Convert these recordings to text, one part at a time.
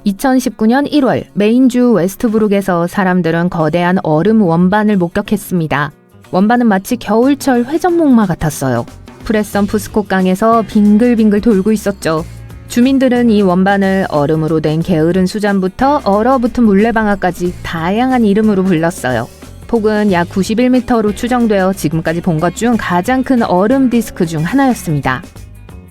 2019년 1월 메인주 웨스트브룩에서 사람들은 거대한 얼음 원반을 목격했습니다. 원반은 마치 겨울철 회전목마 같았어요. 프레선 푸스콧강에서 빙글빙글 돌고 있었죠. 주민들은 이 원반을 얼음으로 된 게으른 수잔부터 얼어붙은 물레방아까지 다양한 이름으로 불렀어요. 폭은 약 91m로 추정되어 지금까지 본 것 중 가장 큰 얼음 디스크 중 하나였습니다.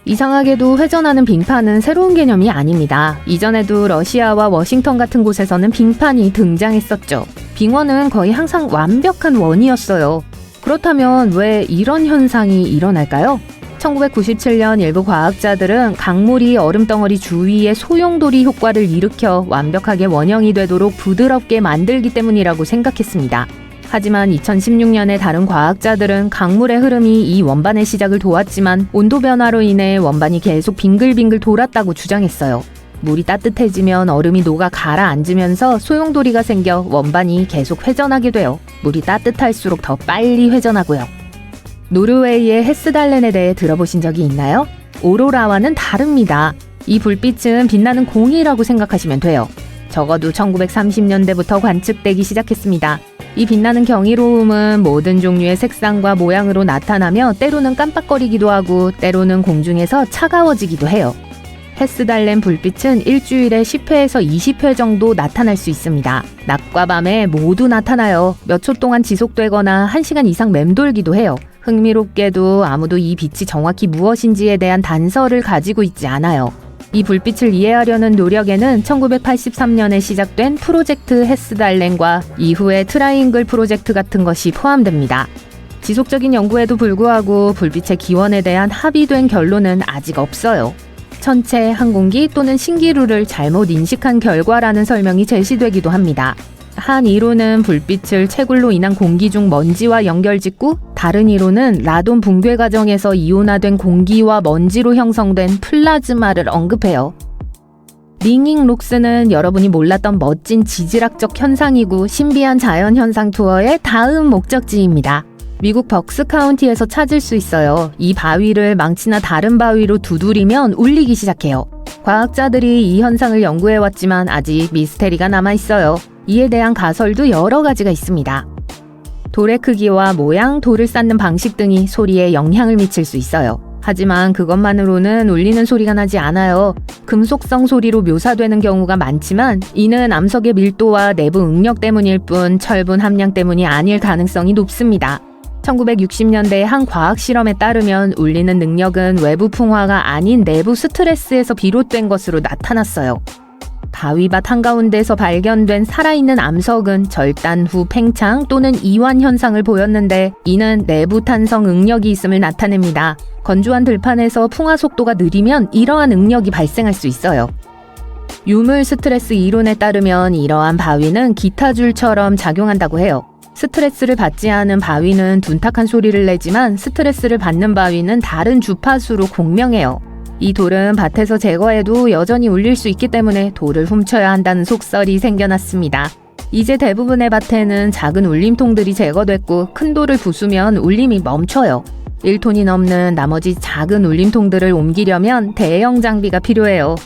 이상하게도 회전하는 빙판은 새로운 개념이 아닙니다. 이전에도 러시아와 워싱턴 같은 곳에서는 빙판이 등장했었죠. 빙원은 거의 항상 완벽한 원이었어요. 그렇다면 왜 이런 현상이 일어날까요? 1997년 일부 과학자들은 강물이 얼음덩어리 주위에 소용돌이 효과를 일으켜 완벽하게 원형이 되도록 부드럽게 만들기 때문이라고 생각했습니다. 하지만 2016년에 다른 과학자들은 강물의 흐름이 이 원반의 시작을 도왔지만 온도 변화로 인해 원반이 계속 빙글빙글 돌았다고 주장했어요. 물이 따뜻해지면 얼음이 녹아 가라앉으면서 소용돌이가 생겨 원반이 계속 회전하게 돼요. 물이 따뜻할수록 더 빨리 회전하고요. 노르웨이의 헤스달렌에 대해 들어보신 적이 있나요? 오로라와는 다릅니다. 이 불빛은 빛나는 공이라고 생각하시면 돼요. 적어도 1930년대부터 관측되기 시작했습니다. 이 빛나는 경이로움은 모든 종류의 색상과 모양으로 나타나며 때로는 깜빡거리기도 하고 때로는 공중에서 차가워지기도 해요. 헤스달렌 불빛은 일주일에 10회에서 20회 정도 나타날 수 있습니다. 낮과 밤에 모두 나타나요. 몇 초 동안 지속되거나 1시간 이상 맴돌기도 해요. 흥미롭게도 아무도 이 빛이 정확히 무엇인지에 대한 단서를 가지고 있지 않아요. 이 불빛을 이해하려는 노력에는 1983년에 시작된 프로젝트 헤스달렌과 이후의 트라이앵글 프로젝트 같은 것이 포함됩니다. 지속적인 연구에도 불구하고 불빛의 기원에 대한 합의된 결론은 아직 없어요. 천체, 항공기 또는 신기루를 잘못 인식한 결과라는 설명이 제시되기도 합니다. 한 이론은 불빛을 채굴로 인한 공기 중 먼지와 연결짓고 다른 이론은 라돈 붕괴 과정에서 이온화된 공기와 먼지로 형성된 플라즈마를 언급해요. 링잉 록스는 여러분이 몰랐던 멋진 지질학적 현상이고 신비한 자연현상 투어의 다음 목적지입니다. 미국 벅스 카운티에서 찾을 수 있어요. 이 바위를 망치나 다른 바위로 두드리면 울리기 시작해요. 과학자들이 이 현상을 연구해왔지만 아직 미스테리가 남아있어요. 이에 대한 가설도 여러 가지가 있습니다. 돌의 크기와 모양, 돌을 쌓는 방식 등이 소리에 영향을 미칠 수 있어요. 하지만 그것만으로는 울리는 소리가 나지 않아요. 금속성 소리로 묘사되는 경우가 많지만 이는 암석의 밀도와 내부 응력 때문일 뿐 철분 함량 때문이 아닐 가능성이 높습니다. 1960년대의 한 과학 실험에 따르면 울리는 능력은 외부 풍화가 아닌 내부 스트레스에서 비롯된 것으로 나타났어요. 바위밭 한가운데서 발견된 살아있는 암석은 절단 후 팽창 또는 이완 현상을 보였는데 이는 내부 탄성 응력이 있음을 나타냅니다. 건조한 들판에서 풍화 속도가 느리면 이러한 응력이 발생할 수 있어요. 유물 스트레스 이론에 따르면 이러한 바위는 기타줄처럼 작용한다고 해요. 스트레스를 받지 않은 바위는 둔탁한 소리를 내지만 스트레스를 받는 바위는 다른 주파수로 공명해요. 이 돌은 밭에서 제거해도 여전히 울릴 수 있기 때문에 돌을 훔쳐야 한다는 속설이 생겨났습니다. 이제 대부분의 밭에는 작은 울림통들이 제거됐고 큰 돌을 부수면 울림이 멈춰요. 1톤이 넘는 나머지 작은 울림통들을 옮기려면 대형 장비가 필요해요.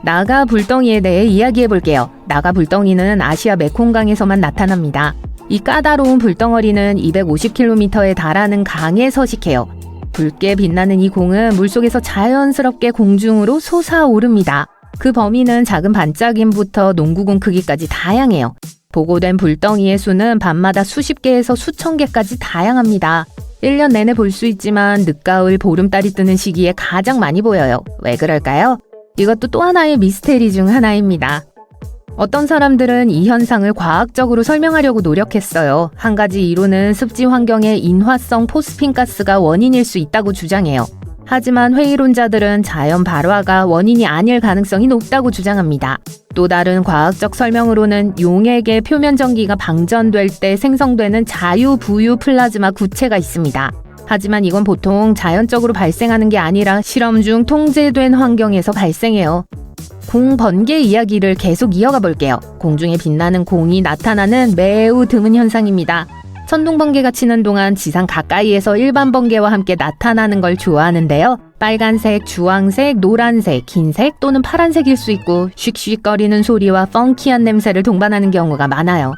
나가 불덩이에 대해 이야기해볼게요. 나가 불덩이는 아시아 메콩강에서만 나타납니다. 이 까다로운 불덩어리는 250km에 달하는 강에 서식해요. 붉게 빛나는 이 공은 물속에서 자연스럽게 공중으로 솟아오릅니다. 그 범위는 작은 반짝임부터 농구공 크기까지 다양해요. 보고된 불덩이의 수는 밤마다 수십 개에서 수천 개까지 다양합니다. 1년 내내 볼 수 있지만 늦가을 보름달이 뜨는 시기에 가장 많이 보여요. 왜 그럴까요? 이것도 또 하나의 미스테리 중 하나입니다. 어떤 사람들은 이 현상을 과학적으로 설명하려고 노력했어요. 한 가지 이론은 습지 환경의 인화성 포스핀 가스가 원인일 수 있다고 주장해요. 하지만 회의론자들은 자연 발화가 원인이 아닐 가능성이 높다고 주장합니다. 또 다른 과학적 설명으로는 용액의 표면 전기가 방전될 때 생성되는 자유부유 플라즈마 구체가 있습니다. 하지만 이건 보통 자연적으로 발생하는 게 아니라 실험 중 통제된 환경에서 발생해요. 공 번개 이야기를 계속 이어가 볼게요. 공중에 빛나는 공이 나타나는 매우 드문 현상입니다. 천둥 번개가 치는 동안 지상 가까이에서 일반 번개와 함께 나타나는 걸 좋아하는데요. 빨간색, 주황색, 노란색, 흰색 또는 파란색일 수 있고 슉슉거리는 소리와 펑키한 냄새를 동반하는 경우가 많아요.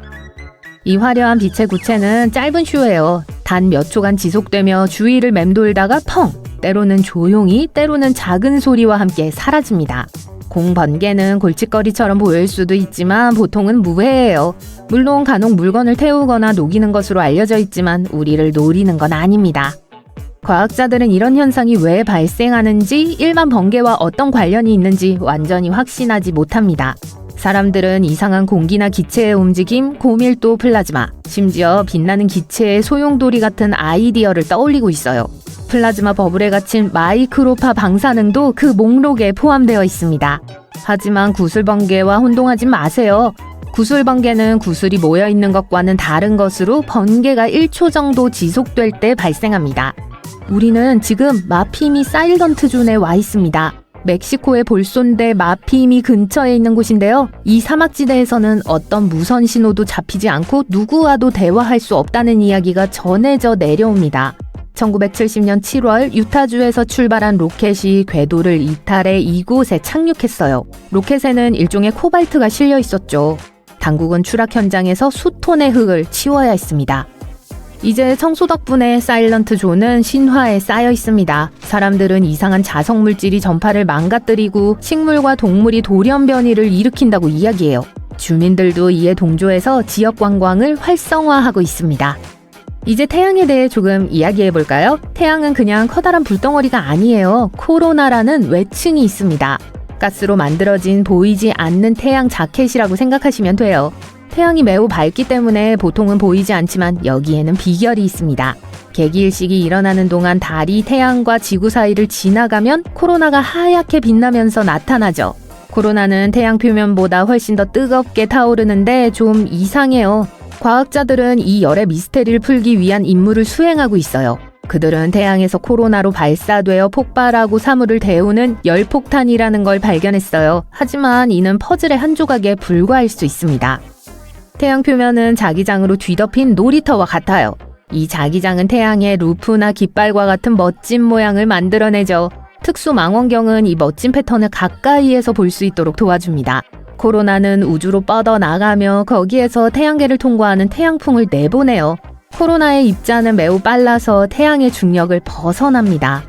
이 화려한 빛의 구체는 짧은 쇼예요. 단 몇 초간 지속되며 주위를 맴돌다가 펑! 때로는 조용히, 때로는 작은 소리와 함께 사라집니다. 공번개는 골칫거리처럼 보일 수도 있지만 보통은 무해예요. 물론 간혹 물건을 태우거나 녹이는 것으로 알려져 있지만 우리를 노리는 건 아닙니다. 과학자들은 이런 현상이 왜 발생하는지, 일반 번개와 어떤 관련이 있는지 완전히 확신하지 못합니다. 사람들은 이상한 공기나 기체의 움직임, 고밀도 플라즈마, 심지어 빛나는 기체의 소용돌이 같은 아이디어를 떠올리고 있어요. 플라즈마 버블에 갇힌 마이크로파 방사능도 그 목록에 포함되어 있습니다. 하지만 구슬번개와 혼동하지 마세요. 구슬번개는 구슬이 모여있는 것과는 다른 것으로 번개가 1초 정도 지속될 때 발생합니다. 우리는 지금 마피미 사일런트 존에 와 있습니다. 멕시코의 볼손데 마피미 근처에 있는 곳인데요. 이 사막지대에서는 어떤 무선 신호도 잡히지 않고 누구와도 대화할 수 없다는 이야기가 전해져 내려옵니다. 1970년 7월 유타주에서 출발한 로켓이 궤도를 이탈해 이곳에 착륙했어요. 로켓에는 일종의 코발트가 실려 있었죠. 당국은 추락 현장에서 수톤의 흙을 치워야 했습니다. 이제 청소 덕분에 사일런트 존은 신화에 쌓여 있습니다. 사람들은 이상한 자석 물질이 전파를 망가뜨리고 식물과 동물이 돌연변이를 일으킨다고 이야기해요. 주민들도 이에 동조해서 지역 관광을 활성화하고 있습니다. 이제 태양에 대해 조금 이야기해 볼까요? 태양은 그냥 커다란 불덩어리가 아니에요. 코로나라는 외칭이 있습니다. 가스로 만들어진 보이지 않는 태양 자켓이라고 생각하시면 돼요. 태양이 매우 밝기 때문에 보통은 보이지 않지만 여기에는 비결이 있습니다. 개기일식이 일어나는 동안 달이 태양과 지구 사이를 지나가면 코로나가 하얗게 빛나면서 나타나죠. 코로나는 태양 표면보다 훨씬 더 뜨겁게 타오르는데 좀 이상해요. 과학자들은 이 열의 미스테리를 풀기 위한 임무를 수행하고 있어요. 그들은 태양에서 코로나로 발사되어 폭발하고 사물을 데우는 열폭탄이라는 걸 발견했어요. 하지만 이는 퍼즐의 한 조각에 불과할 수 있습니다. 태양 표면은 자기장으로 뒤덮인 놀이터와 같아요. 이 자기장은 태양의 루프나 깃발과 같은 멋진 모양을 만들어내죠. 특수 망원경은 이 멋진 패턴을 가까이에서 볼 수 있도록 도와줍니다. 코로나는 우주로 뻗어나가며 거기에서 태양계를 통과하는 태양풍을 내보내요. 코로나의 입자는 매우 빨라서 태양의 중력을 벗어납니다.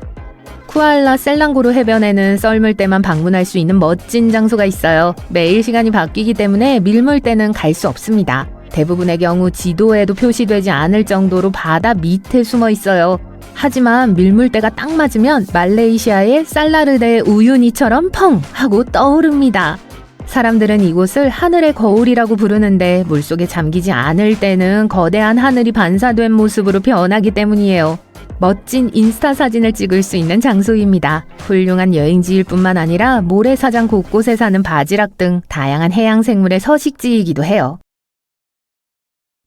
쿠알라 셀랑고르 해변에는 썰물 때만 방문할 수 있는 멋진 장소가 있어요. 매일 시간이 바뀌기 때문에 밀물 때는 갈 수 없습니다. 대부분의 경우 지도에도 표시되지 않을 정도로 바다 밑에 숨어 있어요. 하지만 밀물때가 딱 맞으면 말레이시아의 살라르데 우유니처럼 펑 하고 떠오릅니다. 사람들은 이곳을 하늘의 거울이라고 부르는데 물속에 잠기지 않을 때는 거대한 하늘이 반사된 모습으로 변하기 때문이에요. 멋진 인스타 사진을 찍을 수 있는 장소입니다. 훌륭한 여행지일 뿐만 아니라 모래사장 곳곳에 사는 바지락 등 다양한 해양 생물의 서식지이기도 해요.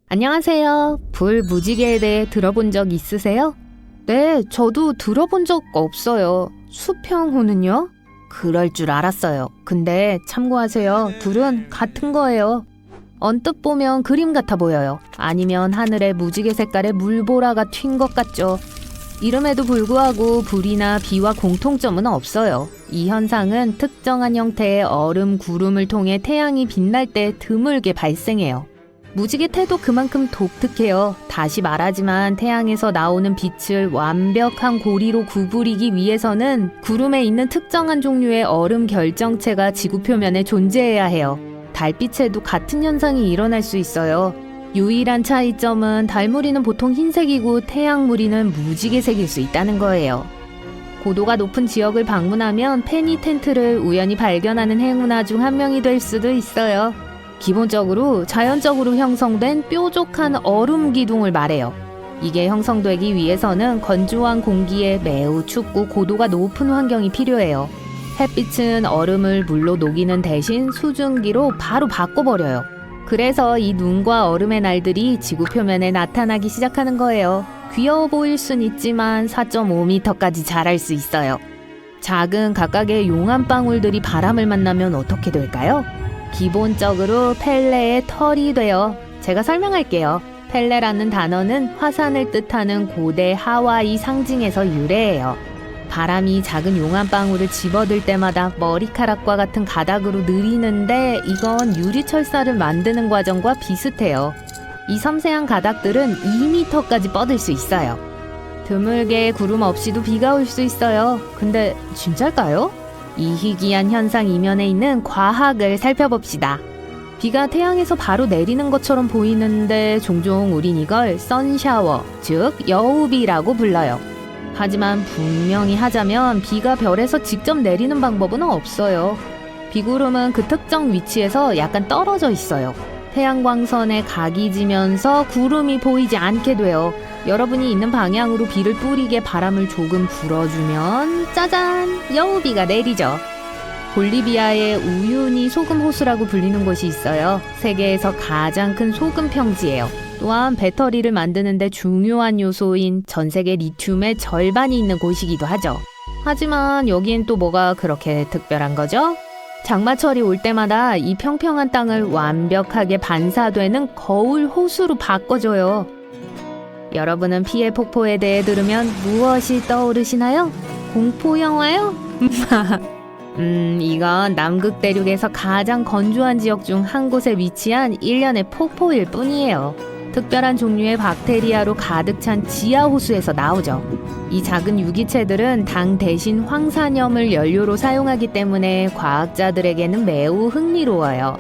안녕하세요. 불무지개에 대해 들어본 적 있으세요? 네, 저도 들어본 적 없어요. 수평호는요? 그럴 줄 알았어요. 근데 참고하세요. 둘은 같은 거예요. 언뜻 보면 그림 같아 보여요. 아니면 하늘에 무지개 색깔의 물보라가 튄 것 같죠. 이름에도 불구하고 불이나 비와 공통점은 없어요. 이 현상은 특정한 형태의 얼음 구름을 통해 태양이 빛날 때 드물게 발생해요. 무지개 태도 그만큼 독특해요. 다시 말하지만 태양에서 나오는 빛을 완벽한 고리로 구부리기 위해서는 구름에 있는 특정한 종류의 얼음 결정체가 지구 표면에 존재해야 해요. 달빛에도 같은 현상이 일어날 수 있어요. 유일한 차이점은 달무리는 보통 흰색이고 태양무리는 무지개색일 수 있다는 거예요. 고도가 높은 지역을 방문하면 페니 텐트를 우연히 발견하는 행운아 중 한 명이 될 수도 있어요. 기본적으로 자연적으로 형성된 뾰족한 얼음 기둥을 말해요. 이게 형성되기 위해서는 건조한 공기에 매우 춥고 고도가 높은 환경이 필요해요. 햇빛은 얼음을 물로 녹이는 대신 수증기로 바로 바꿔버려요. 그래서 이 눈과 얼음의 날들이 지구 표면에 나타나기 시작하는 거예요. 귀여워 보일 순 있지만 4.5m까지 자랄 수 있어요. 작은 각각의 용암 방울들이 바람을 만나면 어떻게 될까요? 기본적으로 펠레의 털이 돼요. 제가 설명할게요. 펠레라는 단어는 화산을 뜻하는 고대 하와이 상징에서 유래해요. 바람이 작은 용암방울을 집어들 때마다 머리카락과 같은 가닥으로 느리는데 이건 유리철사를 만드는 과정과 비슷해요. 이 섬세한 가닥들은 2m까지 뻗을 수 있어요. 드물게 구름 없이도 비가 올 수 있어요. 근데 진짜일까요? 이 희귀한 현상 이면에 있는 과학을 살펴봅시다. 비가 태양에서 바로 내리는 것처럼 보이는데 종종 우린 이걸 선샤워, 즉 여우비라고 불러요. 하지만 분명히 하자면 비가 별에서 직접 내리는 방법은 없어요. 비구름은 그 특정 위치에서 약간 떨어져 있어요. 태양광선에 각이 지면서 구름이 보이지 않게 돼요. 여러분이 있는 방향으로 비를 뿌리게 바람을 조금 불어주면 짜잔! 여우비가 내리죠. 볼리비아의 우유니 소금 호수라고 불리는 곳이 있어요. 세계에서 가장 큰 소금 평지예요. 또한 배터리를 만드는 데 중요한 요소인 전 세계 리튬의 절반이 있는 곳이기도 하죠. 하지만 여기엔 또 뭐가 그렇게 특별한 거죠? 장마철이 올 때마다 이 평평한 땅을 완벽하게 반사되는 거울 호수로 바꿔줘요. 여러분은 피해 폭포에 대해 들으면 무엇이 떠오르시나요? 공포 영화요? 이건 남극 대륙에서 가장 건조한 지역 중 한 곳에 위치한 일련의 폭포일 뿐이에요. 특별한 종류의 박테리아로 가득 찬 지하 호수에서 나오죠. 이 작은 유기체들은 당 대신 황산염을 연료로 사용하기 때문에 과학자들에게는 매우 흥미로워요.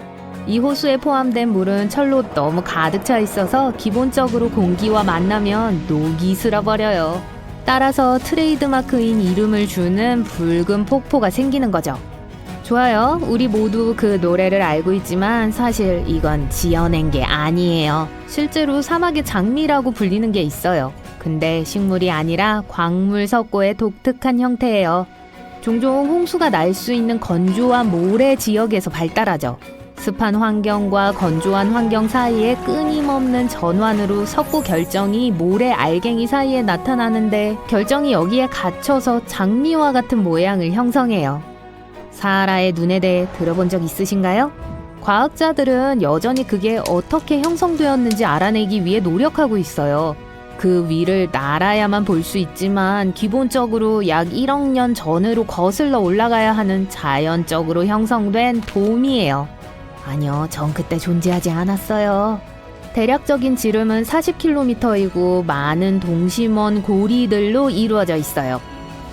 이 호수에 포함된 물은 철로 너무 가득 차 있어서 기본적으로 공기와 만나면 녹이 슬어버려요. 따라서 트레이드마크인 이름을 주는 붉은 폭포가 생기는 거죠. 좋아요. 우리 모두 그 노래를 알고 있지만 사실 이건 지어낸 게 아니에요. 실제로 사막의 장미라고 불리는 게 있어요. 근데 식물이 아니라 광물 석고의 독특한 형태예요. 종종 홍수가 날 수 있는 건조한 모래 지역에서 발달하죠. 습한 환경과 건조한 환경 사이에 끊임없는 전환으로 석고 결정이 모래 알갱이 사이에 나타나는데 결정이 여기에 갇혀서 장미와 같은 모양을 형성해요. 사하라의 눈에 대해 들어본 적 있으신가요? 과학자들은 여전히 그게 어떻게 형성되었는지 알아내기 위해 노력하고 있어요. 그 위를 날아야만 볼 수 있지만 기본적으로 약 1억 년 전으로 거슬러 올라가야 하는 자연적으로 형성된 돔이에요. 아니요, 전 그때 존재하지 않았어요. 대략적인 지름은 40km이고 많은 동심원 고리들로 이루어져 있어요.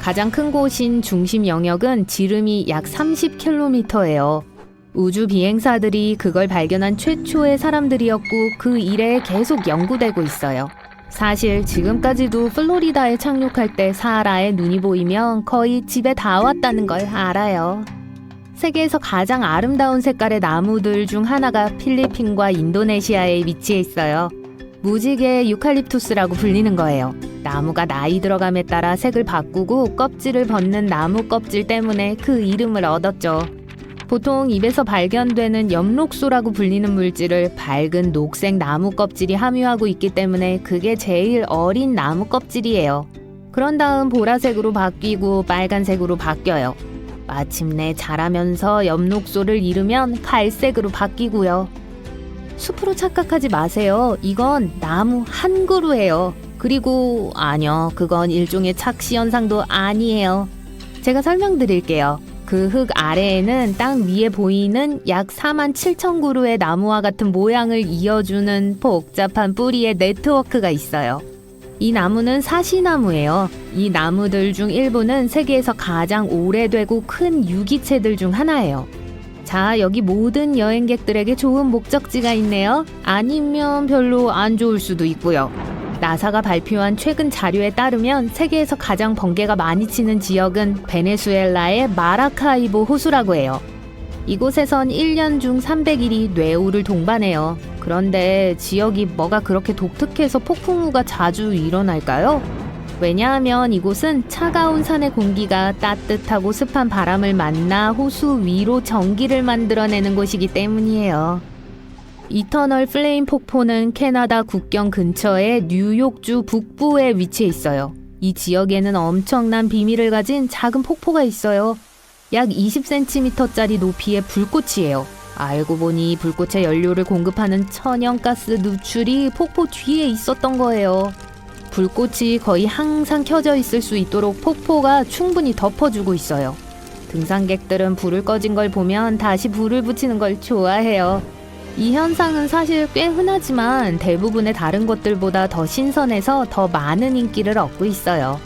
가장 큰 곳인 중심 영역은 지름이 약 30km예요. 우주 비행사들이 그걸 발견한 최초의 사람들이었고 그 이래 계속 연구되고 있어요. 사실 지금까지도 플로리다에 착륙할 때 사하라에 눈이 보이면 거의 집에 다 왔다는 걸 알아요. 세계에서 가장 아름다운 색깔의 나무들 중 하나가 필리핀과 인도네시아에 위치해 있어요. 무지개 유칼립투스라고 불리는 거예요. 나무가 나이 들어감에 따라 색을 바꾸고 껍질을 벗는 나무 껍질 때문에 그 이름을 얻었죠. 보통 입에서 발견되는 엽록소라고 불리는 물질을 밝은 녹색 나무 껍질이 함유하고 있기 때문에 그게 제일 어린 나무 껍질이에요. 그런 다음 보라색으로 바뀌고 빨간색으로 바뀌어요. 마침내 자라면서 엽록소를 잃으면 갈색으로 바뀌고요. 숲으로 착각하지 마세요. 이건 나무 한 그루예요. 그리고 아니요, 그건 일종의 착시 현상도 아니에요. 제가 설명드릴게요. 그 흙 아래에는 땅 위에 보이는 약 47,000그루의 나무와 같은 모양을 이어주는 복잡한 뿌리의 네트워크가 있어요. 이 나무는 사시나무예요. 이 나무들 중 일부는 세계에서 가장 오래되고 큰 유기체들 중 하나예요. 자, 여기 모든 여행객들에게 좋은 목적지가 있네요. 아니면 별로 안 좋을 수도 있고요. 나사가 발표한 최근 자료에 따르면 세계에서 가장 번개가 많이 치는 지역은 베네수엘라의 마라카이보 호수라고 해요. 이곳에선 1년 중 300일이 뇌우를 동반해요. 그런데 지역이 뭐가 그렇게 독특해서 폭풍우가 자주 일어날까요? 왜냐하면 이곳은 차가운 산의 공기가 따뜻하고 습한 바람을 만나 호수 위로 전기를 만들어내는 곳이기 때문이에요. 이터널 플레임 폭포는 캐나다 국경 근처의 뉴욕주 북부에 위치해 있어요. 이 지역에는 엄청난 비밀을 가진 작은 폭포가 있어요. 약 20cm짜리 높이의 불꽃이에요. 알고 보니 불꽃의 연료를 공급하는 천연가스 누출이 폭포 뒤에 있었던 거예요. 불꽃이 거의 항상 켜져 있을 수 있도록 폭포가 충분히 덮어주고 있어요. 등산객들은 불을 꺼진 걸 보면 다시 불을 붙이는 걸 좋아해요. 이 현상은 사실 꽤 흔하지만 대부분의 다른 곳들보다 더 신선해서 더 많은 인기를 얻고 있어요.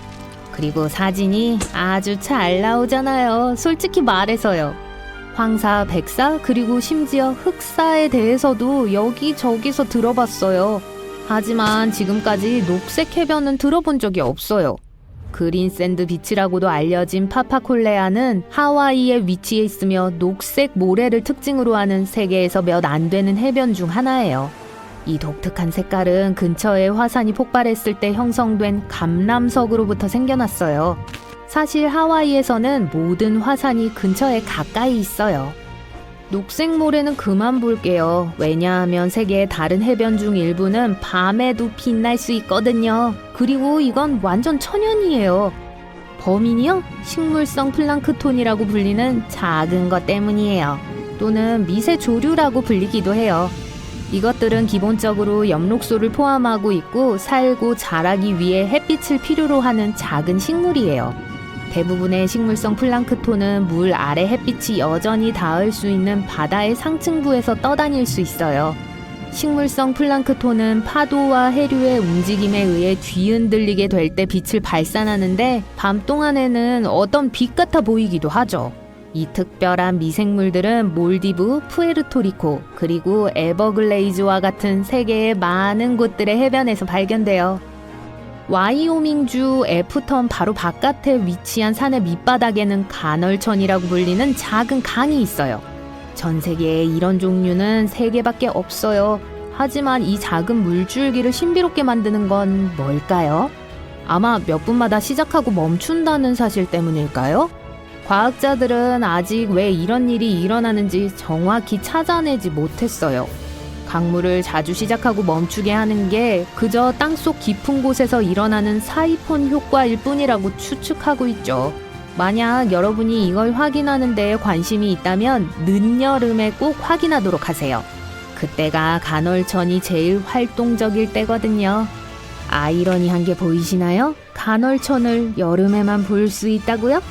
그리고 사진이 아주 잘 나오잖아요. 솔직히 말해서요. 황사, 백사, 그리고 심지어 흑사에 대해서도 여기저기서 들어봤어요. 하지만 지금까지 녹색 해변은 들어본 적이 없어요. 그린샌드 비치라고도 알려진 파파콜레아는 하와이에 위치해 있으며 녹색 모래를 특징으로 하는 세계에서 몇 안 되는 해변 중 하나예요. 이 독특한 색깔은 근처에 화산이 폭발했을 때 형성된 감람석으로부터 생겨났어요. 사실 하와이에서는 모든 화산이 근처에 가까이 있어요. 녹색 모래는 그만 볼게요. 왜냐하면 세계의 다른 해변 중 일부는 밤에도 빛날 수 있거든요. 그리고 이건 완전 천연이에요. 범인이요? 식물성 플랑크톤이라고 불리는 작은 것 때문이에요. 또는 미세 조류라고 불리기도 해요. 이것들은 기본적으로 엽록소를 포함하고 있고 살고 자라기 위해 햇빛을 필요로 하는 작은 식물이에요. 대부분의 식물성 플랑크톤은 물 아래 햇빛이 여전히 닿을 수 있는 바다의 상층부에서 떠다닐 수 있어요. 식물성 플랑크톤은 파도와 해류의 움직임에 의해 뒤흔들리게 될 때 빛을 발산하는데 밤 동안에는 어떤 빛 같아 보이기도 하죠. 이 특별한 미생물들은 몰디브, 푸에르토리코, 그리고 에버글레이즈와 같은 세계의 많은 곳들의 해변에서 발견돼요. 와이오밍주 애프턴 바로 바깥에 위치한 산의 밑바닥에는 간헐천이라고 불리는 작은 강이 있어요. 전 세계에 이런 종류는 3개밖에 없어요. 하지만 이 작은 물줄기를 신비롭게 만드는 건 뭘까요? 아마 몇 분마다 시작하고 멈춘다는 사실 때문일까요? 과학자들은 아직 왜 이런 일이 일어나는지 정확히 찾아내지 못했어요. 강물을 자주 시작하고 멈추게 하는 게 그저 땅속 깊은 곳에서 일어나는 사이폰 효과일 뿐이라고 추측하고 있죠. 만약 여러분이 이걸 확인하는 데에 관심이 있다면 늦여름에 꼭 확인하도록 하세요. 그때가 간헐천이 제일 활동적일 때거든요. 아이러니한 게 보이시나요? 간헐천을 여름에만 볼 수 있다고요?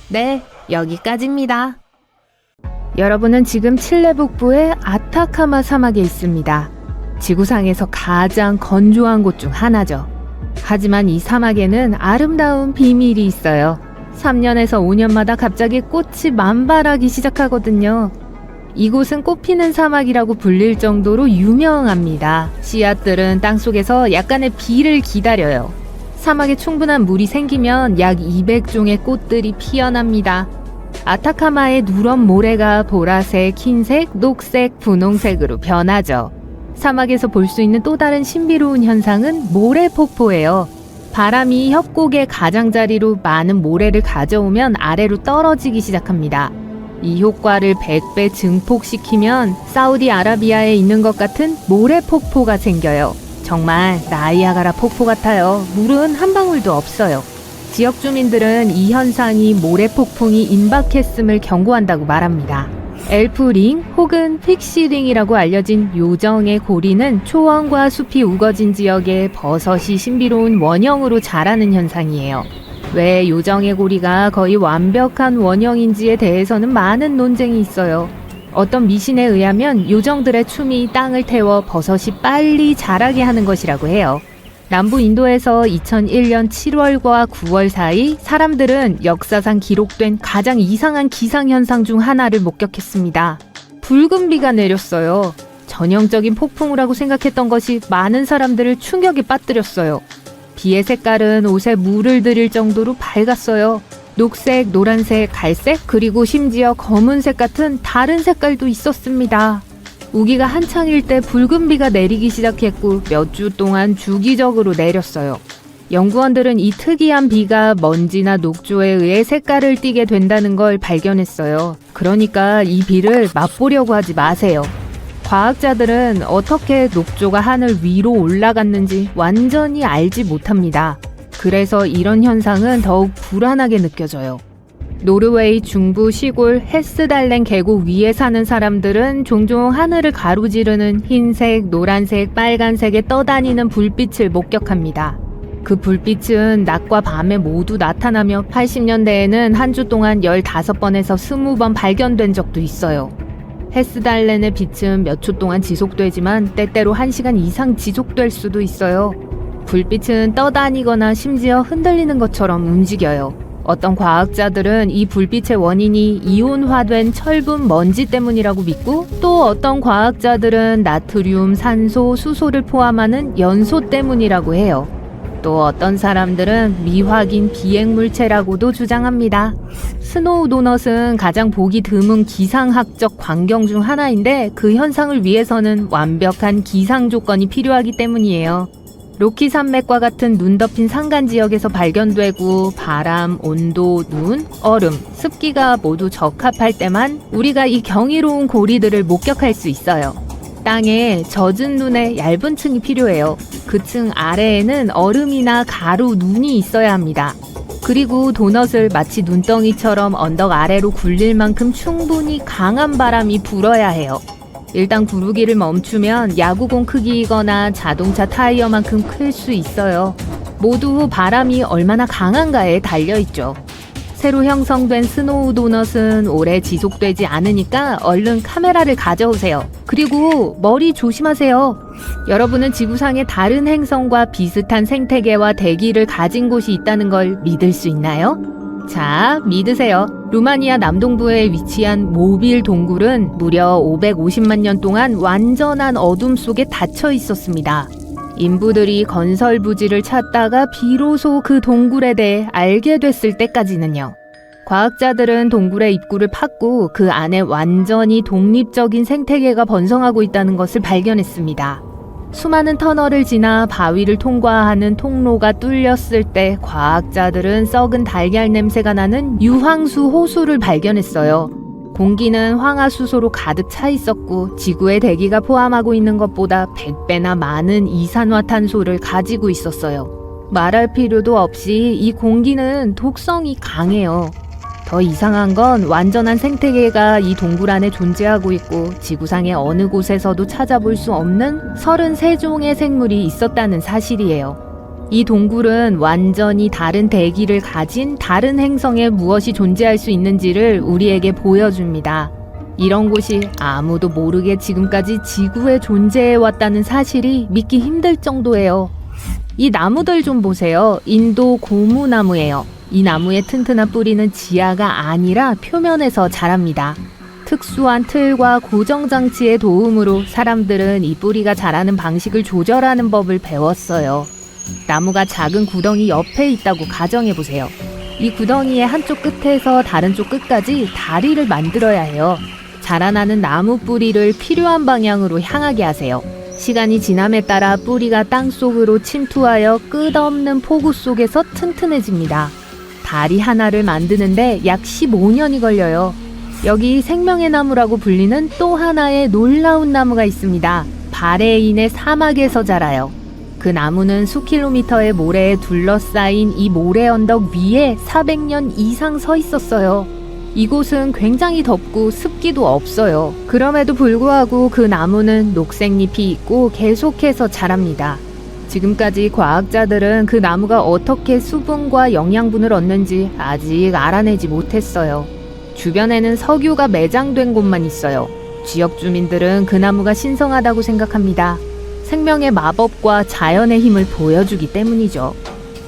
네, 여기까지입니다. 여러분은 지금 칠레 북부의 아타카마 사막에 있습니다. 지구상에서 가장 건조한 곳 중 하나죠. 하지만 이 사막에는 아름다운 비밀이 있어요. 3년에서 5년마다 갑자기 꽃이 만발하기 시작하거든요. 이곳은 꽃피는 사막이라고 불릴 정도로 유명합니다. 씨앗들은 땅속에서 약간의 비를 기다려요. 사막에 충분한 물이 생기면 약 200종의 꽃들이 피어납니다. 아타카마의 누런 모래가 보라색, 흰색, 녹색, 분홍색으로 변하죠. 사막에서 볼 수 있는 또 다른 신비로운 현상은 모래폭포예요. 바람이 협곡의 가장자리로 많은 모래를 가져오면 아래로 떨어지기 시작합니다. 이 효과를 100배 증폭시키면 사우디아라비아에 있는 것 같은 모래폭포가 생겨요. 정말 나이아가라 폭포 같아요. 물은 한 방울도 없어요. 지역 주민들은 이 현상이 모래폭풍이 임박했음을 경고한다고 말합니다. 엘프링 혹은 픽시링이라고 알려진 요정의 고리는 초원과 숲이 우거진 지역에 버섯이 신비로운 원형으로 자라는 현상이에요. 왜 요정의 고리가 거의 완벽한 원형인지에 대해서는 많은 논쟁이 있어요. 어떤 미신에 의하면 요정들의 춤이 땅을 태워 버섯이 빨리 자라게 하는 것이라고 해요. 남부 인도에서 2001년 7월과 9월 사이 사람들은 역사상 기록된 가장 이상한 기상현상 중 하나를 목격했습니다. 붉은 비가 내렸어요. 전형적인 폭풍우라고 생각했던 것이 많은 사람들을 충격에 빠뜨렸어요. 비의 색깔은 옷에 물을 들일 정도로 밝았어요. 녹색, 노란색, 갈색, 그리고 심지어 검은색 같은 다른 색깔도 있었습니다. 우기가 한창일 때 붉은 비가 내리기 시작했고 몇 주 동안 주기적으로 내렸어요. 연구원들은 이 특이한 비가 먼지나 녹조에 의해 색깔을 띠게 된다는 걸 발견했어요. 그러니까 이 비를 맛보려고 하지 마세요. 과학자들은 어떻게 녹조가 하늘 위로 올라갔는지 완전히 알지 못합니다. 그래서 이런 현상은 더욱 불안하게 느껴져요. 노르웨이 중부 시골 헤스달렌 계곡 위에 사는 사람들은 종종 하늘을 가로지르는 흰색, 노란색, 빨간색에 떠다니는 불빛을 목격합니다. 그 불빛은 낮과 밤에 모두 나타나며 80년대에는 한 주 동안 15번에서 20번 발견된 적도 있어요. 헤스달렌의 빛은 몇 초 동안 지속되지만 때때로 1시간 이상 지속될 수도 있어요. 불빛은 떠다니거나 심지어 흔들리는 것처럼 움직여요. 어떤 과학자들은 이 불빛의 원인이 이온화된 철분 먼지 때문이라고 믿고, 또 어떤 과학자들은 나트륨, 산소, 수소를 포함하는 연소 때문이라고 해요. 또 어떤 사람들은 미확인 비행물체라고도 주장합니다. 스노우 도넛은 가장 보기 드문 기상학적 광경 중 하나인데, 그 현상을 위해서는 완벽한 기상 조건이 필요하기 때문이에요. 로키 산맥과 같은 눈 덮인 산간 지역에서 발견되고, 바람, 온도, 눈, 얼음, 습기가 모두 적합할 때만 우리가 이 경이로운 고리들을 목격할 수 있어요. 땅에 젖은 눈의 얇은 층이 필요해요. 그 층 아래에는 얼음이나 가루, 눈이 있어야 합니다. 그리고 도넛을 마치 눈덩이처럼 언덕 아래로 굴릴 만큼 충분히 강한 바람이 불어야 해요. 일단 구르기를 멈추면 야구공 크기이거나 자동차 타이어만큼 클 수 있어요. 모두 바람이 얼마나 강한가에 달려있죠. 새로 형성된 스노우 도넛은 오래 지속되지 않으니까 얼른 카메라를 가져오세요. 그리고 머리 조심하세요. 여러분은 지구상의 다른 행성과 비슷한 생태계와 대기를 가진 곳이 있다는 걸 믿을 수 있나요? 자, 믿으세요. 루마니아 남동부에 위치한 모빌 동굴은 무려 550만 년 동안 완전한 어둠 속에 닫혀 있었습니다. 인부들이 건설 부지를 찾다가 비로소 그 동굴에 대해 알게 됐을 때까지는요. 과학자들은 동굴의 입구를 팠고 그 안에 완전히 독립적인 생태계가 번성하고 있다는 것을 발견했습니다. 수많은 터널을 지나 바위를 통과하는 통로가 뚫렸을 때 과학자들은 썩은 달걀 냄새가 나는 유황수 호수를 발견했어요. 공기는 황화수소로 가득 차 있었고 지구의 대기가 포함하고 있는 것보다 100배나 많은 이산화탄소를 가지고 있었어요. 말할 필요도 없이 이 공기는 독성이 강해요. 더 이상한 건 완전한 생태계가 이 동굴 안에 존재하고 있고 지구상의 어느 곳에서도 찾아볼 수 없는 33종의 생물이 있었다는 사실이에요. 이 동굴은 완전히 다른 대기를 가진 다른 행성에 무엇이 존재할 수 있는지를 우리에게 보여줍니다. 이런 곳이 아무도 모르게 지금까지 지구에 존재해왔다는 사실이 믿기 힘들 정도예요. 이 나무들 좀 보세요. 인도 고무나무예요. 이 나무의 튼튼한 뿌리는 지하가 아니라 표면에서 자랍니다. 특수한 틀과 고정장치의 도움으로 사람들은 이 뿌리가 자라는 방식을 조절하는 법을 배웠어요. 나무가 작은 구덩이 옆에 있다고 가정해보세요. 이 구덩이의 한쪽 끝에서 다른 쪽 끝까지 다리를 만들어야 해요. 자라나는 나무 뿌리를 필요한 방향으로 향하게 하세요. 시간이 지남에 따라 뿌리가 땅속으로 침투하여 끝없는 폭우 속에서 튼튼해집니다. 다리 하나를 만드는데 약 15년이 걸려요. 여기 생명의 나무라고 불리는 또 하나의 놀라운 나무가 있습니다. 바레인의 사막에서 자라요. 그 나무는 수킬로미터의 모래에 둘러싸인 이 모래 언덕 위에 400년 이상 서 있었어요. 이곳은 굉장히 덥고 습기도 없어요. 그럼에도 불구하고 그 나무는 녹색잎이 있고 계속해서 자랍니다. 지금까지 과학자들은 그 나무가 어떻게 수분과 영양분을 얻는지 아직 알아내지 못했어요. 주변에는 석유가 매장된 곳만 있어요. 지역 주민들은 그 나무가 신성하다고 생각합니다. 생명의 마법과 자연의 힘을 보여주기 때문이죠.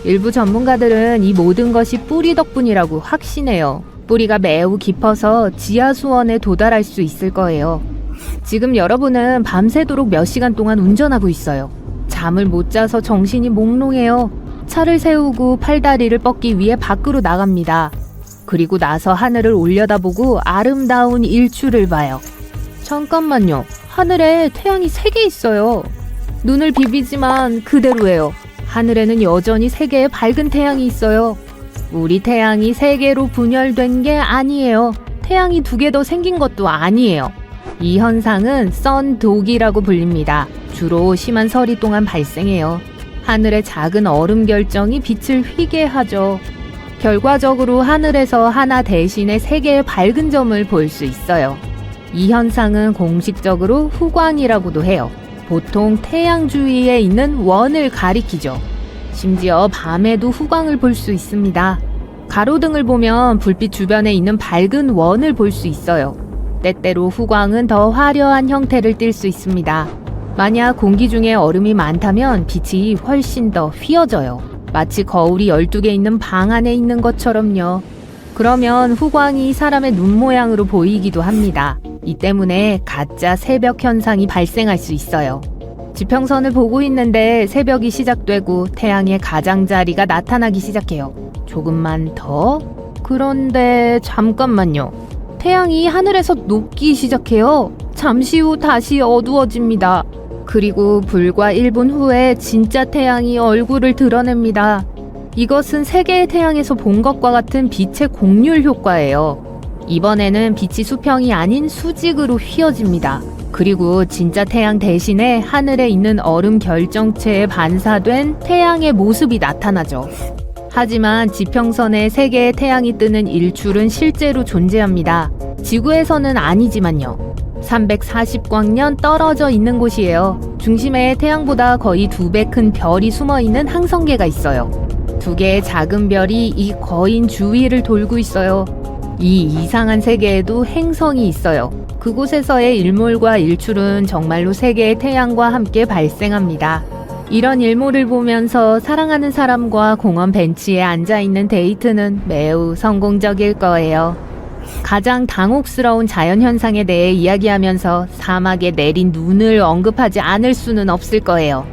일부 전문가들은 이 모든 것이 뿌리 덕분이라고 확신해요. 뿌리가 매우 깊어서 지하 수원에 도달할 수 있을 거예요. 지금 여러분은 밤새도록 몇 시간 동안 운전하고 있어요. 잠을 못 자서 정신이 몽롱해요. 차를 세우고 팔다리를 뻗기 위해 밖으로 나갑니다. 그리고 나서 하늘을 올려다보고 아름다운 일출을 봐요. 잠깐만요. 하늘에 태양이 3개 있어요. 눈을 비비지만 그대로예요. 하늘에는 여전히 3개의 밝은 태양이 있어요. 우리 태양이 3개로 분열된 게 아니에요. 태양이 2개 더 생긴 것도 아니에요. 이 현상은 선독이라고 불립니다. 주로 심한 서리 동안 발생해요. 하늘의 작은 얼음 결정이 빛을 휘게 하죠. 결과적으로 하늘에서 하나 대신에 3개의 밝은 점을 볼 수 있어요. 이 현상은 공식적으로 후광이라고도 해요. 보통 태양 주위에 있는 원을 가리키죠. 심지어 밤에도 후광을 볼 수 있습니다. 가로등을 보면 불빛 주변에 있는 밝은 원을 볼 수 있어요. 때때로 후광은 더 화려한 형태를 띨 수 있습니다. 만약 공기 중에 얼음이 많다면 빛이 훨씬 더 휘어져요. 마치 거울이 12개 있는 방 안에 있는 것처럼요. 그러면 후광이 사람의 눈 모양으로 보이기도 합니다. 이 때문에 가짜 새벽 현상이 발생할 수 있어요. 지평선을 보고 있는데 새벽이 시작되고 태양의 가장자리가 나타나기 시작해요. 조금만 더? 그런데 잠깐만요. 태양이 하늘에서 녹기 시작해요. 잠시 후 다시 어두워집니다. 그리고 불과 1분 후에 진짜 태양이 얼굴을 드러냅니다. 이것은 3개의 태양에서 본 것과 같은 빛의 곡률 효과예요. 이번에는 빛이 수평이 아닌 수직으로 휘어집니다. 그리고 진짜 태양 대신에 하늘에 있는 얼음 결정체에 반사된 태양의 모습이 나타나죠. 하지만 지평선에 3개의 태양이 뜨는 일출은 실제로 존재합니다. 지구에서는 아니지만요. 340광년 떨어져 있는 곳이에요. 중심에 태양보다 거의 2배 큰 별이 숨어있는 항성계가 있어요. 2개의 작은 별이 이 거인 주위를 돌고 있어요. 이 이상한 세계에도 행성이 있어요. 그곳에서의 일몰과 일출은 정말로 3개의 태양과 함께 발생합니다. 이런 일몰을 보면서 사랑하는 사람과 공원 벤치에 앉아있는 데이트는 매우 성공적일 거예요. 가장 당혹스러운 자연현상에 대해 이야기하면서 사막에 내린 눈을 언급하지 않을 수는 없을 거예요.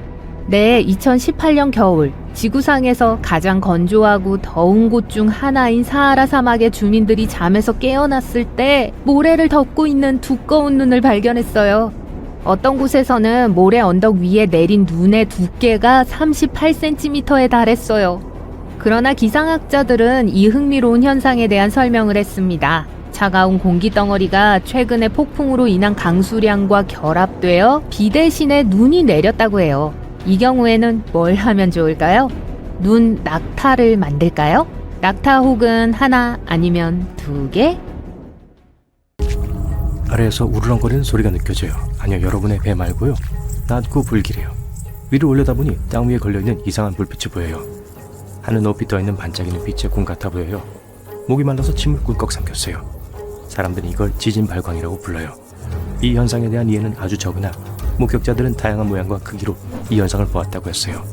네, 2018년 겨울 지구상에서 가장 건조하고 더운 곳 중 하나인 사하라 사막의 주민들이 잠에서 깨어났을 때 모래를 덮고 있는 두꺼운 눈을 발견했어요. 어떤 곳에서는 모래 언덕 위에 내린 눈의 두께가 38cm에 달했어요. 그러나 기상학자들은 이 흥미로운 현상에 대한 설명을 했습니다. 차가운 공기 덩어리가 최근의 폭풍으로 인한 강수량과 결합되어 비 대신에 눈이 내렸다고 해요. 이 경우에는 뭘 하면 좋을까요? 눈 낙타를 만들까요? 낙타 혹은 하나 아니면 2개? 아래에서 우르렁거리는 소리가 느껴져요. 아니요, 여러분의 배 말고요. 낮고 불길해요. 위를 올려다보니 땅 위에 걸려있는 이상한 불빛이 보여요. 하늘 높이 떠있는 반짝이는 빛의 궁 같아 보여요. 목이 말라서 침을 꿀꺽 삼켰어요. 사람들은 이걸 지진 발광이라고 불러요. 이 현상에 대한 이해는 아주 적으나 목격자들은 다양한 모양과 크기로 이 현상을 보았다고 했어요.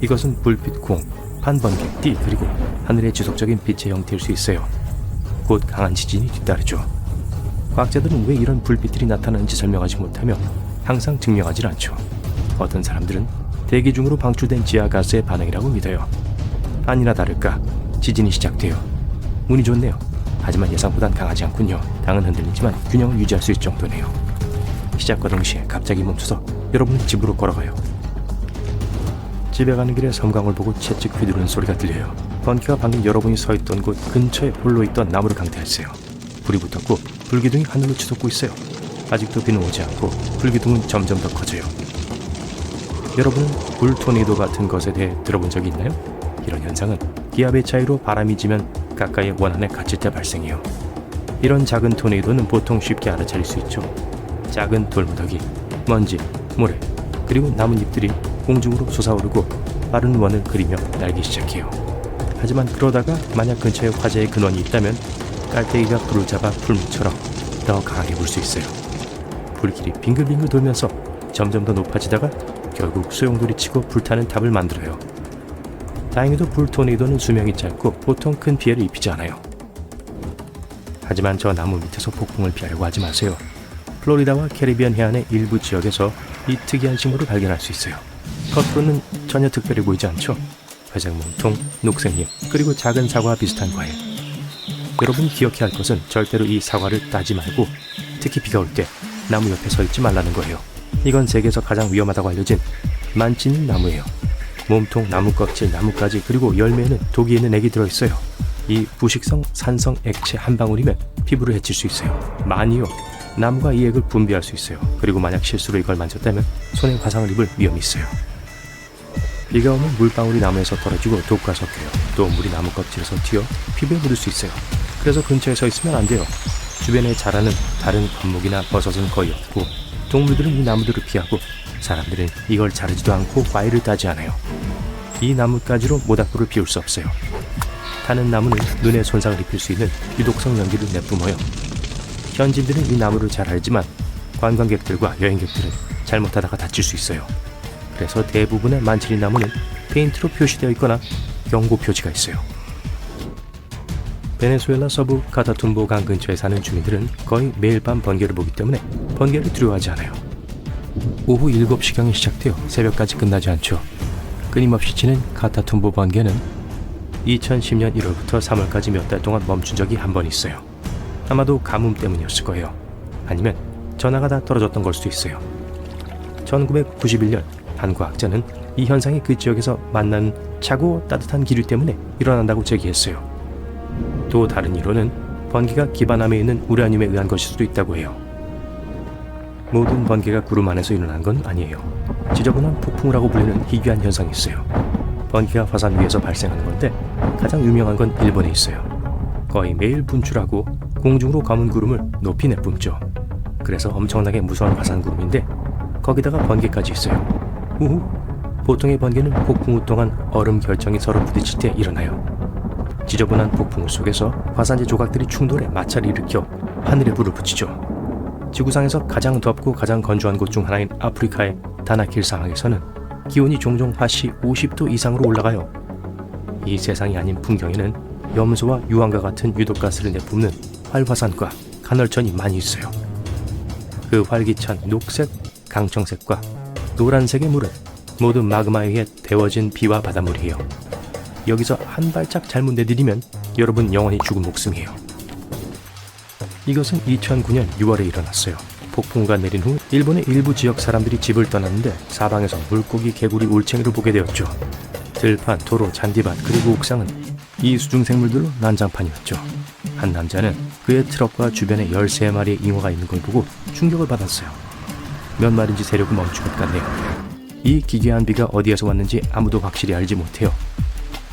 이것은 불빛 궁, 반번개, 띠 그리고 하늘의 지속적인 빛의 형태일 수 있어요. 곧 강한 지진이 뒤따르죠. 과학자들은 왜 이런 불빛들이 나타나는지 설명하지 못하며 항상 증명하지 않죠. 어떤 사람들은 대기 중으로 방출된 지하가스의 반응이라고 믿어요. 아니나 다를까 지진이 시작돼요. 운이 좋네요. 하지만 예상보단 강하지 않군요. 당은 흔들리지만 균형을 유지할 수 있을 정도네요. 시작과 동시에 갑자기 멈춰서 여러분은 집으로 걸어가요. 집에 가는 길에 섬광을 보고 채찍 휘두르는 소리가 들려요. 번개가 방금 여러분이 서 있던 곳 근처에 홀로 있던 나무를 강타했어요. 불이 붙었고 불기둥이 하늘로 치솟고 있어요. 아직도 비는 오지 않고 불기둥은 점점 더 커져요. 여러분은 불 토네이도 같은 것에 대해 들어본 적이 있나요? 이런 현상은 기압의 차이로 바람이 지면 가까이 원안에 갇힐 때 발생해요. 이런 작은 토네이도는 보통 쉽게 알아차릴 수 있죠. 작은 돌무더기, 먼지, 모래, 그리고 나뭇잎들이 공중으로 솟아오르고 빠른 원을 그리며 날기 시작해요. 하지만 그러다가 만약 근처에 화재의 근원이 있다면 깔때기가 불을 잡아 풀무처럼 더 강하게 불 수 있어요. 불길이 빙글빙글 돌면서 점점 더 높아지다가 결국 소용돌이 치고 불타는 탑을 만들어요. 다행히도 불 토네이도는 수명이 짧고 보통 큰 피해를 입히지 않아요. 하지만 저 나무 밑에서 폭풍을 피하려고 하지 마세요. 플로리다와 캐리비안 해안의 일부 지역에서 이 특이한 식물을 발견할 수 있어요. 겉으로는 전혀 특별해 보이지 않죠? 회색 몸통, 녹색잎, 그리고 작은 사과와 비슷한 과일. 여러분이 기억해야 할 것은 절대로 이 사과를 따지 말고 특히 비가 올 때 나무 옆에 서 있지 말라는 거예요. 이건 세계에서 가장 위험하다고 알려진 만찢는 나무예요. 몸통, 나무 껍질, 나뭇가지 그리고 열매에는 독이 있는 액이 들어있어요. 이 부식성 산성 액체 한 방울이면 피부를 해칠 수 있어요. 많이요. 나무가 이 액을 분비할 수 있어요. 그리고 만약 실수로 이걸 만졌다면 손에 화상을 입을 위험이 있어요. 비가 오면 물방울이 나무에서 떨어지고 독과 섞여요. 또 물이 나무 껍질에서 튀어 피부에 묻을 수 있어요. 그래서 근처에 서 있으면 안 돼요. 주변에 자라는 다른 건목이나 버섯은 거의 없고 동물들은 이 나무들을 피하고 사람들은 이걸 자르지도 않고 과일을 따지 않아요. 이 나뭇가지로 모닥불을 피울 수 없어요. 타는 나무는 눈에 손상을 입힐 수 있는 유독성 연기를 내뿜어요. 현지인들은 이 나무를 잘 알지만 관광객들과 여행객들은 잘못하다가 다칠 수 있어요. 그래서 대부분의 만체리 나무는 페인트로 표시되어 있거나 경고 표지가 있어요. 베네수엘라 서부 카타툼보 강 근처에 사는 주민들은 거의 매일 밤 번개를 보기 때문에 번개를 두려워하지 않아요. 오후 7시경에 시작되어 새벽까지 끝나지 않죠. 끊임없이 치는 카타툼보 번개는 2010년 1월부터 3월까지 몇 달 동안 멈춘 적이 한 번 있어요. 아마도 가뭄 때문이었을 거예요. 아니면 전화가 다 떨어졌던 걸 수도 있어요. 1991년 한 과학자는 이 현상이 그 지역에서 만나는 차고 따뜻한 기류 때문에 일어난다고 제기했어요. 또 다른 이론은 번개가 기반함에 있는 우라늄에 의한 것일 수도 있다고 해요. 모든 번개가 구름 안에서 일어난 건 아니에요. 지저분한 폭풍우라고 불리는 희귀한 현상이 있어요. 번개가 화산 위에서 발생하는 건데 가장 유명한 건 일본에 있어요. 거의 매일 분출하고 공중으로 검은 구름을 높이 내뿜죠. 그래서 엄청나게 무서운 화산 구름인데 거기다가 번개까지 있어요. 우후! 보통의 번개는 폭풍우 동안 얼음 결정이 서로 부딪힐 때 일어나요. 지저분한 폭풍우 속에서 화산재 조각들이 충돌해 마찰을 일으켜 하늘에 불을 붙이죠. 지구상에서 가장 덥고 가장 건조한 곳 중 하나인 아프리카의 다나킬 상황에서는 기온이 종종 화씨 50도 이상으로 올라가요. 이 세상이 아닌 풍경에는 염소와 유황과 같은 유독가스를 내뿜는 활화산과 간헐천이 많이 있어요. 그 활기찬 녹색, 강청색과 노란색의 물은 모두 마그마에 의해 데워진 비와 바닷물이에요. 여기서 한 발짝 잘못 내디디면 여러분 영원히 죽은 목숨이에요. 이것은 2009년 6월에 일어났어요. 폭풍우가 내린 후 일본의 일부 지역 사람들이 집을 떠났는데 사방에서 물고기, 개구리, 울챙이를 보게 되었죠. 들판, 도로, 잔디밭 그리고 옥상은 이 수중생물들로 난장판이었죠. 한 남자는 그의 트럭과 주변에 13마리의 잉어가 있는 걸 보고 충격을 받았어요. 몇 마리인지 세려고 멈춘 것 같네요. 이 기괴한 비가 어디에서 왔는지 아무도 확실히 알지 못해요.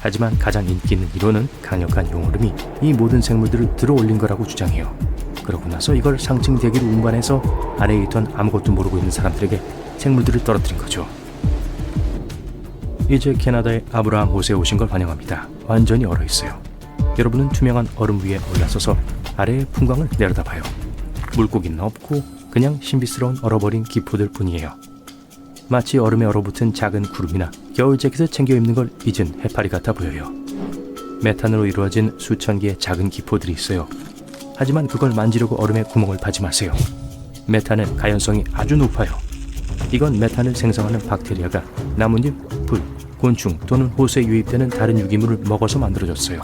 하지만 가장 인기 있는 이론은 강력한 용얼음이 이 모든 생물들을 들어올린 거라고 주장해요. 그러고 나서 이걸 상층 대기로 운반해서 아래에 있던 아무것도 모르고 있는 사람들에게 생물들을 떨어뜨린 거죠. 이제 캐나다의 아브라함 호수에 오신 걸 환영합니다. 완전히 얼어있어요. 여러분은 투명한 얼음 위에 올라서서 아래의 풍광을 내려다봐요. 물고기는 없고 그냥 신비스러운 얼어버린 기포들 뿐이에요. 마치 얼음에 얼어붙은 작은 구름이나 겨울 재킷을 챙겨 입는 걸 잊은 해파리 같아 보여요. 메탄으로 이루어진 수천 개의 작은 기포들이 있어요. 하지만 그걸 만지려고 얼음에 구멍을 파지 마세요. 메탄은 가연성이 아주 높아요. 이건 메탄을 생성하는 박테리아가 나뭇잎, 풀, 곤충 또는 호수에 유입되는 다른 유기물을 먹어서 만들어졌어요.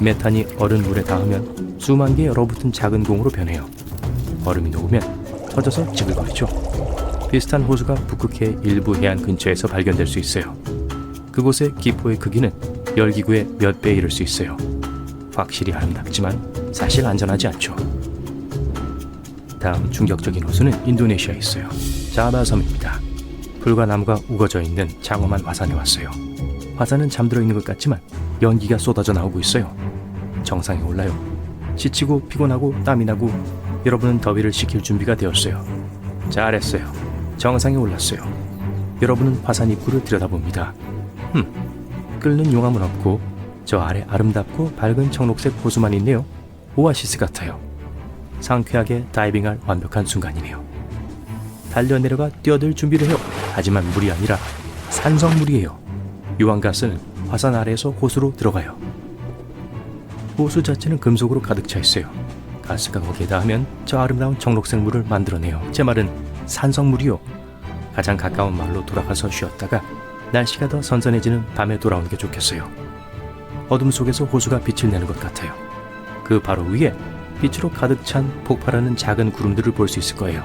메탄이 얼은 물에 닿으면 수만 개의 얼어붙은 작은 공으로 변해요. 얼음이 녹으면 터져서 지글거리죠. 비슷한 호수가 북극해 일부 해안 근처에서 발견될 수 있어요. 그곳의 기포의 크기는 열기구의 몇 배에 이를 수 있어요. 확실히 아름답지만 사실 안전하지 않죠. 다음 충격적인 호수는 인도네시아에 있어요. 자바섬입니다. 풀과 나무가 우거져 있는 장엄한 화산에 왔어요. 화산은 잠들어 있는 것 같지만 연기가 쏟아져 나오고 있어요. 정상에 올라요. 지치고 피곤하고 땀이 나고 여러분은 더위를 식힐 준비가 되었어요. 잘했어요. 정상에 올랐어요. 여러분은 화산 입구를 들여다봅니다. 끓는 용암은 없고 저 아래 아름답고 밝은 청록색 호수만 있네요. 오아시스 같아요. 상쾌하게 다이빙할 완벽한 순간이네요. 달려내려가 뛰어들 준비를 해요. 하지만 물이 아니라 산성물이에요. 유황가스는 화산 아래에서 호수로 들어가요. 호수 자체는 금속으로 가득 차 있어요. 가스가 거기에 닿으면 저 아름다운 청록색 물을 만들어내요. 제 말은 산성물이요. 가장 가까운 마을로 돌아가서 쉬었다가 날씨가 더 선선해지는 밤에 돌아오는 게 좋겠어요. 어둠 속에서 호수가 빛을 내는 것 같아요. 그 바로 위에 빛으로 가득 찬 폭발하는 작은 구름들을 볼 수 있을 거예요.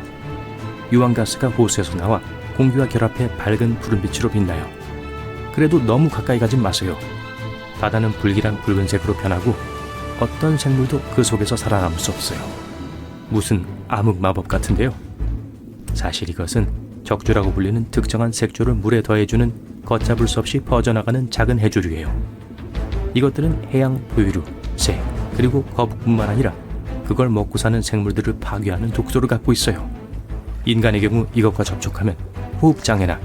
유황가스가 호수에서 나와 공기와 결합해 밝은 푸른빛으로 빛나요. 그래도 너무 가까이 가진 마세요. 바다는 불길한 붉은색으로 변하고 어떤 생물도 그 속에서 살아남을 수 없어요. 무슨 암흑 마법 같은데요. 사실 이것은 적조라고 불리는 특정한 색조를 물에 더해주는 걷잡을 수 없이 퍼져나가는 작은 해조류예요. 이것들은 해양 포유류, 새, 그리고 거북뿐만 아니라 그걸 먹고 사는 생물들을 파괴하는 독소를 갖고 있어요. 인간의 경우 이것과 접촉하면 호흡장애나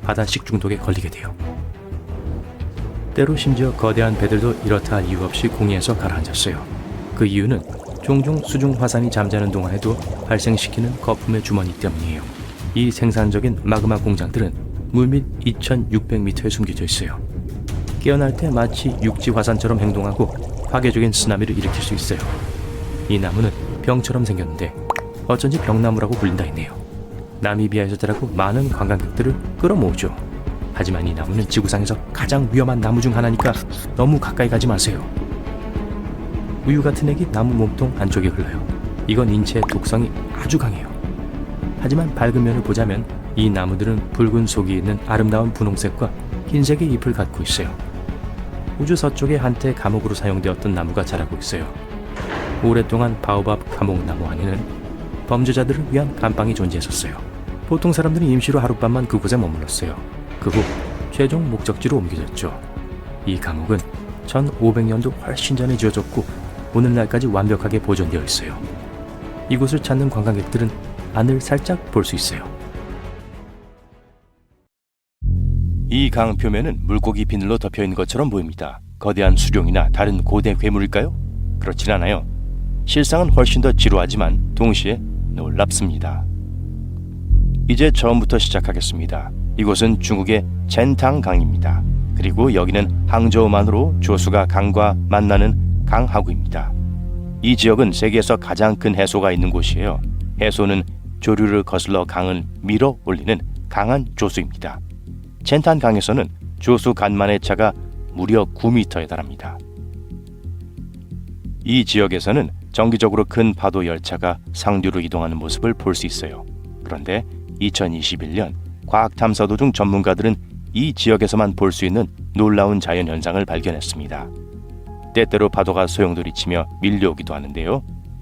바다식 중독에 걸리게 돼요. 때로 심지어 거대한 배들도 이렇다 할 이유 없이 공해에서 가라앉았어요. 그 이유는 종종 수중 화산이 잠자는 동안에도 발생시키는 거품의 주머니 때문이에요. 이 생산적인 마그마 공장들은 물밑 2600m에 숨겨져 있어요. 깨어날 때 마치 육지 화산처럼 행동하고 파괴적인 쓰나미를 일으킬 수 있어요. 이 나무는 병처럼 생겼는데 어쩐지 병나무라고 불린다 했네요. 나미비아에서 자라고 많은 관광객들을 끌어모으죠. 하지만 이 나무는 지구상에서 가장 위험한 나무 중 하나니까 너무 가까이 가지 마세요. 우유 같은 액이 나무 몸통 안쪽에 흘러요. 이건 인체의 독성이 아주 강해요. 하지만 밝은 면을 보자면 이 나무들은 붉은 속이 있는 아름다운 분홍색과 흰색의 잎을 갖고 있어요. 우주 서쪽에 한때 감옥으로 사용되었던 나무가 자라고 있어요. 오랫동안 바오밥 감옥나무 안에는 범죄자들을 위한 감방이 존재했었어요. 보통 사람들이 임시로 하룻밤만 그곳에 머물렀어요. 그 후 최종 목적지로 옮겨졌죠. 이 감옥은 1500년도 훨씬 전에 지어졌고 오늘날까지 완벽하게 보존되어 있어요. 이곳을 찾는 관광객들은 안을 살짝 볼 수 있어요. 이 강 표면은 물고기 비늘로 덮여 있는 것처럼 보입니다. 거대한 수룡이나 다른 고대 괴물일까요? 그렇진 않아요. 실상은 훨씬 더 지루하지만 동시에 놀랍습니다. 이제 처음부터 시작하겠습니다. 이곳은 중국의 젠탕강입니다. 그리고 여기는 항저우만으로 조수가 강과 만나는 강하구입니다. 이 지역은 세계에서 가장 큰 해소가 있는 곳이에요. 해소는 조류를 거슬러 강을 밀어 올리는 강한 조수입니다. 젠탄강에서는 조수 간만의 차가 무려 9m에 달합니다. 이 지역에서는 정기적으로 큰 파도 열차가 상류로 이동하는 모습을 볼 수 있어요. 그런데 2021년 과학탐사 도중 전문가들은 이 지역에서만 볼 수 있는 놀라운 자연현상을 발견했습니다. 때때로 파도가 소용돌이치며 밀려오기도 하는데요.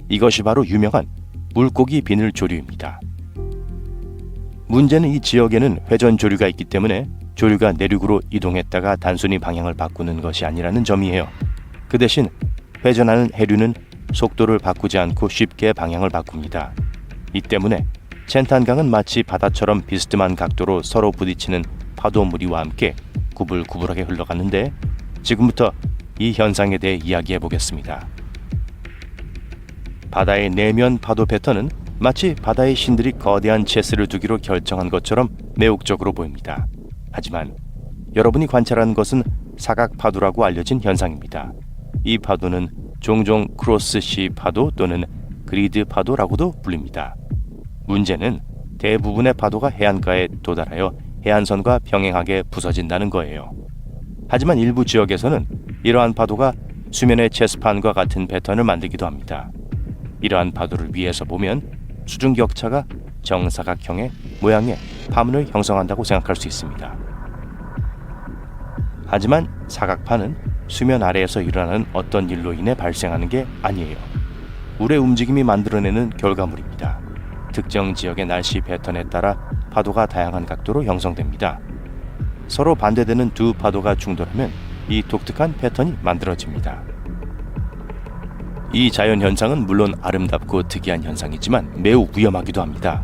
이것이 바로 유명한 물고기 비늘 조류입니다. 문제는 이 지역에는 회전 조류가 있기 때문에 조류가 내륙으로 이동했다가 단순히 방향을 바꾸는 것이 아니라는 점이에요. 그 대신 회전하는 해류는 속도를 바꾸지 않고 쉽게 방향을 바꿉니다. 이 때문에 젠탄강은 마치 바다처럼 비스듬한 각도로 서로 부딪히는 파도 무리와 함께 구불구불하게 흘러가는데 지금부터 이 현상에 대해 이야기해 보겠습니다. 바다의 내면 파도 패턴은 마치 바다의 신들이 거대한 체스를 두기로 결정한 것처럼 매혹적으로 보입니다. 하지만 여러분이 관찰하는 것은 사각 파도라고 알려진 현상입니다. 이 파도는 종종 크로스시 파도 또는 그리드 파도라고도 불립니다. 문제는 대부분의 파도가 해안가에 도달하여 해안선과 병행하게 부서진다는 거예요. 하지만 일부 지역에서는 이러한 파도가 수면의 체스판과 같은 패턴을 만들기도 합니다. 이러한 파도를 위에서 보면 수중격차가 정사각형의 모양의 파문을 형성한다고 생각할 수 있습니다. 하지만 사각파는 수면 아래에서 일어나는 어떤 일로 인해 발생하는 게 아니에요. 물의 움직임이 만들어내는 결과물입니다. 특정 지역의 날씨 패턴에 따라 파도가 다양한 각도로 형성됩니다. 서로 반대되는 두 파도가 충돌하면 이 독특한 패턴이 만들어집니다. 이 자연현상은 물론 아름답고 특이한 현상이지만 매우 위험하기도 합니다.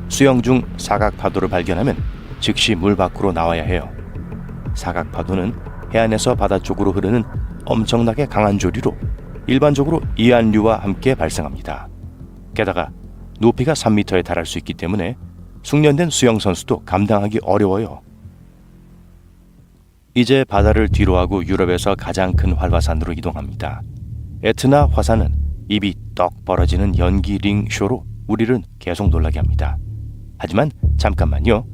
수영 중 사각파도를 발견하면 즉시 물 밖으로 나와야 해요. 사각파도는 해안에서 바다 쪽으로 흐르는 엄청나게 강한 조류로 일반적으로 이안류와 함께 발생합니다. 게다가 높이가 3m에 달할 수 있기 때문에 숙련된 수영선수도 감당하기 어려워요. 이제 바다를 뒤로하고 유럽에서 가장 큰 활화산으로 이동합니다. 에트나 화산은 입이 떡 벌어지는 연기 링쇼로 우리를 계속 놀라게 합니다. 하지만 잠깐만요.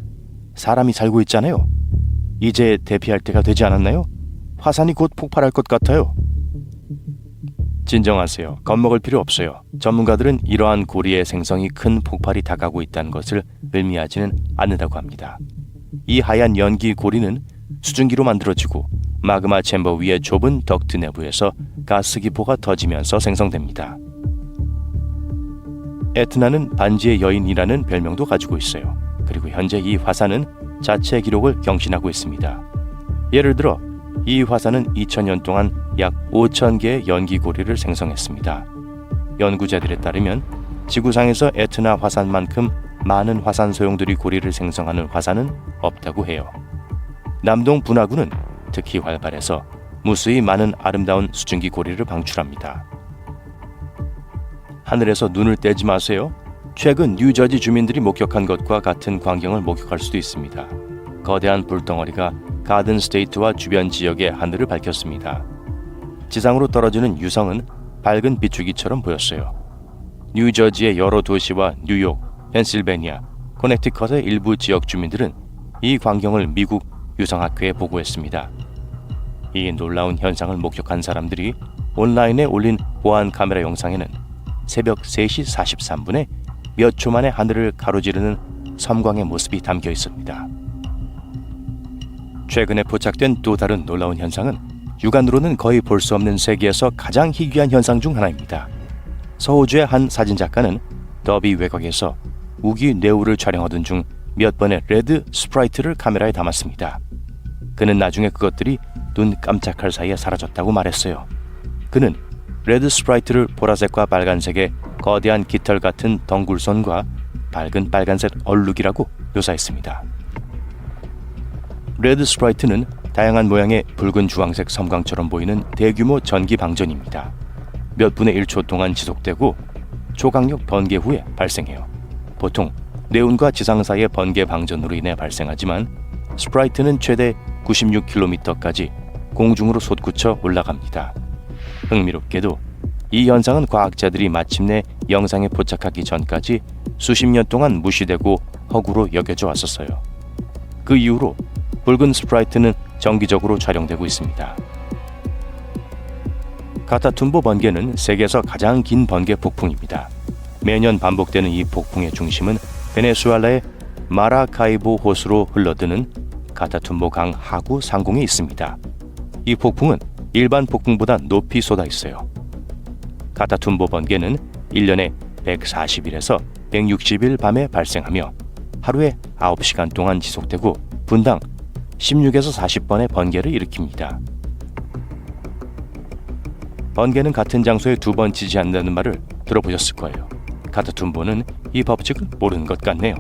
사람이 살고 있잖아요. 이제 대피할 때가 되지 않았나요? 화산이 곧 폭발할 것 같아요. 진정하세요. 겁먹을 필요 없어요. 전문가들은 이러한 고리의 생성이 큰 폭발이 다가오고 있다는 것을 의미하지는 않는다고 합니다. 이 하얀 연기 고리는 수증기로 만들어지고 마그마 챔버 위의 좁은 덕트 내부에서 가스 기포가 터지면서 생성됩니다. 에트나는 반지의 여인이라는 별명도 가지고 있어요. 그리고 현재 이 화산은 자체 기록을 경신하고 있습니다. 예를 들어 이 화산은 2000년 동안 약 5000개의 연기고리를 생성했습니다. 연구자들에 따르면 지구상에서 에트나 화산만큼 많은 화산 소용돌이 고리를 생성하는 화산은 없다고 해요. 남동 분화구는 특히 활발해서 무수히 많은 아름다운 수증기 고리를 방출합니다. 하늘에서 눈을 떼지 마세요. 최근 뉴저지 주민들이 목격한 것과 같은 광경을 목격할 수도 있습니다. 거대한 불덩어리가 가든 스테이트와 주변 지역의 하늘을 밝혔습니다. 지상으로 떨어지는 유성은 밝은 비추기처럼 보였어요. 뉴저지의 여러 도시와 뉴욕, 펜실베니아, 코네티컷의 일부 지역 주민들은 이 광경을 미국 유성학회에 보고했습니다. 이 놀라운 현상을 목격한 사람들이 온라인에 올린 보안 카메라 영상에는 새벽 3시 43분에 몇 초 만에 하늘을 가로지르는 섬광의 모습이 담겨 있습니다. 최근에 포착된 또 다른 놀라운 현상은 육안으로는 거의 볼 수 없는 세계에서 가장 희귀한 현상 중 하나입니다. 서호주의 한 사진작가는 더비 외곽에서 우기 뇌우를 촬영하던 중 몇 번의 레드 스프라이트를 카메라에 담았습니다. 그는 나중에 그것들이 눈 깜짝할 사이에 사라졌다고 말했어요. 그는 레드 스프라이트를 보라색과 빨간색의 거대한 깃털 같은 덩굴선과 밝은 빨간색 얼룩이라고 묘사했습니다. 레드 스프라이트는 다양한 모양의 붉은 주황색 섬광처럼 보이는 대규모 전기 방전입니다. 몇 분의 1초 동안 지속되고 초강력 번개 후에 발생해요. 보통 네온과 지상 사이의 번개 방전으로 인해 발생하지만 스프라이트는 최대 96km까지 공중으로 솟구쳐 올라갑니다. 흥미롭게도 이 현상은 과학자들이 마침내 영상에 포착하기 전까지 수십 년 동안 무시되고 허구로 여겨져 왔었어요. 그 이후로 붉은 스프라이트는 정기적으로 촬영되고 있습니다. 카타툼보 번개는 세계에서 가장 긴 번개 폭풍입니다. 매년 반복되는 이 폭풍의 중심은 베네수엘라의 마라카이보 호수로 흘러드는 카타툼보 강 하구 상공에 있습니다. 이 폭풍은 일반 폭풍보다 높이 쏟아 있어요. 카타툼보 번개는 1년에 140일에서 160일 밤에 발생하며 하루에 9시간 동안 지속되고 분당 16에서 40번의 번개를 일으킵니다. 번개는 같은 장소에 두 번 치지 않는다는 말을 들어보셨을 거예요. 카타툼보는 이 법칙을 모르는 것 같네요.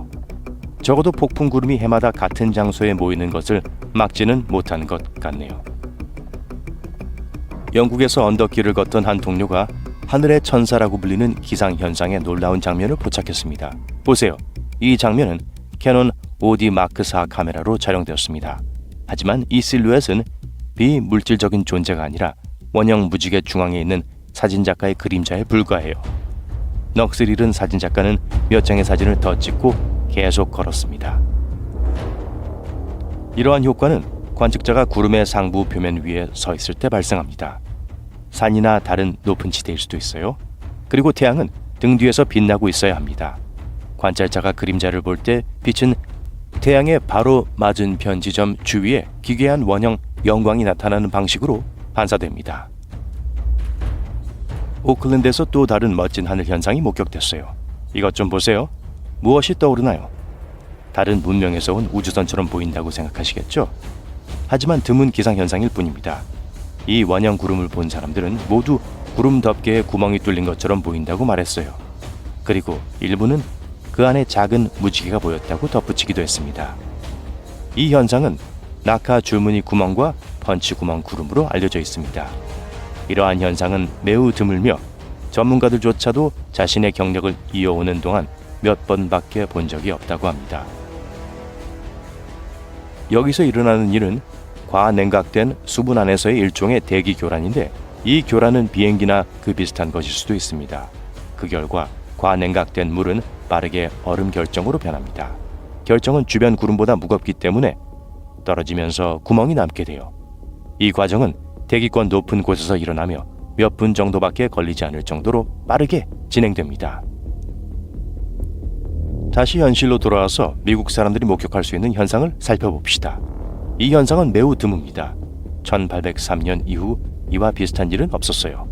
적어도 폭풍 구름이 해마다 같은 장소에 모이는 것을 막지는 못하는 것 같네요. 영국에서 언덕길을 걷던 한 동료가 하늘의 천사라고 불리는 기상현상의 놀라운 장면을 포착했습니다. 보세요. 이 장면은 캐논 OD 마크 4 카메라로 촬영되었습니다. 하지만 이 실루엣은 비물질적인 존재가 아니라 원형 무지개 중앙에 있는 사진작가의 그림자에 불과해요. 넋을 잃은 사진작가는 몇 장의 사진을 더 찍고 계속 걸었습니다. 이러한 효과는 관측자가 구름의 상부 표면 위에 서 있을 때 발생합니다. 산이나 다른 높은 지대일 수도 있어요. 그리고 태양은 등 뒤에서 빛나고 있어야 합니다. 관찰자가 그림자를 볼 때 빛은 태양의 바로 맞은편 지점 주위에 기괴한 원형 영광이 나타나는 방식으로 반사됩니다. 오클랜드에서 또 다른 멋진 하늘 현상이 목격됐어요. 이것 좀 보세요. 무엇이 떠오르나요? 다른 문명에서 온 우주선처럼 보인다고 생각하시겠죠? 하지만 드문 기상현상일 뿐입니다. 이 원형 구름을 본 사람들은 모두 구름 덮개에 구멍이 뚫린 것처럼 보인다고 말했어요. 그리고 일부는 그 안에 작은 무지개가 보였다고 덧붙이기도 했습니다. 이 현상은 낙하 줄무늬 구멍과 펀치 구멍 구름으로 알려져 있습니다. 이러한 현상은 매우 드물며 전문가들조차도 자신의 경력을 이어오는 동안 몇 번밖에 본 적이 없다고 합니다. 여기서 일어나는 일은 과냉각된 수분 안에서의 일종의 대기 교란인데 이 교란은 비행기나 그 비슷한 것일 수도 있습니다. 그 결과 과냉각된 물은 빠르게 얼음 결정으로 변합니다. 결정은 주변 구름보다 무겁기 때문에 떨어지면서 구멍이 남게 돼요. 이 과정은 대기권 높은 곳에서 일어나며 몇 분 정도밖에 걸리지 않을 정도로 빠르게 진행됩니다. 다시 현실로 돌아와서 미국 사람들이 목격할 수 있는 현상을 살펴봅시다. 이 현상은 매우 드뭅니다. 1803년 이후 이와 비슷한 일은 없었어요.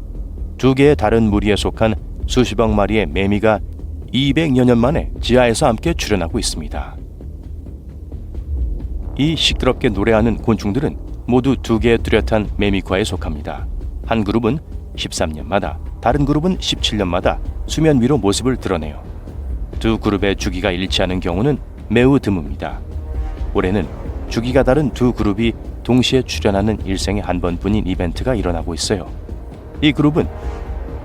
두 개의 다른 무리에 속한 수십억 마리의 매미가 200여 년 만에 지하에서 함께 출현하고 있습니다. 이 시끄럽게 노래하는 곤충들은 모두 두 개의 뚜렷한 매미과에 속합니다. 한 그룹은 13년마다, 다른 그룹은 17년마다 수면 위로 모습을 드러내요. 두 그룹의 주기가 일치하는 경우는 매우 드뭅니다. 올해는 주기가 다른 두 그룹이 동시에 출연하는 일생에 한 번뿐인 이벤트가 일어나고 있어요. 이 그룹은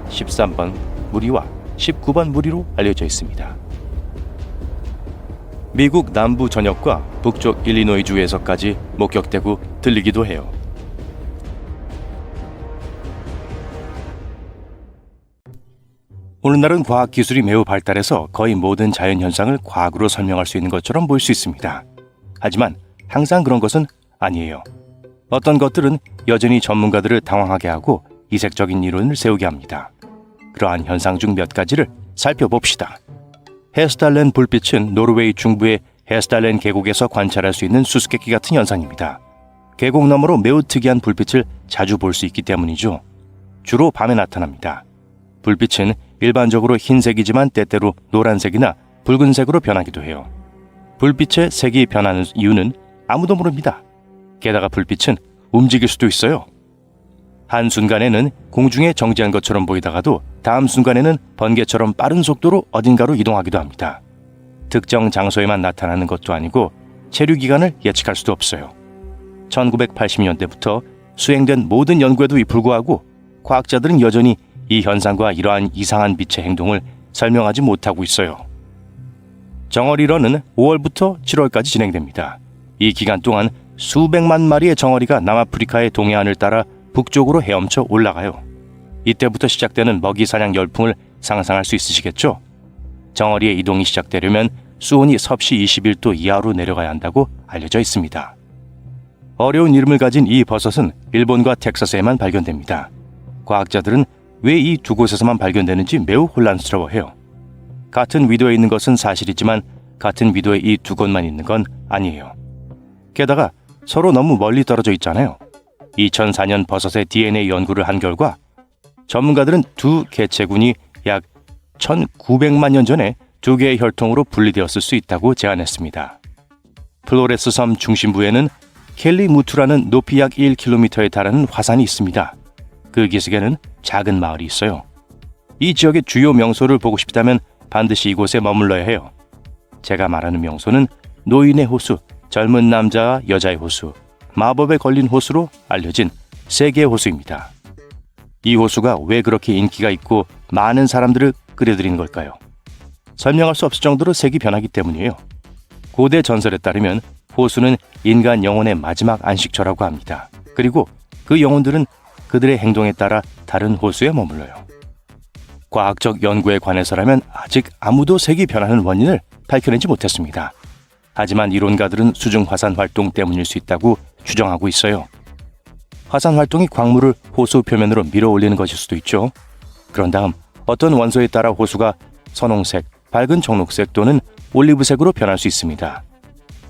13번 무리와 19번 무리로 알려져 있습니다. 미국 남부 전역과 북쪽 일리노이주에서까지 목격되고 들리기도 해요. 오늘날은 과학기술이 매우 발달해서 거의 모든 자연현상을 과학으로 설명할 수 있는 것처럼 보일 수 있습니다. 하지만 항상 그런 것은 아니에요. 어떤 것들은 여전히 전문가들을 당황하게 하고 이색적인 이론을 세우게 합니다. 그러한 현상 중 몇 가지를 살펴봅시다. 헤스달렌 불빛은 노르웨이 중부의 헤스달렌 계곡에서 관찰할 수 있는 수수께끼 같은 현상입니다. 계곡 너머로 매우 특이한 불빛을 자주 볼 수 있기 때문이죠. 주로 밤에 나타납니다. 불빛은 일반적으로 흰색이지만 때때로 노란색이나 붉은색으로 변하기도 해요. 불빛의 색이 변하는 이유는 아무도 모릅니다. 게다가 불빛은 움직일 수도 있어요. 한순간에는 공중에 정지한 것처럼 보이다가도 다음 순간에는 번개처럼 빠른 속도로 어딘가로 이동하기도 합니다. 특정 장소에만 나타나는 것도 아니고 체류 기간을 예측할 수도 없어요. 1980년대부터 수행된 모든 연구에도 불구하고 과학자들은 여전히 이 현상과 이러한 이상한 빛의 행동을 설명하지 못하고 있어요. 정어리런은 5월부터 7월까지 진행됩니다. 이 기간 동안 수백만 마리의 정어리가 남아프리카의 동해안을 따라 북쪽으로 헤엄쳐 올라가요. 이때부터 시작되는 먹이 사냥 열풍을 상상할 수 있으시겠죠? 정어리의 이동이 시작되려면 수온이 섭씨 21도 이하로 내려가야 한다고 알려져 있습니다. 어려운 이름을 가진 이 버섯은 일본과 텍사스에만 발견됩니다. 과학자들은 왜 이 두 곳에서만 발견되는지 매우 혼란스러워해요. 같은 위도에 있는 것은 사실이지만 같은 위도에 이 두 곳만 있는 건 아니에요. 게다가 서로 너무 멀리 떨어져 있잖아요. 2004년 버섯의 DNA 연구를 한 결과 전문가들은 두 개체군이 약 1900만 년 전에 두 개의 혈통으로 분리되었을 수 있다고 제안했습니다. 플로레스 섬 중심부에는 켈리무투라는 높이 약 1km에 달하는 화산이 있습니다. 그 기슭에는 작은 마을이 있어요. 이 지역의 주요 명소를 보고 싶다면 반드시 이곳에 머물러야 해요. 제가 말하는 명소는 노인의 호수, 젊은 남자와 여자의 호수, 마법에 걸린 호수로 알려진 세 개의 호수입니다. 이 호수가 왜 그렇게 인기가 있고 많은 사람들을 끌어들이는 걸까요? 설명할 수 없을 정도로 색이 변하기 때문이에요. 고대 전설에 따르면 호수는 인간 영혼의 마지막 안식처라고 합니다. 그리고 그 영혼들은 그들의 행동에 따라 다른 호수에 머물러요. 과학적 연구에 관해서라면 아직 아무도 색이 변하는 원인을 밝혀내지 못했습니다. 하지만 이론가들은 수중 화산 활동 때문일 수 있다고 추정하고 있어요. 화산 활동이 광물을 호수 표면으로 밀어 올리는 것일 수도 있죠. 그런 다음 어떤 원소에 따라 호수가 선홍색, 밝은 청록색 또는 올리브색으로 변할 수 있습니다.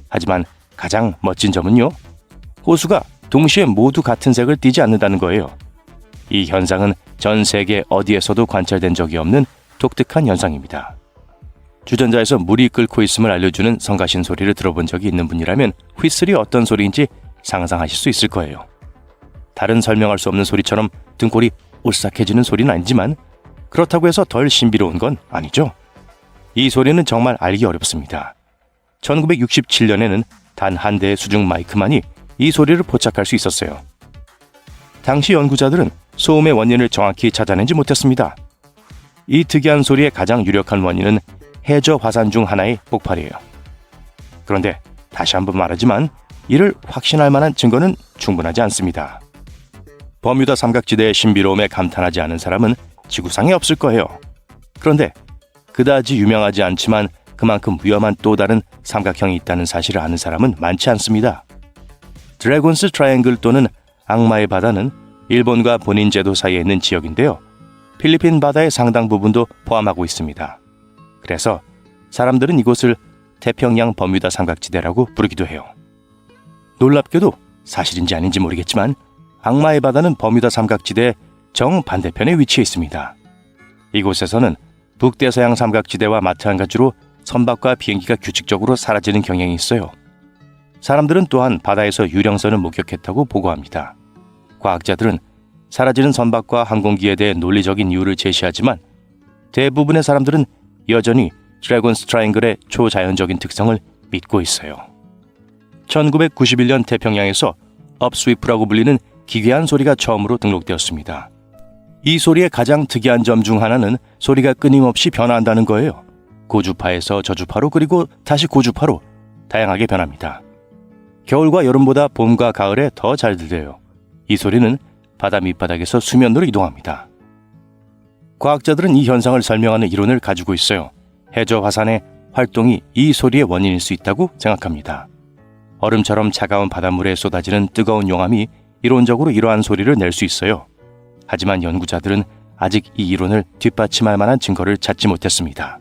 하지만 가장 멋진 점은요, 호수가 동시에 모두 같은 색을 띠지 않는다는 거예요. 이 현상은 전 세계 어디에서도 관찰된 적이 없는 독특한 현상입니다. 주전자에서 물이 끓고 있음을 알려주는 성가신 소리를 들어본 적이 있는 분이라면 휘슬이 어떤 소리인지 상상하실 수 있을 거예요. 다른 설명할 수 없는 소리처럼 등골이 오싹해지는 소리는 아니지만 그렇다고 해서 덜 신비로운 건 아니죠. 이 소리는 정말 알기 어렵습니다. 1967년에는 단 한 대의 수중 마이크만이 이 소리를 포착할 수 있었어요. 당시 연구자들은 소음의 원인을 정확히 찾아내지 못했습니다. 이 특이한 소리의 가장 유력한 원인은 해저 화산 중 하나의 폭발이에요. 그런데 다시 한번 말하지만 이를 확신할 만한 증거는 충분하지 않습니다. 버뮤다 삼각지대의 신비로움에 감탄하지 않은 사람은 지구상에 없을 거예요. 그런데 그다지 유명하지 않지만 그만큼 위험한 또 다른 삼각형이 있다는 사실을 아는 사람은 많지 않습니다. 드래곤스 트라이앵글 또는 악마의 바다는 일본과 본인 제도 사이에 있는 지역인데요. 필리핀 바다의 상당 부분도 포함하고 있습니다. 그래서 사람들은 이곳을 태평양 버뮤다 삼각지대라고 부르기도 해요. 놀랍게도 사실인지 아닌지 모르겠지만 악마의 바다는 버뮤다 삼각지대의 정반대편에 위치해 있습니다. 이곳에서는 북대서양 삼각지대와 마찬가지로 선박과 비행기가 규칙적으로 사라지는 경향이 있어요. 사람들은 또한 바다에서 유령선을 목격했다고 보고합니다. 과학자들은 사라지는 선박과 항공기에 대해 논리적인 이유를 제시하지만 대부분의 사람들은 여전히 드래곤 트라이앵글의 초자연적인 특성을 믿고 있어요. 1991년 태평양에서 업스위프라고 불리는 기괴한 소리가 처음으로 등록되었습니다. 이 소리의 가장 특이한 점 중 하나는 소리가 끊임없이 변화한다는 거예요. 고주파에서 저주파로 그리고 다시 고주파로 다양하게 변합니다. 겨울과 여름보다 봄과 가을에 더 잘 들려요. 이 소리는 바다 밑바닥에서 수면으로 이동합니다. 과학자들은 이 현상을 설명하는 이론을 가지고 있어요. 해저 화산의 활동이 이 소리의 원인일 수 있다고 생각합니다. 얼음처럼 차가운 바닷물에 쏟아지는 뜨거운 용암이 이론적으로 이러한 소리를 낼 수 있어요. 하지만 연구자들은 아직 이 이론을 뒷받침할 만한 증거를 찾지 못했습니다.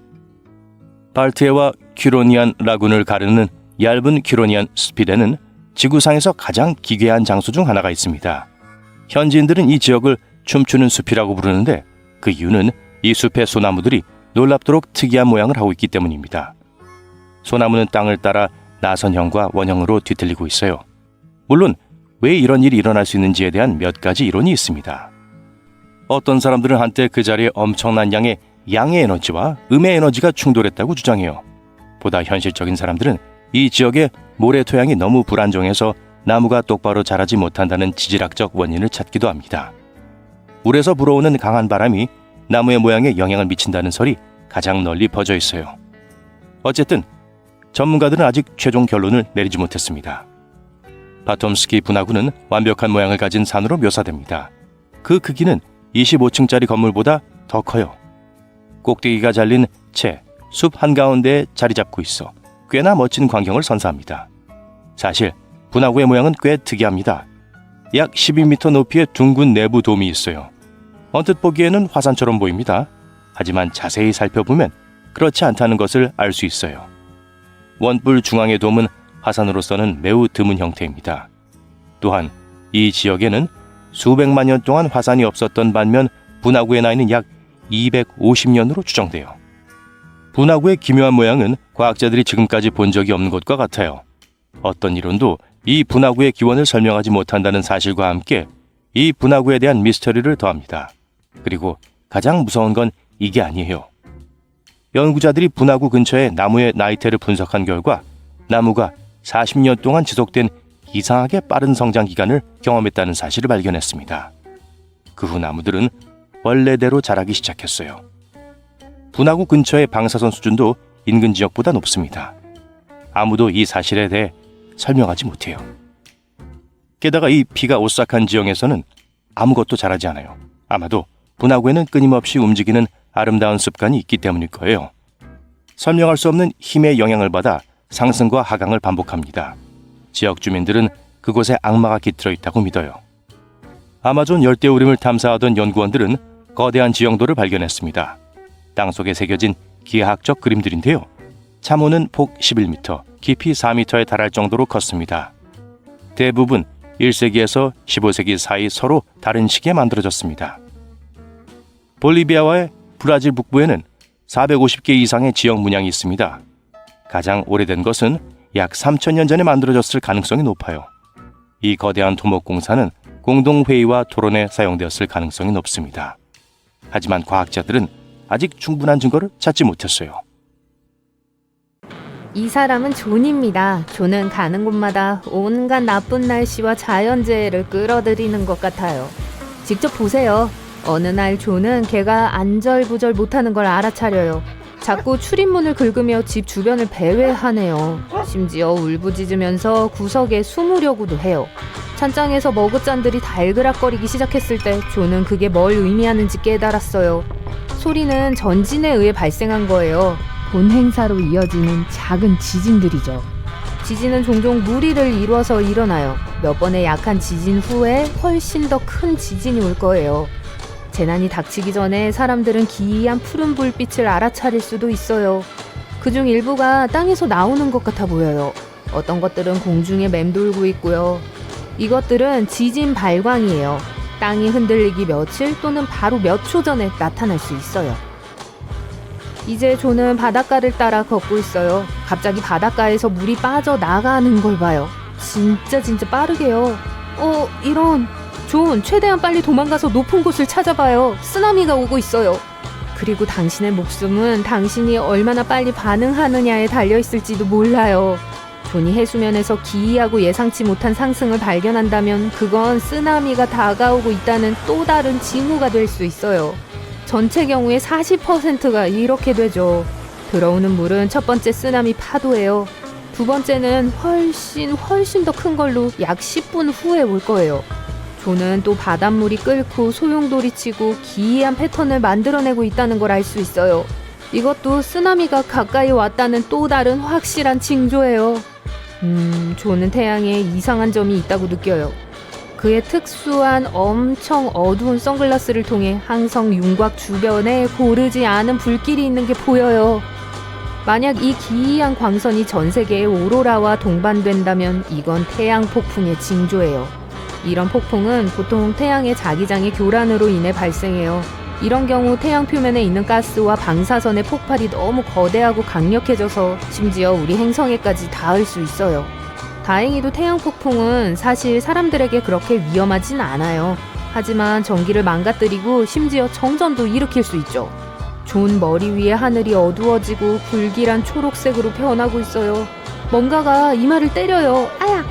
발트해와 큐로니안 라군을 가르는 얇은 큐로니안 숲에는 지구상에서 가장 기괴한 장소 중 하나가 있습니다. 현지인들은 이 지역을 춤추는 숲이라고 부르는데 그 이유는 이 숲의 소나무들이 놀랍도록 특이한 모양을 하고 있기 때문입니다. 소나무는 땅을 따라 나선형과 원형으로 뒤틀리고 있어요. 물론 왜 이런 일이 일어날 수 있는지에 대한 몇 가지 이론이 있습니다. 어떤 사람들은 한때 그 자리에 엄청난 양의 양의 에너지와 음의 에너지가 충돌했다고 주장해요. 보다 현실적인 사람들은 이 지역의 모래 토양이 너무 불안정해서 나무가 똑바로 자라지 못한다는 지질학적 원인을 찾기도 합니다. 물에서 불어오는 강한 바람이 나무의 모양에 영향을 미친다는 설이 가장 널리 퍼져 있어요. 어쨌든 전문가들은 아직 최종 결론을 내리지 못했습니다. 바톰스키 분화구는 완벽한 모양을 가진 산으로 묘사됩니다. 그 크기는 25층짜리 건물보다 더 커요. 꼭대기가 잘린 채 숲 한가운데에 자리 잡고 있어 꽤나 멋진 광경을 선사합니다. 사실 분화구의 모양은 꽤 특이합니다. 약 12m 높이의 둥근 내부 돔이 있어요. 언뜻 보기에는 화산처럼 보입니다. 하지만 자세히 살펴보면 그렇지 않다는 것을 알 수 있어요. 원뿔 중앙의 돔은 화산으로서는 매우 드문 형태입니다. 또한 이 지역에는 수백만 년 동안 화산이 없었던 반면 분화구의 나이는 약 250년으로 추정돼요. 분화구의 기묘한 모양은 과학자들이 지금까지 본 적이 없는 것과 같아요. 어떤 이론도 이 분화구의 기원을 설명하지 못한다는 사실과 함께 이 분화구에 대한 미스터리를 더합니다. 그리고 가장 무서운 건 이게 아니에요. 연구자들이 분화구 근처의 나무의 나이테를 분석한 결과 나무가 40년 동안 지속된 이상하게 빠른 성장 기간을 경험했다는 사실을 발견했습니다. 그 후 나무들은 원래대로 자라기 시작했어요. 분화구 근처의 방사선 수준도 인근 지역보다 높습니다. 아무도 이 사실에 대해 설명하지 못해요. 게다가 이 비가 오싹한 지형에서는 아무것도 자라지 않아요. 아마도 분화구에는 끊임없이 움직이는 아름다운 습관이 있기 때문일 거예요. 설명할 수 없는 힘의 영향을 받아 상승과 하강을 반복합니다. 지역 주민들은 그곳에 악마가 깃들어 있다고 믿어요. 아마존 열대우림을 탐사하던 연구원들은 거대한 지형도를 발견했습니다. 땅속에 새겨진 기하학적 그림들인데요. 참호는 폭 11m, 깊이 4m에 달할 정도로 컸습니다. 대부분 1세기에서 15세기 사이 서로 다른 시기에 만들어졌습니다. 볼리비아와의 브라질 북부에는 450개 이상의 지역 문양이 있습니다. 가장 오래된 것은 약 3,000년 전에 만들어졌을 가능성이 높아요. 이 거대한 토목공사는 공동회의와 토론에 사용되었을 가능성이 높습니다. 하지만 과학자들은 아직 충분한 증거를 찾지 못했어요. 이 사람은 존입니다. 존은 가는 곳마다 온갖 나쁜 날씨와 자연재해를 끌어들이는 것 같아요. 직접 보세요. 어느 날 존은 걔가 안절부절 못하는 걸 알아차려요. 자꾸 출입문을 긁으며 집 주변을 배회하네요. 심지어 울부짖으면서 구석에 숨으려고도 해요. 찬장에서 머그잔들이 달그락거리기 시작했을 때 존은 그게 뭘 의미하는지 깨달았어요. 소리는 전진에 의해 발생한 거예요. 본 행사로 이어지는 작은 지진들이죠. 지진은 종종 무리를 이뤄서 일어나요. 몇 번의 약한 지진 후에 훨씬 더 큰 지진이 올 거예요. 재난이 닥치기 전에 사람들은 기이한 푸른 불빛을 알아차릴 수도 있어요. 그중 일부가 땅에서 나오는 것 같아 보여요. 어떤 것들은 공중에 맴돌고 있고요. 이것들은 지진 발광이에요. 땅이 흔들리기 며칠 또는 바로 몇 초 전에 나타날 수 있어요. 이제 존은 바닷가를 따라 걷고 있어요. 갑자기 바닷가에서 물이 빠져나가는 걸 봐요. 진짜 빠르게요. 이런. 존, 최대한 빨리 도망가서 높은 곳을 찾아봐요. 쓰나미가 오고 있어요. 그리고 당신의 목숨은 당신이 얼마나 빨리 반응하느냐에 달려있을지도 몰라요. 존이 해수면에서 기이하고 예상치 못한 상승을 발견한다면 그건 쓰나미가 다가오고 있다는 또 다른 징후가 될 수 있어요. 전체 경우의 40%가 이렇게 되죠. 들어오는 물은 첫 번째 쓰나미 파도예요. 두 번째는 훨씬 더 큰 걸로 약 10분 후에 올 거예요. 존은 또 바닷물이 끓고 소용돌이 치고 기이한 패턴을 만들어내고 있다는 걸 알 수 있어요. 이것도 쓰나미가 가까이 왔다는 또 다른 확실한 징조예요. 존은 태양에 이상한 점이 있다고 느껴요. 그의 특수한 엄청 어두운 선글라스를 통해 항성 윤곽 주변에 고르지 않은 불길이 있는 게 보여요. 만약 이 기이한 광선이 전 세계의 오로라와 동반된다면 이건 태양 폭풍의 징조예요. 이런 폭풍은 보통 태양의 자기장의 교란으로 인해 발생해요. 이런 경우 태양 표면에 있는 가스와 방사선의 폭발이 너무 거대하고 강력해져서 심지어 우리 행성에까지 닿을 수 있어요. 다행히도 태양 폭풍은 사실 사람들에게 그렇게 위험하진 않아요. 하지만 전기를 망가뜨리고 심지어 정전도 일으킬 수 있죠. 존 머리 위에 하늘이 어두워지고 불길한 초록색으로 변하고 있어요. 뭔가가 이마를 때려요. 아야!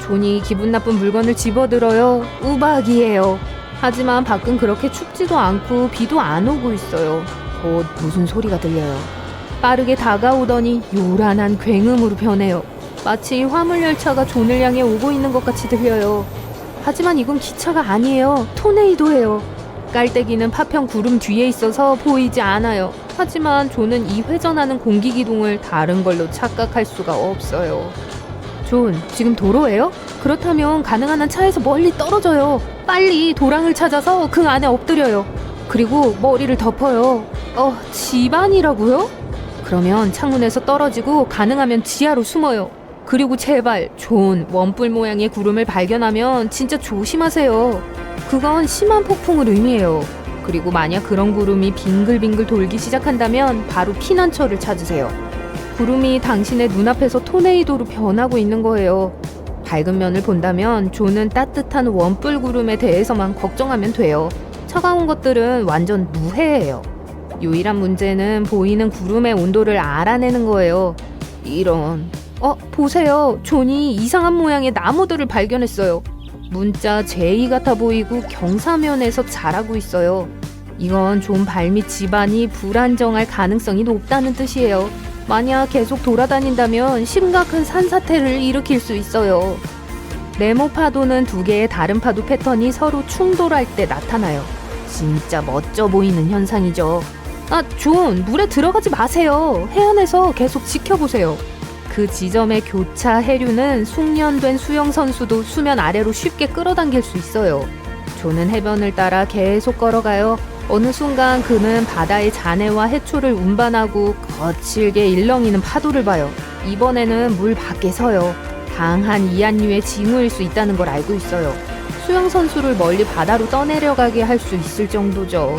존이 기분 나쁜 물건을 집어들어요. 우박이에요. 하지만 밖은 그렇게 춥지도 않고 비도 안 오고 있어요. 곧 무슨 소리가 들려요. 빠르게 다가오더니 요란한 굉음으로 변해요. 마치 화물열차가 존을 향해 오고 있는 것 같이 들려요. 하지만 이건 기차가 아니에요. 토네이도예요. 깔때기는 파편 구름 뒤에 있어서 보이지 않아요. 하지만 존은 이 회전하는 공기기둥을 다른 걸로 착각할 수가 없어요. 존, 지금 도로예요? 그렇다면 가능한 한 차에서 멀리 떨어져요. 빨리 도랑을 찾아서 그 안에 엎드려요. 그리고 머리를 덮어요. 집안이라고요? 그러면 창문에서 떨어지고 가능하면 지하로 숨어요. 그리고 제발 존, 원뿔 모양의 구름을 발견하면 진짜 조심하세요. 그건 심한 폭풍을 의미해요. 그리고 만약 그런 구름이 빙글빙글 돌기 시작한다면 바로 피난처를 찾으세요. 구름이 당신의 눈앞에서 토네이도로 변하고 있는 거예요. 밝은 면을 본다면 존은 따뜻한 원뿔 구름에 대해서만 걱정하면 돼요. 차가운 것들은 완전 무해예요. 유일한 문제는 보이는 구름의 온도를 알아내는 거예요. 이런... 보세요. 존이 이상한 모양의 나무들을 발견했어요. 문자 J 같아 보이고 경사면에서 자라고 있어요. 이건 존 발밑 집안이 불안정할 가능성이 높다는 뜻이에요. 만약 계속 돌아다닌다면 심각한 산사태를 일으킬 수 있어요. 네모 파도는 두 개의 다른 파도 패턴이 서로 충돌할 때 나타나요. 진짜 멋져 보이는 현상이죠. 존, 물에 들어가지 마세요. 해안에서 계속 지켜보세요. 그 지점의 교차 해류는 숙련된 수영선수도 수면 아래로 쉽게 끌어당길 수 있어요. 존은 해변을 따라 계속 걸어가요. 어느 순간 그는 바다의 잔해와 해초를 운반하고 거칠게 일렁이는 파도를 봐요. 이번에는 물 밖에 서요. 강한 이한류의 징후일 수 있다는 걸 알고 있어요. 수영선수를 멀리 바다로 떠내려가게 할 수 있을 정도죠.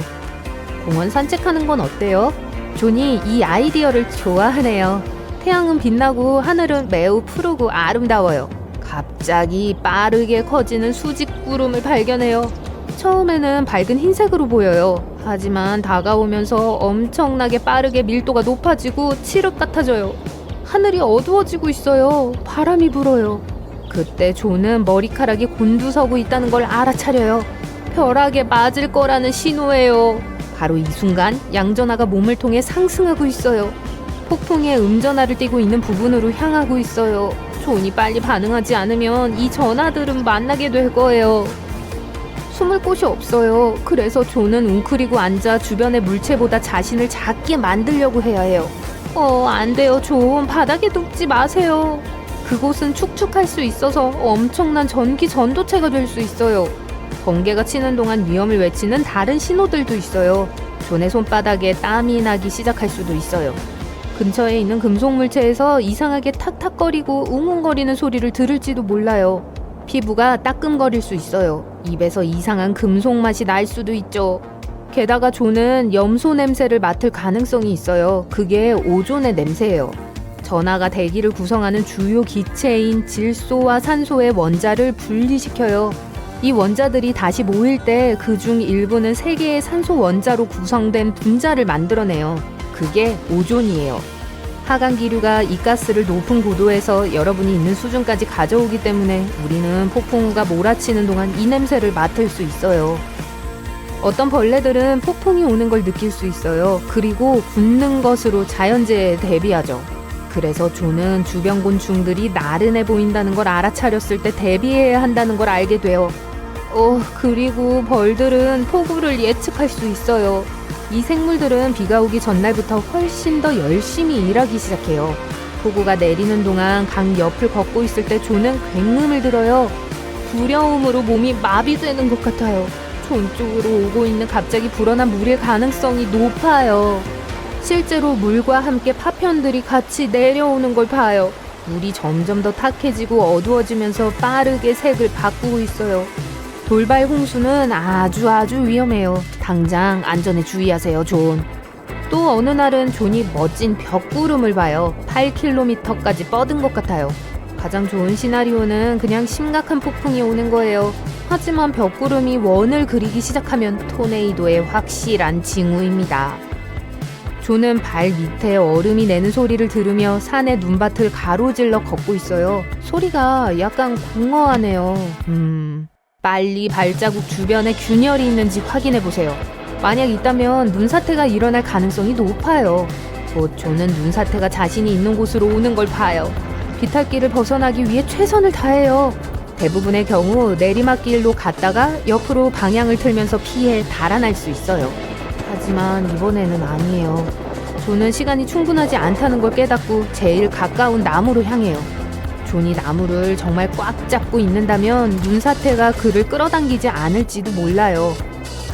공원 산책하는 건 어때요? 존이 이 아이디어를 좋아하네요. 태양은 빛나고 하늘은 매우 푸르고 아름다워요. 갑자기 빠르게 커지는 수직구름을 발견해요. 처음에는 밝은 흰색으로 보여요. 하지만 다가오면서 엄청나게 빠르게 밀도가 높아지고 칠흑 같아져요. 하늘이 어두워지고 있어요. 바람이 불어요. 그때 존은 머리카락이 곤두서고 있다는 걸 알아차려요. 벼락에 맞을 거라는 신호예요. 바로 이 순간 양전하가 몸을 통해 상승하고 있어요. 폭풍의 음전하를 띠고 있는 부분으로 향하고 있어요. 존이 빨리 반응하지 않으면 이 전하들은 만나게 될 거예요. 숨을 곳이 없어요. 그래서 존은 웅크리고 앉아 주변의 물체보다 자신을 작게 만들려고 해야 해요. 안 돼요, 존. 바닥에 눕지 마세요. 그곳은 축축할 수 있어서 엄청난 전기 전도체가 될 수 있어요. 번개가 치는 동안 위험을 외치는 다른 신호들도 있어요. 존의 손바닥에 땀이 나기 시작할 수도 있어요. 근처에 있는 금속 물체에서 이상하게 탁탁거리고 웅웅거리는 소리를 들을지도 몰라요. 피부가 따끔거릴 수 있어요. 입에서 이상한 금속 맛이 날 수도 있죠. 게다가 존은 염소 냄새를 맡을 가능성이 있어요. 그게 오존의 냄새예요. 전하가 대기를 구성하는 주요 기체인 질소와 산소의 원자를 분리시켜요. 이 원자들이 다시 모일 때 그중 일부는 세 개의 산소 원자로 구성된 분자를 만들어내요. 그게 오존이에요. 하강 기류가 이 가스를 높은 고도에서 여러분이 있는 수준까지 가져오기 때문에 우리는 폭풍우가 몰아치는 동안 이 냄새를 맡을 수 있어요. 어떤 벌레들은 폭풍이 오는 걸 느낄 수 있어요. 그리고 굳는 것으로 자연재해에 대비하죠. 그래서 존은 주변 곤충들이 나른해 보인다는 걸 알아차렸을 때 대비해야 한다는 걸 알게 돼요. 그리고 벌들은 폭우를 예측할 수 있어요. 이 생물들은 비가 오기 전날부터 훨씬 더 열심히 일하기 시작해요. 폭우가 내리는 동안 강 옆을 걷고 있을 때 존은 굉음을 들어요. 두려움으로 몸이 마비되는 것 같아요. 존 쪽으로 오고 있는 갑자기 불어난 물일 가능성이 높아요. 실제로 물과 함께 파편들이 같이 내려오는 걸 봐요. 물이 점점 더 탁해지고 어두워지면서 빠르게 색을 바꾸고 있어요. 돌발 홍수는 아주 위험해요. 당장 안전에 주의하세요, 존. 또 어느 날은 존이 멋진 벽구름을 봐요. 8km까지 뻗은 것 같아요. 가장 좋은 시나리오는 그냥 심각한 폭풍이 오는 거예요. 하지만 벽구름이 원을 그리기 시작하면 토네이도의 확실한 징후입니다. 존은 발 밑에 얼음이 내는 소리를 들으며 산의 눈밭을 가로질러 걷고 있어요. 소리가 약간 공허하네요. 빨리 발자국 주변에 균열이 있는지 확인해보세요. 만약 있다면 눈사태가 일어날 가능성이 높아요. 곧 존은 눈사태가 자신이 있는 곳으로 오는 걸 봐요. 비탈길을 벗어나기 위해 최선을 다해요. 대부분의 경우 내리막길로 갔다가 옆으로 방향을 틀면서 피해 달아날 수 있어요. 하지만 이번에는 아니에요. 존은 시간이 충분하지 않다는 걸 깨닫고 제일 가까운 나무로 향해요. 존이 나무를 정말 꽉 잡고 있는다면 눈사태가 그를 끌어당기지 않을지도 몰라요.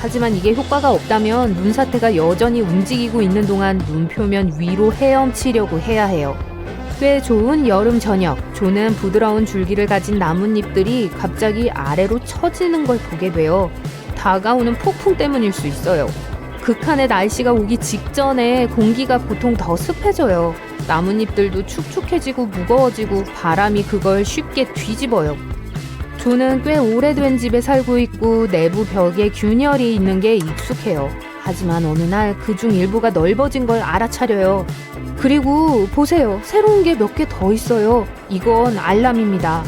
하지만 이게 효과가 없다면 눈사태가 여전히 움직이고 있는 동안 눈 표면 위로 헤엄치려고 해야 해요. 꽤 좋은 여름 저녁, 존은 부드러운 줄기를 가진 나뭇잎들이 갑자기 아래로 처지는 걸 보게 돼요. 다가오는 폭풍 때문일 수 있어요. 극한의 날씨가 오기 직전에 공기가 보통 더 습해져요. 나뭇잎들도 축축해지고 무거워지고 바람이 그걸 쉽게 뒤집어요. 존은 꽤 오래된 집에 살고 있고 내부 벽에 균열이 있는 게 익숙해요. 하지만 어느 날 그중 일부가 넓어진 걸 알아차려요. 그리고 보세요. 새로운 게 몇 개 더 있어요. 이건 알람입니다.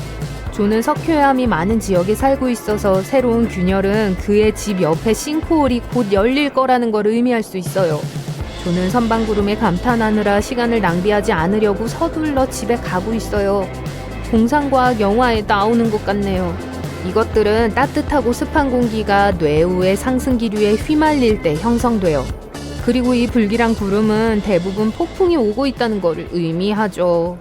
존은 석회암이 많은 지역에 살고 있어서 새로운 균열은 그의 집 옆에 싱크홀이 곧 열릴 거라는 걸 의미할 수 있어요. 존은 선방구름에 감탄하느라 시간을 낭비하지 않으려고 서둘러 집에 가고 있어요. 공상과학 영화에 나오는 것 같네요. 이것들은 따뜻하고 습한 공기가 뇌우의 상승 기류에 휘말릴 때 형성돼요. 그리고 이 불길한 구름은 대부분 폭풍이 오고 있다는 것을 의미하죠.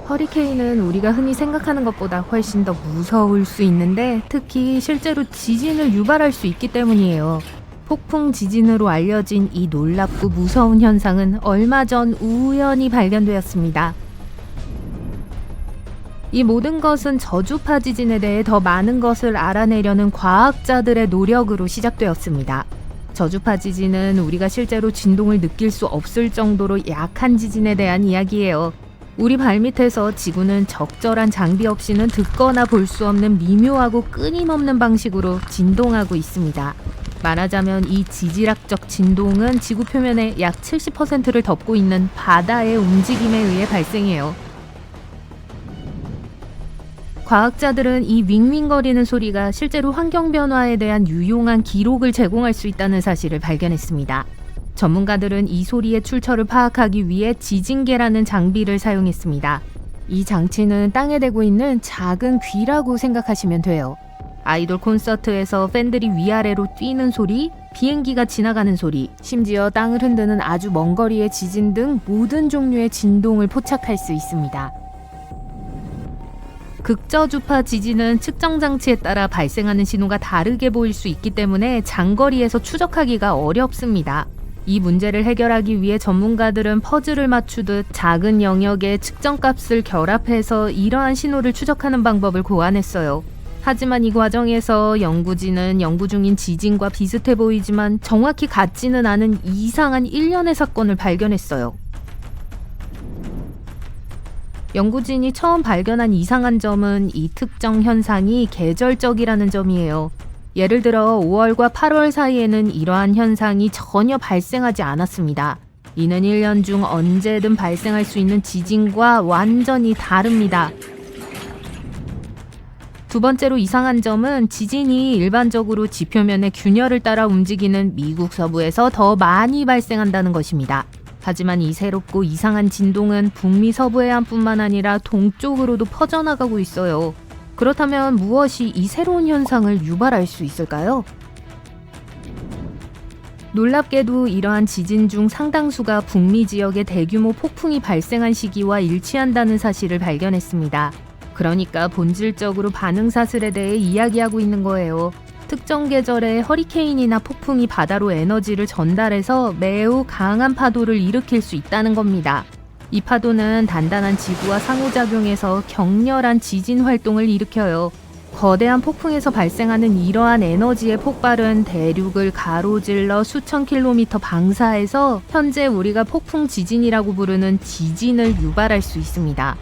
허리케인은 우리가 흔히 생각하는 것보다 훨씬 더 무서울 수 있는데 특히 실제로 지진을 유발할 수 있기 때문이에요. 폭풍 지진으로 알려진 이 놀랍고 무서운 현상은 얼마 전 우연히 발견되었습니다. 이 모든 것은 저주파 지진에 대해 더 많은 것을 알아내려는 과학자들의 노력으로 시작되었습니다. 저주파 지진은 우리가 실제로 진동을 느낄 수 없을 정도로 약한 지진에 대한 이야기예요. 우리 발밑에서 지구는 적절한 장비 없이는 듣거나 볼 수 없는 미묘하고 끊임없는 방식으로 진동하고 있습니다. 말하자면 이 지질학적 진동은 지구 표면의 약 70%를 덮고 있는 바다의 움직임에 의해 발생해요. 과학자들은 이 윙윙거리는 소리가 실제로 환경 변화에 대한 유용한 기록을 제공할 수 있다는 사실을 발견했습니다. 전문가들은 이 소리의 출처를 파악하기 위해 지진계라는 장비를 사용했습니다. 이 장치는 땅에 대고 있는 작은 귀라고 생각하시면 돼요. 아이돌 콘서트에서 팬들이 위아래로 뛰는 소리, 비행기가 지나가는 소리, 심지어 땅을 흔드는 아주 먼 거리의 지진 등 모든 종류의 진동을 포착할 수 있습니다. 극저주파 지진은 측정 장치에 따라 발생하는 신호가 다르게 보일 수 있기 때문에 장거리에서 추적하기가 어렵습니다. 이 문제를 해결하기 위해 전문가들은 퍼즐을 맞추듯 작은 영역의 측정값을 결합해서 이러한 신호를 추적하는 방법을 고안했어요. 하지만 이 과정에서 연구진은 연구 중인 지진과 비슷해 보이지만 정확히 같지는 않은 이상한 일련의 사건을 발견했어요. 연구진이 처음 발견한 이상한 점은 이 특정 현상이 계절적이라는 점이에요. 예를 들어 5월과 8월 사이에는 이러한 현상이 전혀 발생하지 않았습니다. 이는 1년 중 언제든 발생할 수 있는 지진과 완전히 다릅니다. 두 번째로 이상한 점은 지진이 일반적으로 지표면의 균열을 따라 움직이는 미국 서부에서 더 많이 발생한다는 것입니다. 하지만 이 새롭고 이상한 진동은 북미 서부 해안뿐만 아니라 동쪽으로도 퍼져나가고 있어요. 그렇다면 무엇이 이 새로운 현상을 유발할 수 있을까요? 놀랍게도 이러한 지진 중 상당수가 북미 지역의 대규모 폭풍이 발생한 시기와 일치한다는 사실을 발견했습니다. 그러니까 본질적으로 반응사슬에 대해 이야기하고 있는 거예요. 특정 계절에 허리케인이나 폭풍이 바다로 에너지를 전달해서 매우 강한 파도를 일으킬 수 있다는 겁니다. 이 파도는 단단한 지구와 상호작용해서 격렬한 지진 활동을 일으켜요. 거대한 폭풍에서 발생하는 이러한 에너지의 폭발은 대륙을 가로질러 수천 킬로미터 방사해서 현재 우리가 폭풍 지진이라고 부르는 지진을 유발할 수 있습니다.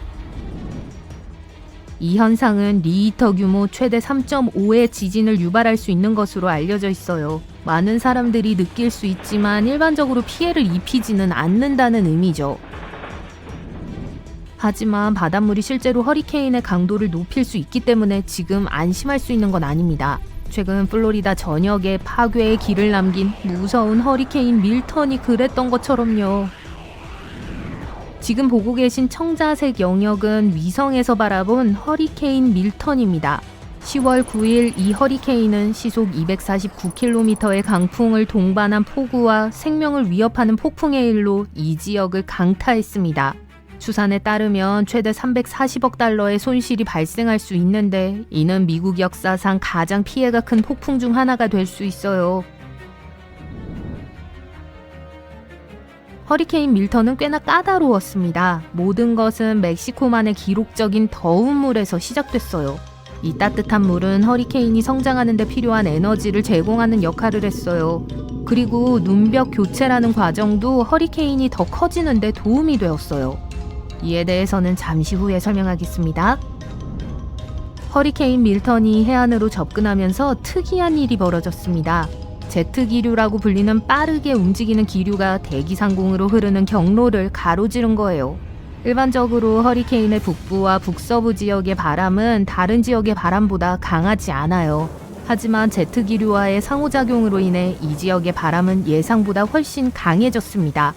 이 현상은 리히터 규모 최대 3.5의 지진을 유발할 수 있는 것으로 알려져 있어요. 많은 사람들이 느낄 수 있지만 일반적으로 피해를 입히지는 않는다는 의미죠. 하지만 바닷물이 실제로 허리케인의 강도를 높일 수 있기 때문에 지금 안심할 수 있는 건 아닙니다. 최근 플로리다 전역에 파괴의 길을 남긴 무서운 허리케인 밀턴이 그랬던 것처럼요. 지금 보고 계신 청자색 영역은 위성에서 바라본 허리케인 밀턴입니다. 10월 9일 이 허리케인은 시속 249km의 강풍을 동반한 폭우와 생명을 위협하는 폭풍의 일로 이 지역을 강타했습니다. 추산에 따르면 최대 340억 달러의 손실이 발생할 수 있는데 이는 미국 역사상 가장 피해가 큰 폭풍 중 하나가 될 수 있어요. 허리케인 밀턴은 꽤나 까다로웠습니다. 모든 것은 멕시코만의 기록적인 더운 물에서 시작됐어요. 이 따뜻한 물은 허리케인이 성장하는 데 필요한 에너지를 제공하는 역할을 했어요. 그리고 눈벽 교체라는 과정도 허리케인이 더 커지는 데 도움이 되었어요. 이에 대해서는 잠시 후에 설명하겠습니다. 허리케인 밀턴이 해안으로 접근하면서 특이한 일이 벌어졌습니다. 제트 기류라고 불리는 빠르게 움직이는 기류가 대기 상공으로 흐르는 경로를 가로지른 거예요. 일반적으로 허리케인의 북부와 북서부 지역의 바람은 다른 지역의 바람보다 강하지 않아요. 하지만 제트 기류와의 상호작용으로 인해 이 지역의 바람은 예상보다 훨씬 강해졌습니다.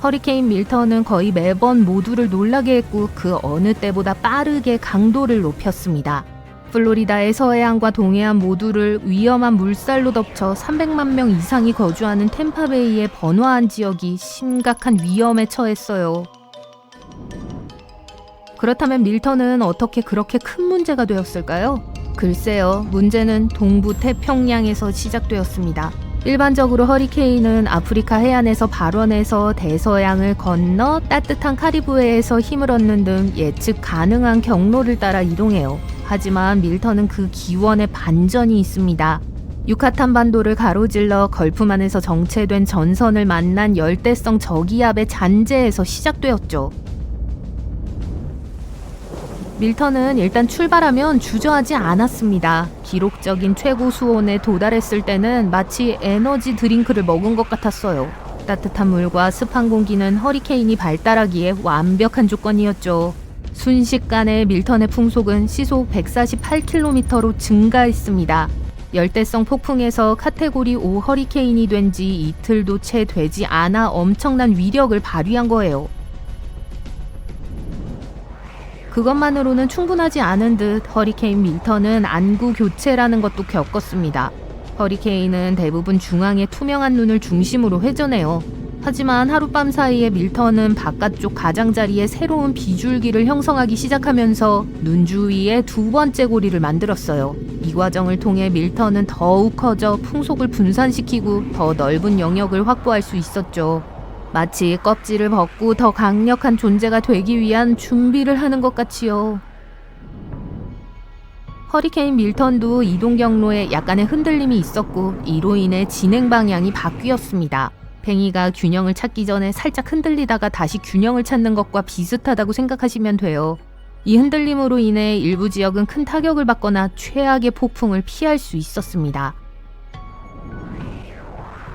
허리케인 밀턴은 거의 매번 모두를 놀라게 했고 그 어느 때보다 빠르게 강도를 높였습니다. 플로리다의 서해안과 동해안 모두를 위험한 물살로 덮쳐 300만 명 이상이 거주하는 템파베이의 번화한 지역이 심각한 위험에 처했어요. 그렇다면 밀턴은 어떻게 그렇게 큰 문제가 되었을까요? 글쎄요, 문제는 동부 태평양에서 시작되었습니다. 일반적으로 허리케인은 아프리카 해안에서 발원해서 대서양을 건너 따뜻한 카리브해에서 힘을 얻는 등 예측 가능한 경로를 따라 이동해요. 하지만 밀턴은 그 기원에 반전이 있습니다. 유카탄 반도를 가로질러 걸프만에서 정체된 전선을 만난 열대성 저기압의 잔재에서 시작되었죠. 밀턴은 일단 출발하면 주저하지 않았습니다. 기록적인 최고 수온에 도달했을 때는 마치 에너지 드링크를 먹은 것 같았어요. 따뜻한 물과 습한 공기는 허리케인이 발달하기에 완벽한 조건이었죠. 순식간에 밀턴의 풍속은 시속 148km로 증가했습니다. 열대성 폭풍에서 카테고리 5 허리케인이 된 지 이틀도 채 되지 않아 엄청난 위력을 발휘한 거예요. 그것만으로는 충분하지 않은 듯 허리케인 밀턴은 안구 교체라는 것도 겪었습니다. 허리케인은 대부분 중앙의 투명한 눈을 중심으로 회전해요. 하지만 하룻밤 사이에 밀턴은 바깥쪽 가장자리에 새로운 비줄기를 형성하기 시작하면서 눈 주위에 두 번째 고리를 만들었어요. 이 과정을 통해 밀턴은 더욱 커져 풍속을 분산시키고 더 넓은 영역을 확보할 수 있었죠. 마치 껍질을 벗고 더 강력한 존재가 되기 위한 준비를 하는 것 같지요. 허리케인 밀턴도 이동 경로에 약간의 흔들림이 있었고 이로 인해 진행 방향이 바뀌었습니다. 팽이가 균형을 찾기 전에 살짝 흔들리다가 다시 균형을 찾는 것과 비슷하다고 생각하시면 돼요. 이 흔들림으로 인해 일부 지역은 큰 타격을 받거나 최악의 폭풍을 피할 수 있었습니다.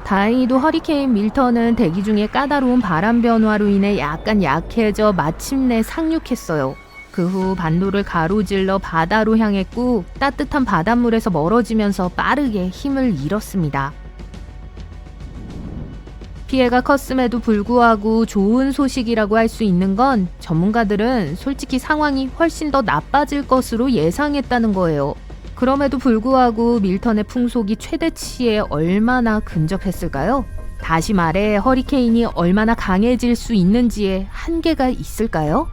다행히도 허리케인 밀턴은 대기 중에 까다로운 바람 변화로 인해 약간 약해져 마침내 상륙했어요. 그 후 반도를 가로질러 바다로 향했고 따뜻한 바닷물에서 멀어지면서 빠르게 힘을 잃었습니다. 피해가 컸음에도 불구하고 좋은 소식이라고 할 수 있는 건 전문가들은 솔직히 상황이 훨씬 더 나빠질 것으로 예상했다는 거예요. 그럼에도 불구하고 밀턴의 풍속이 최대치에 얼마나 근접했을까요? 다시 말해 허리케인이 얼마나 강해질 수 있는지에 한계가 있을까요?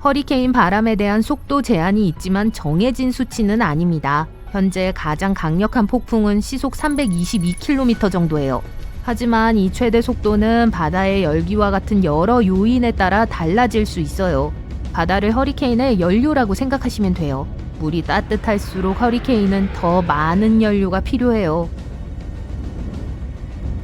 허리케인 바람에 대한 속도 제한이 있지만 정해진 수치는 아닙니다. 현재 가장 강력한 폭풍은 시속 322km 정도예요. 하지만 이 최대 속도는 바다의 열기와 같은 여러 요인에 따라 달라질 수 있어요. 바다를 허리케인의 연료라고 생각하시면 돼요. 물이 따뜻할수록 허리케인은 더 많은 연료가 필요해요.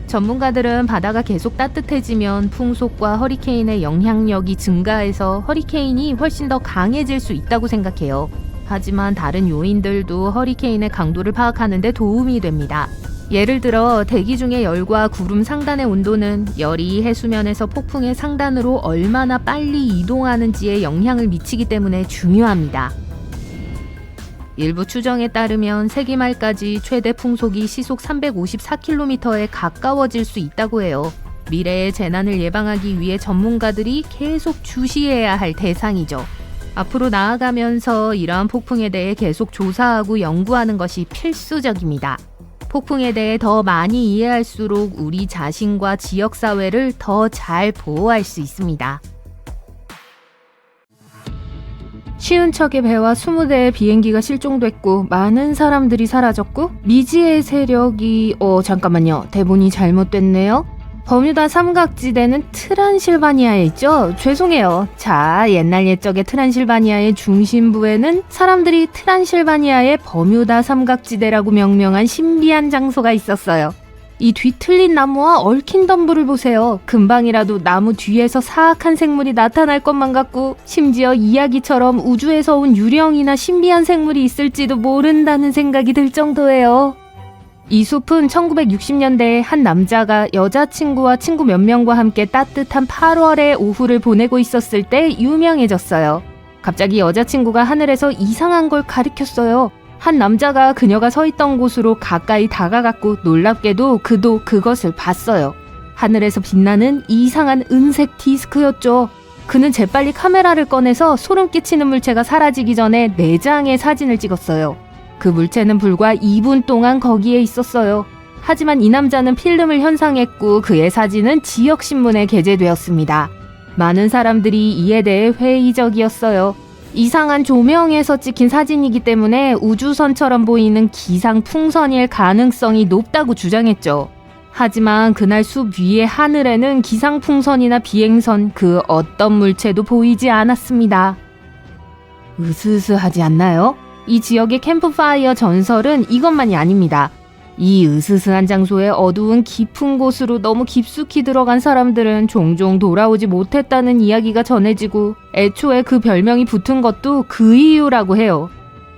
전문가들은 바다가 계속 따뜻해지면 풍속과 허리케인의 영향력이 증가해서 허리케인이 훨씬 더 강해질 수 있다고 생각해요. 하지만 다른 요인들도 허리케인의 강도를 파악하는 데 도움이 됩니다. 예를 들어 대기 중의 열과 구름 상단의 온도는 열이 해수면에서 폭풍의 상단으로 얼마나 빨리 이동하는지에 영향을 미치기 때문에 중요합니다. 일부 추정에 따르면 세기 말까지 최대 풍속이 시속 354km에 가까워질 수 있다고 해요. 미래의 재난을 예방하기 위해 전문가들이 계속 주시해야 할 대상이죠. 앞으로 나아가면서 이러한 폭풍에 대해 계속 조사하고 연구하는 것이 필수적입니다. 폭풍에 대해 더 많이 이해할수록 우리 자신과 지역사회를 더 잘 보호할 수 있습니다. 쉬운 척의 배와 20대의 비행기가 실종됐고 많은 사람들이 사라졌고 미지의 세력이 잠깐만요. 대본이 잘못됐네요. 버뮤다 삼각지대는 트란실바니아에 있죠? 죄송해요. 자, 옛날 옛적의 트란실바니아의 중심부에는 사람들이 트란실바니아의 버뮤다 삼각지대라고 명명한 신비한 장소가 있었어요. 이 뒤틀린 나무와 얽힌 덤불을 보세요. 금방이라도 나무 뒤에서 사악한 생물이 나타날 것만 같고 심지어 이야기처럼 우주에서 온 유령이나 신비한 생물이 있을지도 모른다는 생각이 들 정도예요. 이 숲은 1960년대에 한 남자가 여자친구와 친구 몇 명과 함께 따뜻한 8월의 오후를 보내고 있었을 때 유명해졌어요. 갑자기 여자친구가 하늘에서 이상한 걸 가리켰어요. 한 남자가 그녀가 서 있던 곳으로 가까이 다가갔고 놀랍게도 그도 그것을 봤어요. 하늘에서 빛나는 이상한 은색 디스크였죠. 그는 재빨리 카메라를 꺼내서 소름 끼치는 물체가 사라지기 전에 4장의 사진을 찍었어요. 그 물체는 불과 2분 동안 거기에 있었어요. 하지만 이 남자는 필름을 현상했고 그의 사진은 지역신문에 게재되었습니다. 많은 사람들이 이에 대해 회의적이었어요. 이상한 조명에서 찍힌 사진이기 때문에 우주선처럼 보이는 기상풍선일 가능성이 높다고 주장했죠. 하지만 그날 숲 위의 하늘에는 기상풍선이나 비행선 그 어떤 물체도 보이지 않았습니다. 으스스하지 않나요? 이 지역의 캠프파이어 전설은 이것만이 아닙니다. 이 으스스한 장소의 어두운 깊은 곳으로 너무 깊숙이 들어간 사람들은 종종 돌아오지 못했다는 이야기가 전해지고 애초에 그 별명이 붙은 것도 그 이유라고 해요.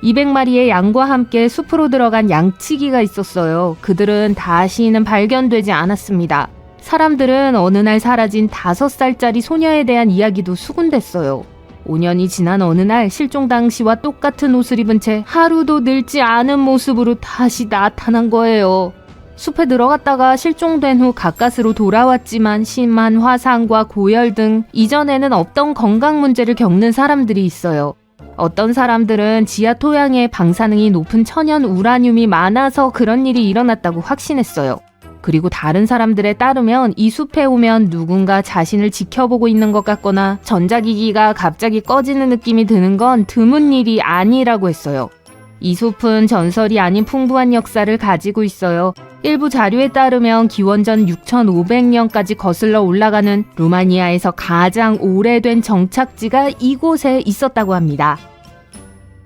200마리의 양과 함께 숲으로 들어간 양치기가 있었어요. 그들은 다시는 발견되지 않았습니다. 사람들은 어느 날 사라진 5살짜리 소녀에 대한 이야기도 수군댔어요. 5년이 지난 어느 날 실종 당시와 똑같은 옷을 입은 채 하루도 늙지 않은 모습으로 다시 나타난 거예요. 숲에 들어갔다가 실종된 후 가까스로 돌아왔지만 심한 화상과 고열 등 이전에는 없던 건강 문제를 겪는 사람들이 있어요. 어떤 사람들은 지하 토양에 방사능이 높은 천연 우라늄이 많아서 그런 일이 일어났다고 확신했어요. 그리고 다른 사람들에 따르면 이 숲에 오면 누군가 자신을 지켜보고 있는 것 같거나 전자기기가 갑자기 꺼지는 느낌이 드는 건 드문 일이 아니라고 했어요. 이 숲은 전설이 아닌 풍부한 역사를 가지고 있어요. 일부 자료에 따르면 기원전 6500년까지 거슬러 올라가는 루마니아에서 가장 오래된 정착지가 이곳에 있었다고 합니다.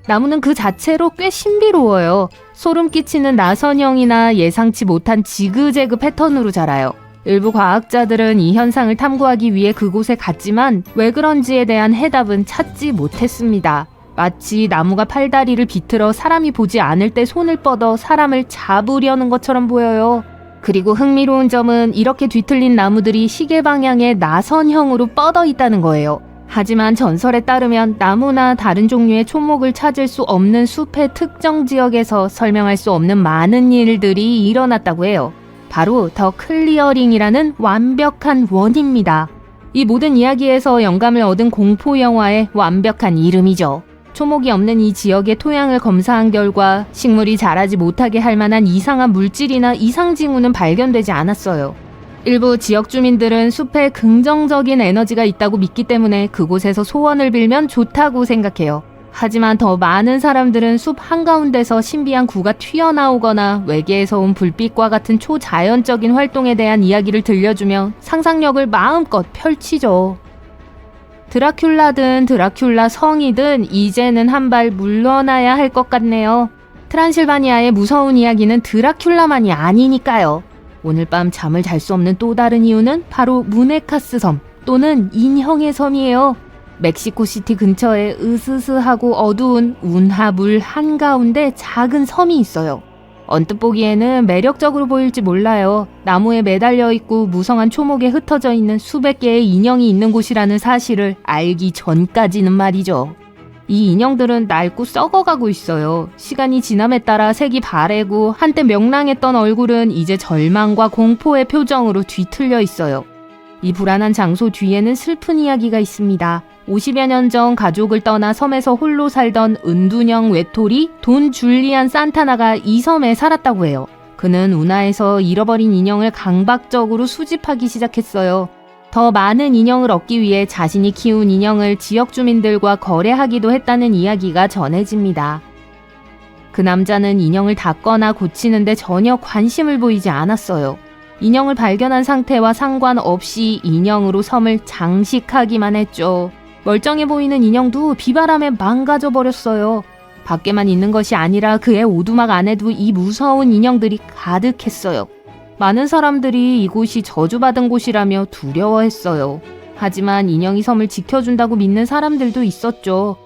나무는 그 자체로 꽤 신비로워요. 소름 끼치는 나선형이나 예상치 못한 지그재그 패턴으로 자라요. 일부 과학자들은 이 현상을 탐구하기 위해 그곳에 갔지만 왜 그런지에 대한 해답은 찾지 못했습니다. 마치 나무가 팔다리를 비틀어 사람이 보지 않을 때 손을 뻗어 사람을 잡으려는 것처럼 보여요. 그리고 흥미로운 점은 이렇게 뒤틀린 나무들이 시계 방향의 나선형으로 뻗어 있다는 거예요. 하지만 전설에 따르면 나무나 다른 종류의 초목을 찾을 수 없는 숲의 특정 지역에서 설명할 수 없는 많은 일들이 일어났다고 해요. 바로 더 클리어링이라는 완벽한 원입니다. 이 모든 이야기에서 영감을 얻은 공포 영화의 완벽한 이름이죠. 초목이 없는 이 지역의 토양을 검사한 결과 식물이 자라지 못하게 할 만한 이상한 물질이나 이상 징후는 발견되지 않았어요. 일부 지역 주민들은 숲에 긍정적인 에너지가 있다고 믿기 때문에 그곳에서 소원을 빌면 좋다고 생각해요. 하지만 더 많은 사람들은 숲 한가운데서 신비한 구가 튀어나오거나 외계에서 온 불빛과 같은 초자연적인 활동에 대한 이야기를 들려주며 상상력을 마음껏 펼치죠. 드라큘라든 드라큘라 성이든 이제는 한 발 물러나야 할 것 같네요. 트란실바니아의 무서운 이야기는 드라큘라만이 아니니까요. 오늘 밤 잠을 잘 수 없는 또 다른 이유는 바로 무네카스 섬 또는 인형의 섬이에요. 멕시코시티 근처에 으스스하고 어두운 운하물 한가운데 작은 섬이 있어요. 언뜻 보기에는 매력적으로 보일지 몰라요. 나무에 매달려 있고 무성한 초목에 흩어져 있는 수백 개의 인형이 있는 곳이라는 사실을 알기 전까지는 말이죠. 이 인형들은 낡고 썩어가고 있어요. 시간이 지남에 따라 색이 바래고 한때 명랑했던 얼굴은 이제 절망과 공포의 표정으로 뒤틀려 있어요. 이 불안한 장소 뒤에는 슬픈 이야기가 있습니다. 50여 년 전 가족을 떠나 섬에서 홀로 살던 은둔형 외톨이 돈 줄리안 산타나가 이 섬에 살았다고 해요. 그는 운하에서 잃어버린 인형을 강박적으로 수집하기 시작했어요. 더 많은 인형을 얻기 위해 자신이 키운 인형을 지역 주민들과 거래하기도 했다는 이야기가 전해집니다. 그 남자는 인형을 닦거나 고치는데 전혀 관심을 보이지 않았어요. 인형을 발견한 상태와 상관없이 인형으로 섬을 장식하기만 했죠. 멀쩡해 보이는 인형도 비바람에 망가져 버렸어요. 밖에만 있는 것이 아니라 그의 오두막 안에도 이 무서운 인형들이 가득했어요. 많은 사람들이 이곳이 저주받은 곳이라며 두려워했어요. 하지만 인형이 섬을 지켜준다고 믿는 사람들도 있었죠.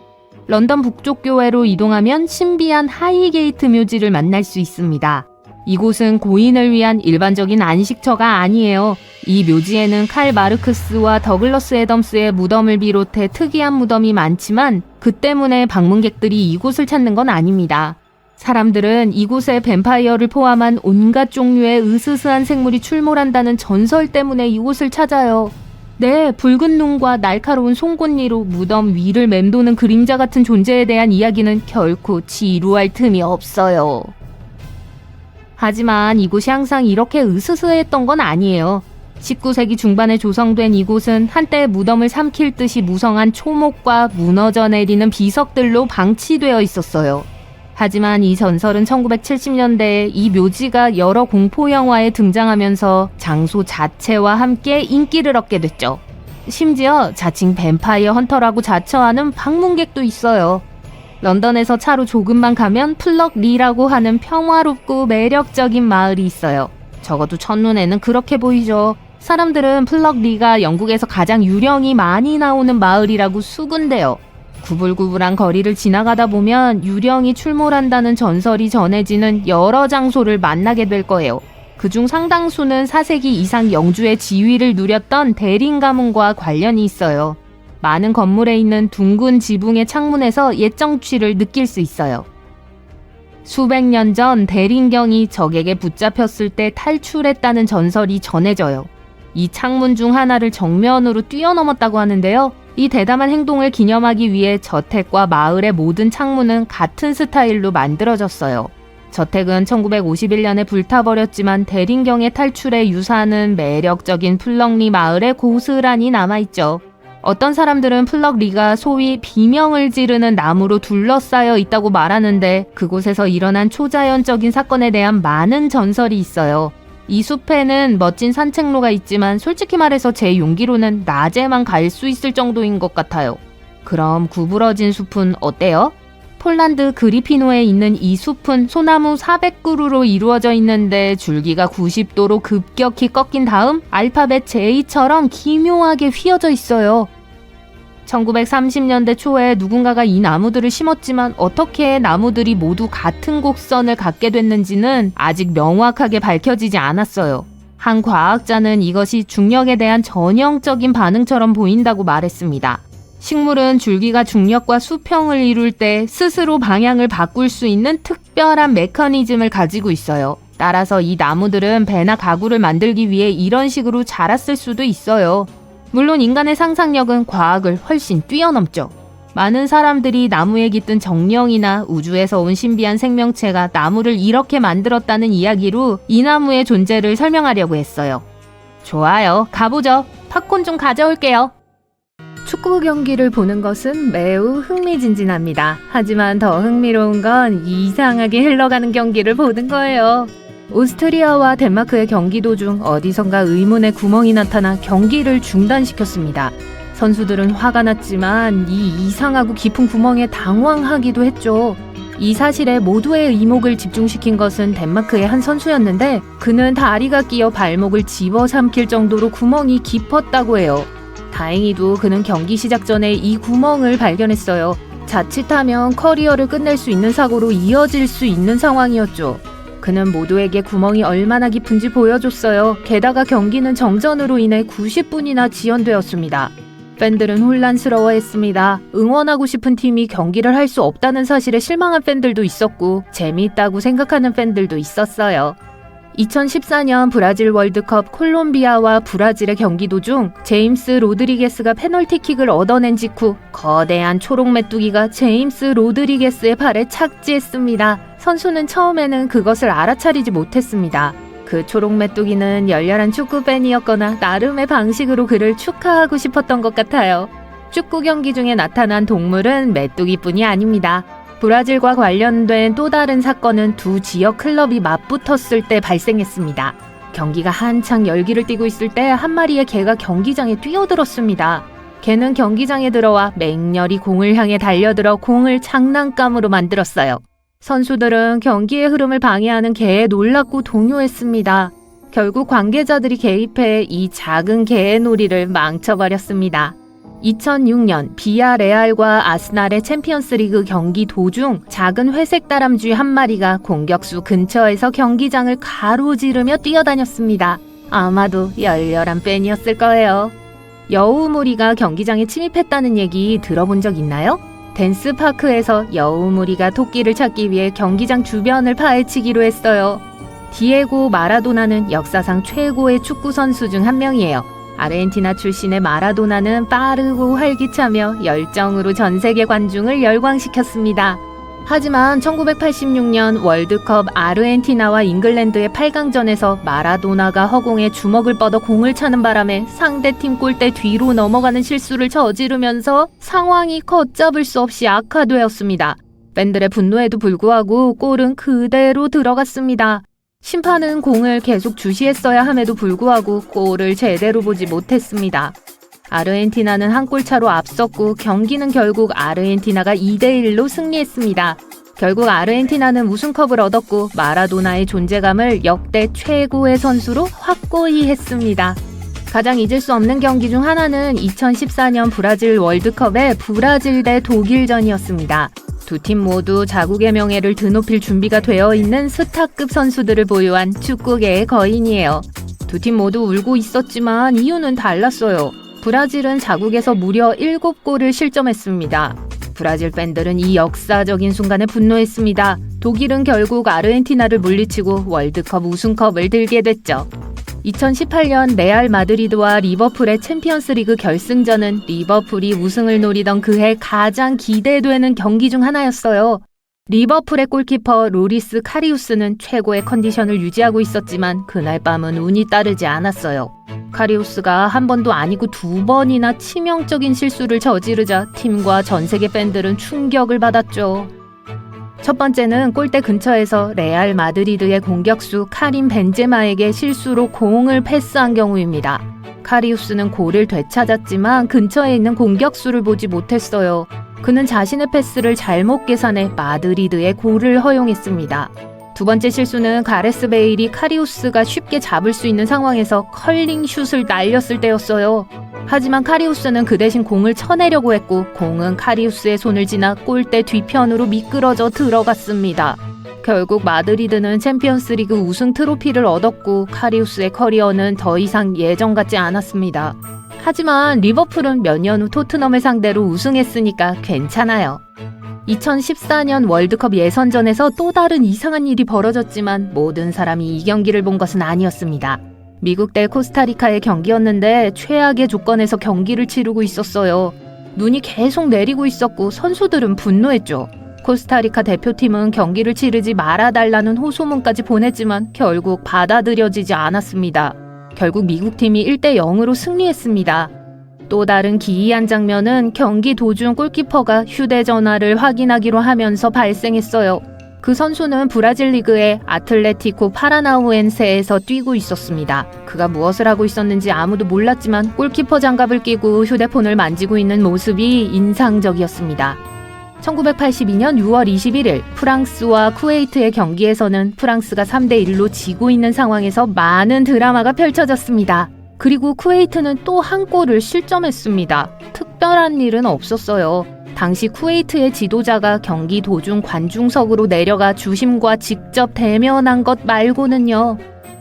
런던 북쪽 교회로 이동하면 신비한 하이게이트 묘지를 만날 수 있습니다. 이곳은 고인을 위한 일반적인 안식처가 아니에요. 이 묘지에는 칼 마르크스와 더글러스 애덤스의 무덤을 비롯해 특이한 무덤이 많지만 그 때문에 방문객들이 이곳을 찾는 건 아닙니다. 사람들은 이곳에 뱀파이어를 포함한 온갖 종류의 으스스한 생물이 출몰한다는 전설 때문에 이곳을 찾아요. 네, 붉은 눈과 날카로운 송곳니로 무덤 위를 맴도는 그림자 같은 존재에 대한 이야기는 결코 지루할 틈이 없어요. 하지만 이곳이 항상 이렇게 으스스했던 건 아니에요. 19세기 중반에 조성된 이곳은 한때 무덤을 삼킬 듯이 무성한 초목과 무너져 내리는 비석들로 방치되어 있었어요. 하지만 이 전설은 1970년대에 이 묘지가 여러 공포 영화에 등장하면서 장소 자체와 함께 인기를 얻게 됐죠. 심지어 자칭 뱀파이어 헌터라고 자처하는 방문객도 있어요. 런던에서 차로 조금만 가면 플럭 리라고 하는 평화롭고 매력적인 마을이 있어요. 적어도 첫눈에는 그렇게 보이죠. 사람들은 플럭 리가 영국에서 가장 유령이 많이 나오는 마을이라고 수군대요. 구불구불한 거리를 지나가다 보면 유령이 출몰한다는 전설이 전해지는 여러 장소를 만나게 될 거예요. 그중 상당수는 4세기 이상 영주의 지위를 누렸던 대린 가문과 관련이 있어요. 많은 건물에 있는 둥근 지붕의 창문에서 옛 정취를 느낄 수 있어요. 수백 년 전 대린경이 적에게 붙잡혔을 때 탈출했다는 전설이 전해져요. 이 창문 중 하나를 정면으로 뛰어넘었다고 하는데요. 이 대담한 행동을 기념하기 위해 저택과 마을의 모든 창문은 같은 스타일로 만들어졌어요. 저택은 1951년에 불타버렸지만 대린경의 탈출에 유사하는 매력적인 플럭리 마을에 고스란히 남아있죠. 어떤 사람들은 플럭리가 소위 비명을 지르는 나무로 둘러싸여 있다고 말하는데 그곳에서 일어난 초자연적인 사건에 대한 많은 전설이 있어요. 이 숲에는 멋진 산책로가 있지만 솔직히 말해서 제 용기로는 낮에만 갈 수 있을 정도인 것 같아요. 그럼 구부러진 숲은 어때요? 폴란드 그리피노에 있는 이 숲은 소나무 400그루로 이루어져 있는데 줄기가 90도로 급격히 꺾인 다음 알파벳 J처럼 기묘하게 휘어져 있어요. 1930년대 초에 누군가가 이 나무들을 심었지만 어떻게 나무들이 모두 같은 곡선을 갖게 됐는지는 아직 명확하게 밝혀지지 않았어요. 한 과학자는 이것이 중력에 대한 전형적인 반응처럼 보인다고 말했습니다. 식물은 줄기가 중력과 수평을 이룰 때 스스로 방향을 바꿀 수 있는 특별한 메커니즘을 가지고 있어요. 따라서 이 나무들은 배나 가구를 만들기 위해 이런 식으로 자랐을 수도 있어요. 물론 인간의 상상력은 과학을 훨씬 뛰어넘죠. 많은 사람들이 나무에 깃든 정령이나 우주에서 온 신비한 생명체가 나무를 이렇게 만들었다는 이야기로 이 나무의 존재를 설명하려고 했어요. 좋아요, 가보죠. 팝콘 좀 가져올게요. 축구 경기를 보는 것은 매우 흥미진진합니다. 하지만 더 흥미로운 건 이상하게 흘러가는 경기를 보는 거예요. 오스트리아와 덴마크의 경기 도중 어디선가 의문의 구멍이 나타나 경기를 중단시켰습니다. 선수들은 화가 났지만 이 이상하고 깊은 구멍에 당황하기도 했죠. 이 사실에 모두의 이목을 집중시킨 것은 덴마크의 한 선수였는데 그는 다리가 끼어 발목을 집어삼킬 정도로 구멍이 깊었다고 해요. 다행히도 그는 경기 시작 전에 이 구멍을 발견했어요. 자칫하면 커리어를 끝낼 수 있는 사고로 이어질 수 있는 상황이었죠. 그는 모두에게 구멍이 얼마나 깊은지 보여줬어요. 게다가 경기는 정전으로 인해 90분이나 지연되었습니다. 팬들은 혼란스러워했습니다. 응원하고 싶은 팀이 경기를 할 수 없다는 사실에 실망한 팬들도 있었고 재미있다고 생각하는 팬들도 있었어요. 2014년 브라질 월드컵 콜롬비아와 브라질의 경기 도중 제임스 로드리게스가 페널티킥을 얻어낸 직후 거대한 초록 메뚜기가 제임스 로드리게스의 발에 착지했습니다. 선수는 처음에는 그것을 알아차리지 못했습니다. 그 초록 메뚜기는 열렬한 축구 팬이었거나 나름의 방식으로 그를 축하하고 싶었던 것 같아요. 축구 경기 중에 나타난 동물은 메뚜기뿐이 아닙니다. 브라질과 관련된 또 다른 사건은 두 지역 클럽이 맞붙었을 때 발생했습니다. 경기가 한창 열기를 띠고 있을 때 한 마리의 개가 경기장에 뛰어들었습니다. 개는 경기장에 들어와 맹렬히 공을 향해 달려들어 공을 장난감으로 만들었어요. 선수들은 경기의 흐름을 방해하는 개에 놀랐고 동요했습니다. 결국 관계자들이 개입해 이 작은 개의 놀이를 망쳐버렸습니다. 2006년 비아레알과 아스날의 챔피언스리그 경기 도중 작은 회색 다람쥐 한 마리가 공격수 근처에서 경기장을 가로지르며 뛰어다녔습니다. 아마도 열렬한 팬이었을 거예요. 여우무리가 경기장에 침입했다는 얘기 들어본 적 있나요? 댄스파크에서 여우무리가 토끼를 찾기 위해 경기장 주변을 파헤치기로 했어요. 디에고 마라도나는 역사상 최고의 축구 선수 중 한 명이에요. 아르헨티나 출신의 마라도나는 빠르고 활기차며 열정으로 전 세계 관중을 열광시켰습니다. 하지만 1986년 월드컵 아르헨티나와 잉글랜드의 8강전에서 마라도나가 허공에 주먹을 뻗어 공을 차는 바람에 상대팀 골대 뒤로 넘어가는 실수를 저지르면서 상황이 걷잡을 수 없이 악화되었습니다. 팬들의 분노에도 불구하고 골은 그대로 들어갔습니다. 심판은 공을 계속 주시했어야 함에도 불구하고 골을 제대로 보지 못했습니다. 아르헨티나는 한 골 차로 앞섰고 경기는 결국 아르헨티나가 2대1로 승리했습니다. 결국 아르헨티나는 우승컵을 얻었고 마라도나의 존재감을 역대 최고의 선수로 확고히 했습니다. 가장 잊을 수 없는 경기 중 하나는 2014년 브라질 월드컵의 브라질 대 독일전이었습니다. 두 팀 모두 자국의 명예를 드높일 준비가 되어 있는 스타급 선수들을 보유한 축구계의 거인이에요. 두 팀 모두 울고 있었지만 이유는 달랐어요. 브라질은 자국에서 무려 7골을 실점했습니다. 브라질 팬들은 이 역사적인 순간에 분노했습니다. 독일은 결국 아르헨티나를 물리치고 월드컵 우승컵을 들게 됐죠. 2018년 레알 마드리드와 리버풀의 챔피언스리그 결승전은 리버풀이 우승을 노리던 그해 가장 기대되는 경기 중 하나였어요. 리버풀의 골키퍼 로리스 카리우스는 최고의 컨디션을 유지하고 있었지만 그날 밤은 운이 따르지 않았어요. 카리우스가 한 번도 아니고 2번이나 치명적인 실수를 저지르자 팀과 전 세계 팬들은 충격을 받았죠. 첫 번째는 골대 근처에서 레알 마드리드의 공격수 카림 벤제마에게 실수로 공을 패스한 경우입니다. 카리우스는 골을 되찾았지만 근처에 있는 공격수를 보지 못했어요. 그는 자신의 패스를 잘못 계산해 마드리드의 골을 허용했습니다. 두 번째 실수는 가레스 베일이 카리우스가 쉽게 잡을 수 있는 상황에서 컬링 슛을 날렸을 때였어요. 하지만 카리우스는 그 대신 공을 쳐내려고 했고 공은 카리우스의 손을 지나 골대 뒤편으로 미끄러져 들어갔습니다. 결국 마드리드는 챔피언스리그 우승 트로피를 얻었고 카리우스의 커리어는 더 이상 예전 같지 않았습니다. 하지만 리버풀은 몇 년 후 토트넘을 상대로 우승했으니까 괜찮아요. 2014년 월드컵 예선전에서 또 다른 이상한 일이 벌어졌지만 모든 사람이 이 경기를 본 것은 아니었습니다. 미국 대 코스타리카의 경기였는데 최악의 조건에서 경기를 치르고 있었어요. 눈이 계속 내리고 있었고 선수들은 분노했죠. 코스타리카 대표팀은 경기를 치르지 말아달라는 호소문까지 보냈지만 결국 받아들여지지 않았습니다. 결국 미국팀이 1대0으로 승리했습니다. 또 다른 기이한 장면은 경기 도중 골키퍼가 휴대전화를 확인하기로 하면서 발생했어요. 그 선수는 브라질 리그의 아틀레티코 파라나우엔세에서 뛰고 있었습니다. 그가 무엇을 하고 있었는지 아무도 몰랐지만 골키퍼 장갑을 끼고 휴대폰을 만지고 있는 모습이 인상적이었습니다. 1982년 6월 21일 프랑스와 쿠웨이트의 경기에서는 프랑스가 3대1로 지고 있는 상황에서 많은 드라마가 펼쳐졌습니다. 그리고 쿠웨이트는 또 한 골을 실점했습니다. 특별한 일은 없었어요. 당시 쿠웨이트의 지도자가 경기 도중 관중석으로 내려가 주심과 직접 대면한 것 말고는요.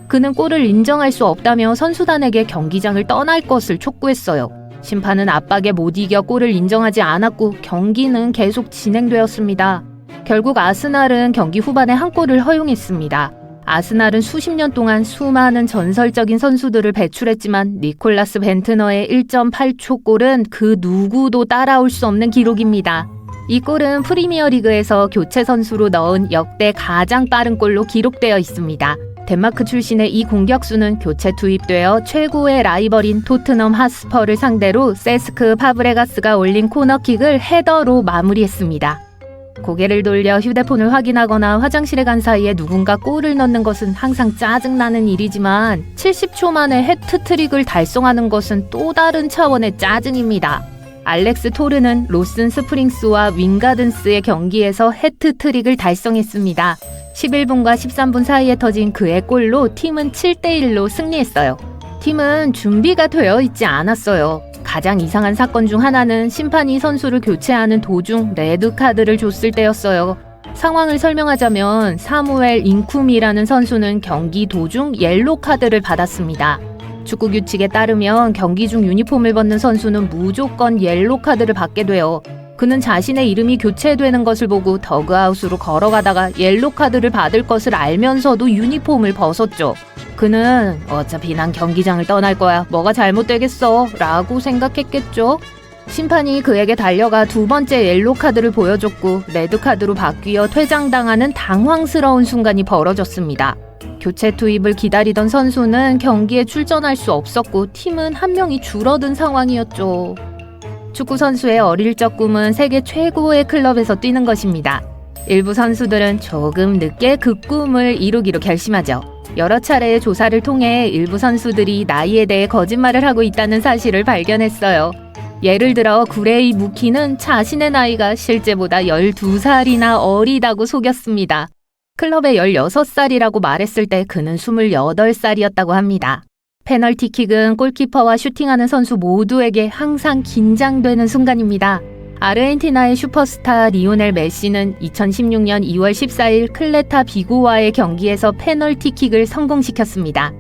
그는 골을 인정할 수 없다며 선수단에게 경기장을 떠날 것을 촉구했어요. 심판은 압박에 못 이겨 골을 인정하지 않았고 경기는 계속 진행되었습니다. 결국 아스날은 경기 후반에 한 골을 허용했습니다. 아스날은 수십 년 동안 수많은 전설적인 선수들을 배출했지만 니콜라스 벤트너의 1.8초 골은 그 누구도 따라올 수 없는 기록입니다. 이 골은 프리미어리그에서 교체 선수로 넣은 역대 가장 빠른 골로 기록되어 있습니다. 덴마크 출신의 이 공격수는 교체 투입되어 최고의 라이벌인 토트넘 핫스퍼를 상대로 세스크 파브레가스가 올린 코너킥을 헤더로 마무리했습니다. 고개를 돌려 휴대폰을 확인하거나 화장실에 간 사이에 누군가 골을 넣는 것은 항상 짜증나는 일이지만 70초 만에 해트트릭을 달성하는 것은 또 다른 차원의 짜증입니다. 알렉스 토르는 로슨 스프링스와 윙가든스의 경기에서 해트트릭을 달성했습니다. 11분과 13분 사이에 터진 그의 골로 팀은 7대1로 승리했어요. 팀은 준비가 되어 있지 않았어요. 가장 이상한 사건 중 하나는 심판이 선수를 교체하는 도중 레드카드를 줬을 때였어요. 상황을 설명하자면 사무엘 인쿰이라는 선수는 경기 도중 옐로카드를 받았습니다. 축구 규칙에 따르면 경기 중 유니폼을 벗는 선수는 무조건 옐로카드를 받게 돼요. 그는 자신의 이름이 교체되는 것을 보고 더그아웃으로 걸어가다가 옐로카드를 받을 것을 알면서도 유니폼을 벗었죠. 그는 어차피 난 경기장을 떠날 거야. 뭐가 잘못되겠어? 라고 생각했겠죠. 심판이 그에게 달려가 두 번째 옐로카드를 보여줬고 레드카드로 바뀌어 퇴장당하는 당황스러운 순간이 벌어졌습니다. 교체 투입을 기다리던 선수는 경기에 출전할 수 없었고 팀은 한 명이 줄어든 상황이었죠. 축구 선수의 어릴 적 꿈은 세계 최고의 클럽에서 뛰는 것입니다. 일부 선수들은 조금 늦게 그 꿈을 이루기로 결심하죠. 여러 차례의 조사를 통해 일부 선수들이 나이에 대해 거짓말을 하고 있다는 사실을 발견했어요. 예를 들어 구레이 무키는 자신의 나이가 실제보다 12살이나 어리다고 속였습니다. 클럽에 16살이라고 말했을 때 그는 28살이었다고 합니다. 페널티킥은 골키퍼와 슈팅하는 선수 모두에게 항상 긴장되는 순간입니다. 아르헨티나의 슈퍼스타 리오넬 메시는 2016년 2월 14일 클레타 비고와의 경기에서 페널티킥을 성공시켰습니다.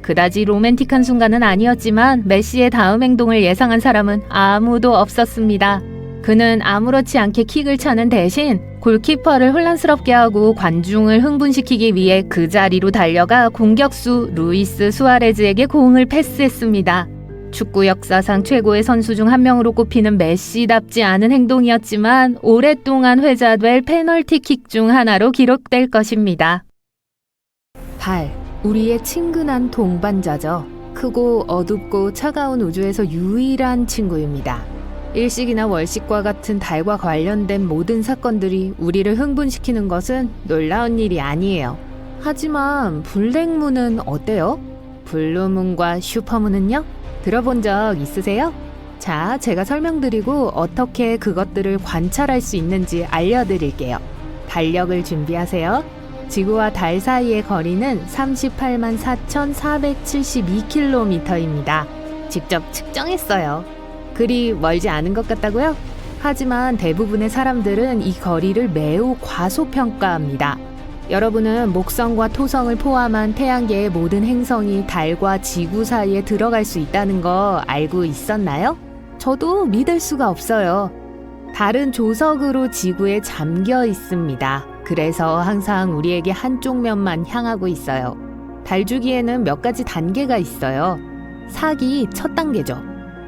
그다지 로맨틱한 순간은 아니었지만 메시의 다음 행동을 예상한 사람은 아무도 없었습니다. 그는 아무렇지 않게 킥을 차는 대신 골키퍼를 혼란스럽게 하고 관중을 흥분시키기 위해 그 자리로 달려가 공격수 루이스 수아레즈에게 공을 패스했습니다. 축구 역사상 최고의 선수 중 한 명으로 꼽히는 메시답지 않은 행동이었지만 오랫동안 회자될 페널티킥 중 하나로 기록될 것입니다. 8. 우리의 친근한 동반자죠. 크고 어둡고 차가운 우주에서 유일한 친구입니다. 일식이나 월식과 같은 달과 관련된 모든 사건들이 우리를 흥분시키는 것은 놀라운 일이 아니에요. 하지만 블랙문은 어때요? 블루문과 슈퍼문은요? 들어본 적 있으세요? 자, 제가 설명드리고 어떻게 그것들을 관찰할 수 있는지 알려드릴게요. 달력을 준비하세요. 지구와 달 사이의 거리는 38만 4,472km입니다. 직접 측정했어요. 그리 멀지 않은 것 같다고요? 하지만 대부분의 사람들은 이 거리를 매우 과소평가합니다. 여러분은 목성과 토성을 포함한 태양계의 모든 행성이 달과 지구 사이에 들어갈 수 있다는 거 알고 있었나요? 저도 믿을 수가 없어요. 달은 조석으로 지구에 잠겨 있습니다. 그래서 항상 우리에게 한쪽 면만 향하고 있어요. 달 주기에는 몇 가지 단계가 있어요. 사기 첫 단계죠.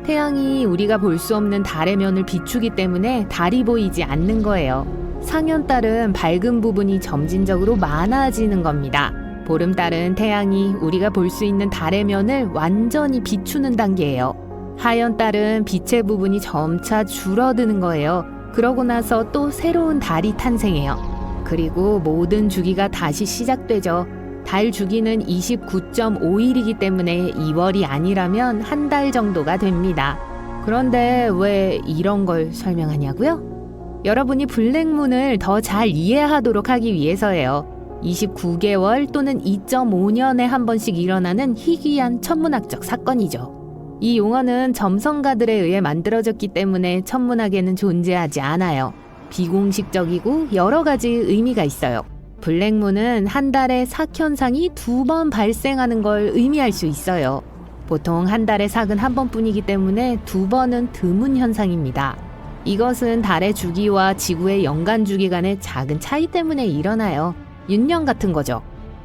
태양이 우리가 볼 수 없는 달의 면을 비추기 때문에 달이 보이지 않는 거예요. 상현달은 밝은 부분이 점진적으로 많아지는 겁니다. 보름달은 태양이 우리가 볼 수 있는 달의 면을 완전히 비추는 단계예요. 하현달은 빛의 부분이 점차 줄어드는 거예요. 그러고 나서 또 새로운 달이 탄생해요. 그리고 모든 주기가 다시 시작되죠. 달 주기는 29.5일이기 때문에 2월이 아니라면 한 달 정도가 됩니다. 그런데 왜 이런 걸 설명하냐고요? 여러분이 블랙문을 더 잘 이해하도록 하기 위해서예요. 29개월 또는 2.5년에 한 번씩 일어나는 희귀한 천문학적 사건이죠. 이 용어는 점성가들에 의해 만들어졌기 때문에 천문학에는 존재하지 않아요. 비공식적이고 여러 가지 의미가 있어요. 블랙문은 한 달에 삭현상이 2번 발생하는 걸 의미할 수 있어요. 보통 한 달에 삭은 한 번뿐이기 때문에 2번은 드문 현상입니다. 이것은 달의 주기와 지구의 연간 주기 간의 작은 차이 때문에 일어나요. 윤년 같은 거죠.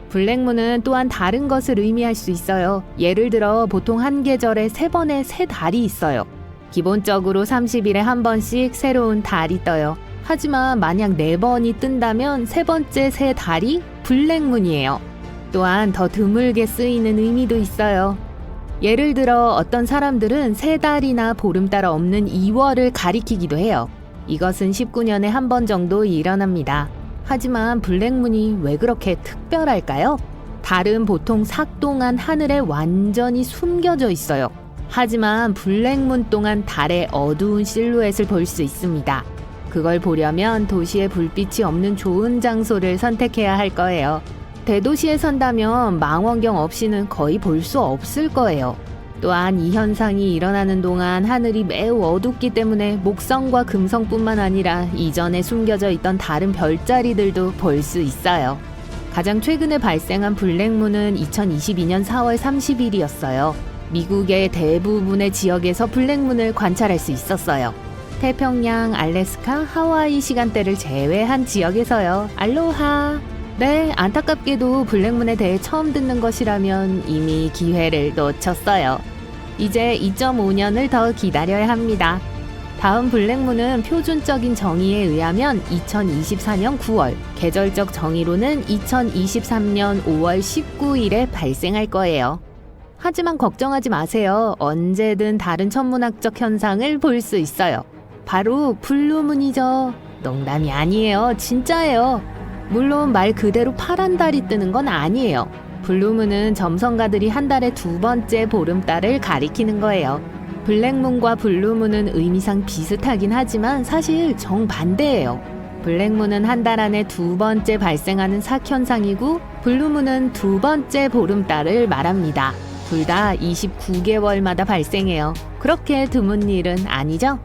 블랙문은 또한 다른 것을 의미할 수 있어요. 예를 들어 보통 한 계절에 3번의 새 달이 있어요. 기본적으로 30일에 한 번씩 새로운 달이 떠요. 하지만 만약 4번이 뜬다면 세 번째 새 달이 블랙문이에요. 또한 더 드물게 쓰이는 의미도 있어요. 예를 들어 어떤 사람들은 새 달이나 보름달 없는 2월을 가리키기도 해요. 이것은 19년에 한 번 정도 일어납니다. 하지만 블랙문이 왜 그렇게 특별할까요? 달은 보통 삭 동안 하늘에 완전히 숨겨져 있어요. 하지만 블랙문 동안 달의 어두운 실루엣을 볼 수 있습니다. 그걸 보려면 도시에 불빛이 없는 좋은 장소를 선택해야 할 거예요. 대도시에 산다면 망원경 없이는 거의 볼 수 없을 거예요. 또한 이 현상이 일어나는 동안 하늘이 매우 어둡기 때문에 목성과 금성뿐만 아니라 이전에 숨겨져 있던 다른 별자리들도 볼 수 있어요. 가장 최근에 발생한 블랙문은 2022년 4월 30일이었어요. 미국의 대부분의 지역에서 블랙문을 관찰할 수 있었어요. 태평양, 알래스카, 하와이 시간대를 제외한 지역에서요. 알로하! 네, 안타깝게도 블랙문에 대해 처음 듣는 것이라면 이미 기회를 놓쳤어요. 이제 2.5년을 더 기다려야 합니다. 다음 블랙문은 표준적인 정의에 의하면 2024년 9월, 계절적 정의로는 2023년 5월 19일에 발생할 거예요. 하지만 걱정하지 마세요. 언제든 다른 천문학적 현상을 볼 수 있어요. 바로 블루문이죠. 농담이 아니에요. 진짜예요. 물론 말 그대로 파란 달이 뜨는 건 아니에요. 블루문은 점성가들이 한 달에 2번째 보름달을 가리키는 거예요. 블랙문과 블루문은 의미상 비슷하긴 하지만 사실 정반대예요. 블랙문은 한 달 안에 2번째 발생하는 삭현상이고 블루문은 2번째 보름달을 말합니다. 둘 다 29개월마다 발생해요. 그렇게 드문 일은 아니죠?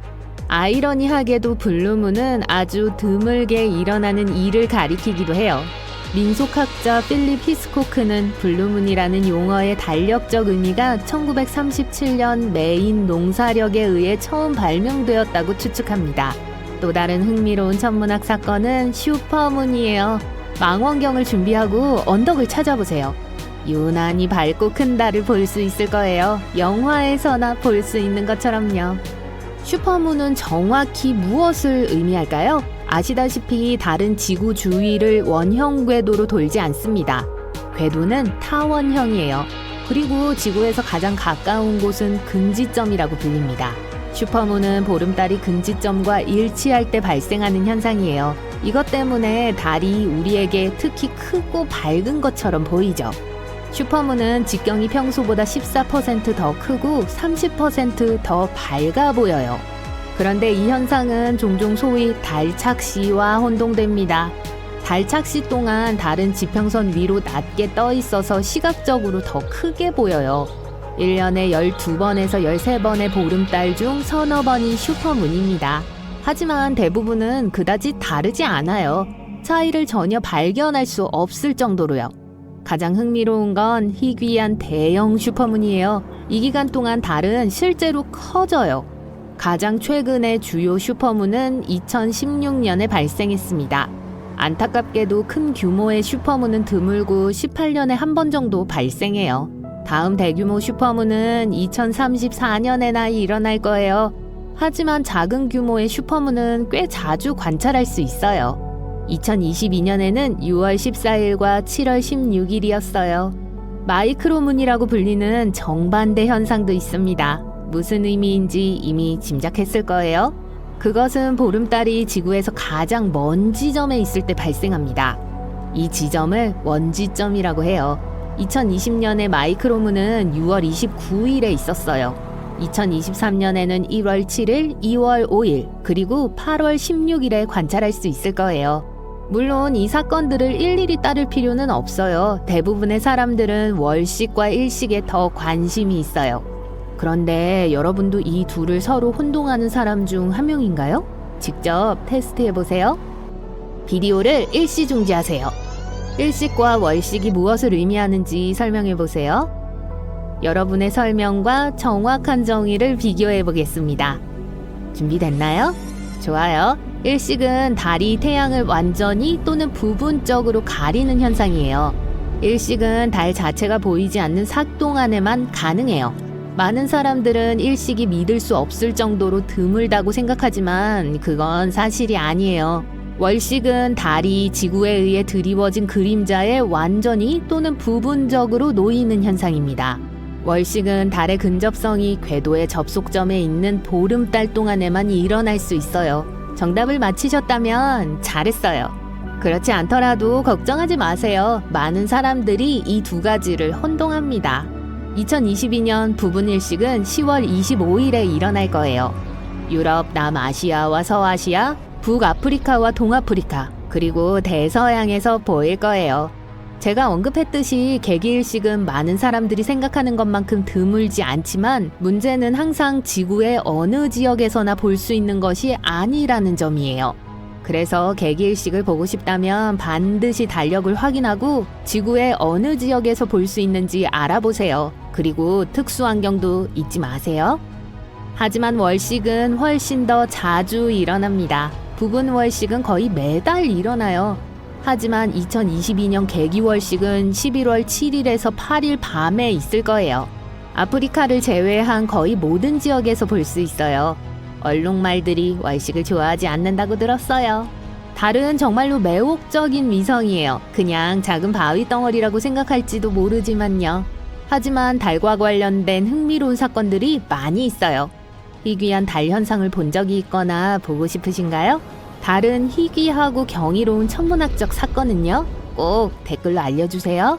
아이러니하게도 블루문은 아주 드물게 일어나는 일을 가리키기도 해요. 민속학자 필립 히스코크는 블루문이라는 용어의 달력적 의미가 1937년 메인 농사력에 의해 처음 발명되었다고 추측합니다. 또 다른 흥미로운 천문학 사건은 슈퍼문이에요. 망원경을 준비하고 언덕을 찾아보세요. 유난히 밝고 큰 달을 볼 수 있을 거예요. 영화에서나 볼 수 있는 것처럼요. 슈퍼문은 정확히 무엇을 의미할까요? 아시다시피 달은 지구 주위를 원형 궤도로 돌지 않습니다. 궤도는 타원형이에요. 그리고 지구에서 가장 가까운 곳은 근지점이라고 불립니다. 슈퍼문은 보름달이 근지점과 일치할 때 발생하는 현상이에요. 이것 때문에 달이 우리에게 특히 크고 밝은 것처럼 보이죠. 슈퍼문은 직경이 평소보다 14% 더 크고 30% 더 밝아 보여요. 그런데 이 현상은 종종 소위 달착시와 혼동됩니다. 달착시 동안 달은 지평선 위로 낮게 떠 있어서 시각적으로 더 크게 보여요. 1년에 12번에서 13번의 보름달 중 서너 번이 슈퍼문입니다. 하지만 대부분은 그다지 다르지 않아요. 차이를 전혀 발견할 수 없을 정도로요. 가장 흥미로운 건 희귀한 대형 슈퍼문이에요. 이 기간 동안 달은 실제로 커져요. 가장 최근의 주요 슈퍼문은 2016년에 발생했습니다. 안타깝게도 큰 규모의 슈퍼문은 드물고 18년에 한 번 정도 발생해요. 다음 대규모 슈퍼문은 2034년에나 일어날 거예요. 하지만 작은 규모의 슈퍼문은 꽤 자주 관찰할 수 있어요. 2022년에는 6월 14일과 7월 16일이었어요. 마이크로문이라고 불리는 정반대 현상도 있습니다. 무슨 의미인지 이미 짐작했을 거예요. 그것은 보름달이 지구에서 가장 먼 지점에 있을 때 발생합니다. 이 지점을 원지점이라고 해요. 2020년에 마이크로문은 6월 29일에 있었어요. 2023년에는 1월 7일, 2월 5일, 그리고 8월 16일에 관찰할 수 있을 거예요. 물론 이 사건들을 일일이 따를 필요는 없어요. 대부분의 사람들은 월식과 일식에 더 관심이 있어요. 그런데 여러분도 이 둘을 서로 혼동하는 사람 중 한 명인가요? 직접 테스트해보세요. 비디오를 일시 중지하세요. 일식과 월식이 무엇을 의미하는지 설명해보세요. 여러분의 설명과 정확한 정의를 비교해보겠습니다. 준비됐나요? 좋아요. 일식은 달이 태양을 완전히 또는 부분적으로 가리는 현상이에요. 일식은 달 자체가 보이지 않는 삭 동안에만 가능해요. 많은 사람들은 일식이 믿을 수 없을 정도로 드물다고 생각하지만 그건 사실이 아니에요. 월식은 달이 지구에 의해 드리워진 그림자에 완전히 또는 부분적으로 놓이는 현상입니다. 월식은 달의 근접성이 궤도의 접속점에 있는 보름달 동안에만 일어날 수 있어요. 정답을 맞히셨다면 잘했어요. 그렇지 않더라도 걱정하지 마세요. 많은 사람들이 이 두 가지를 혼동합니다. 2022년 부분일식은 10월 25일에 일어날 거예요. 유럽, 남아시아와 서아시아, 북아프리카와 동아프리카, 그리고 대서양에서 보일 거예요. 제가 언급했듯이 개기일식은 많은 사람들이 생각하는 것만큼 드물지 않지만 문제는 항상 지구의 어느 지역에서나 볼 수 있는 것이 아니라는 점이에요. 그래서 개기일식을 보고 싶다면 반드시 달력을 확인하고 지구의 어느 지역에서 볼 수 있는지 알아보세요. 그리고 특수환경도 잊지 마세요. 하지만 월식은 훨씬 더 자주 일어납니다. 부분월식은 거의 매달 일어나요. 하지만 2022년 개기월식은 11월 7일에서 8일 밤에 있을 거예요. 아프리카를 제외한 거의 모든 지역에서 볼 수 있어요. 얼룩말들이 월식을 좋아하지 않는다고 들었어요. 달은 정말로 매혹적인 위성이에요. 그냥 작은 바위 덩어리라고 생각할지도 모르지만요. 하지만 달과 관련된 흥미로운 사건들이 많이 있어요. 희귀한 달 현상을 본 적이 있거나 보고 싶으신가요? 달은 희귀하고 경이로운 천문학적 사건은요? 꼭 댓글로 알려주세요.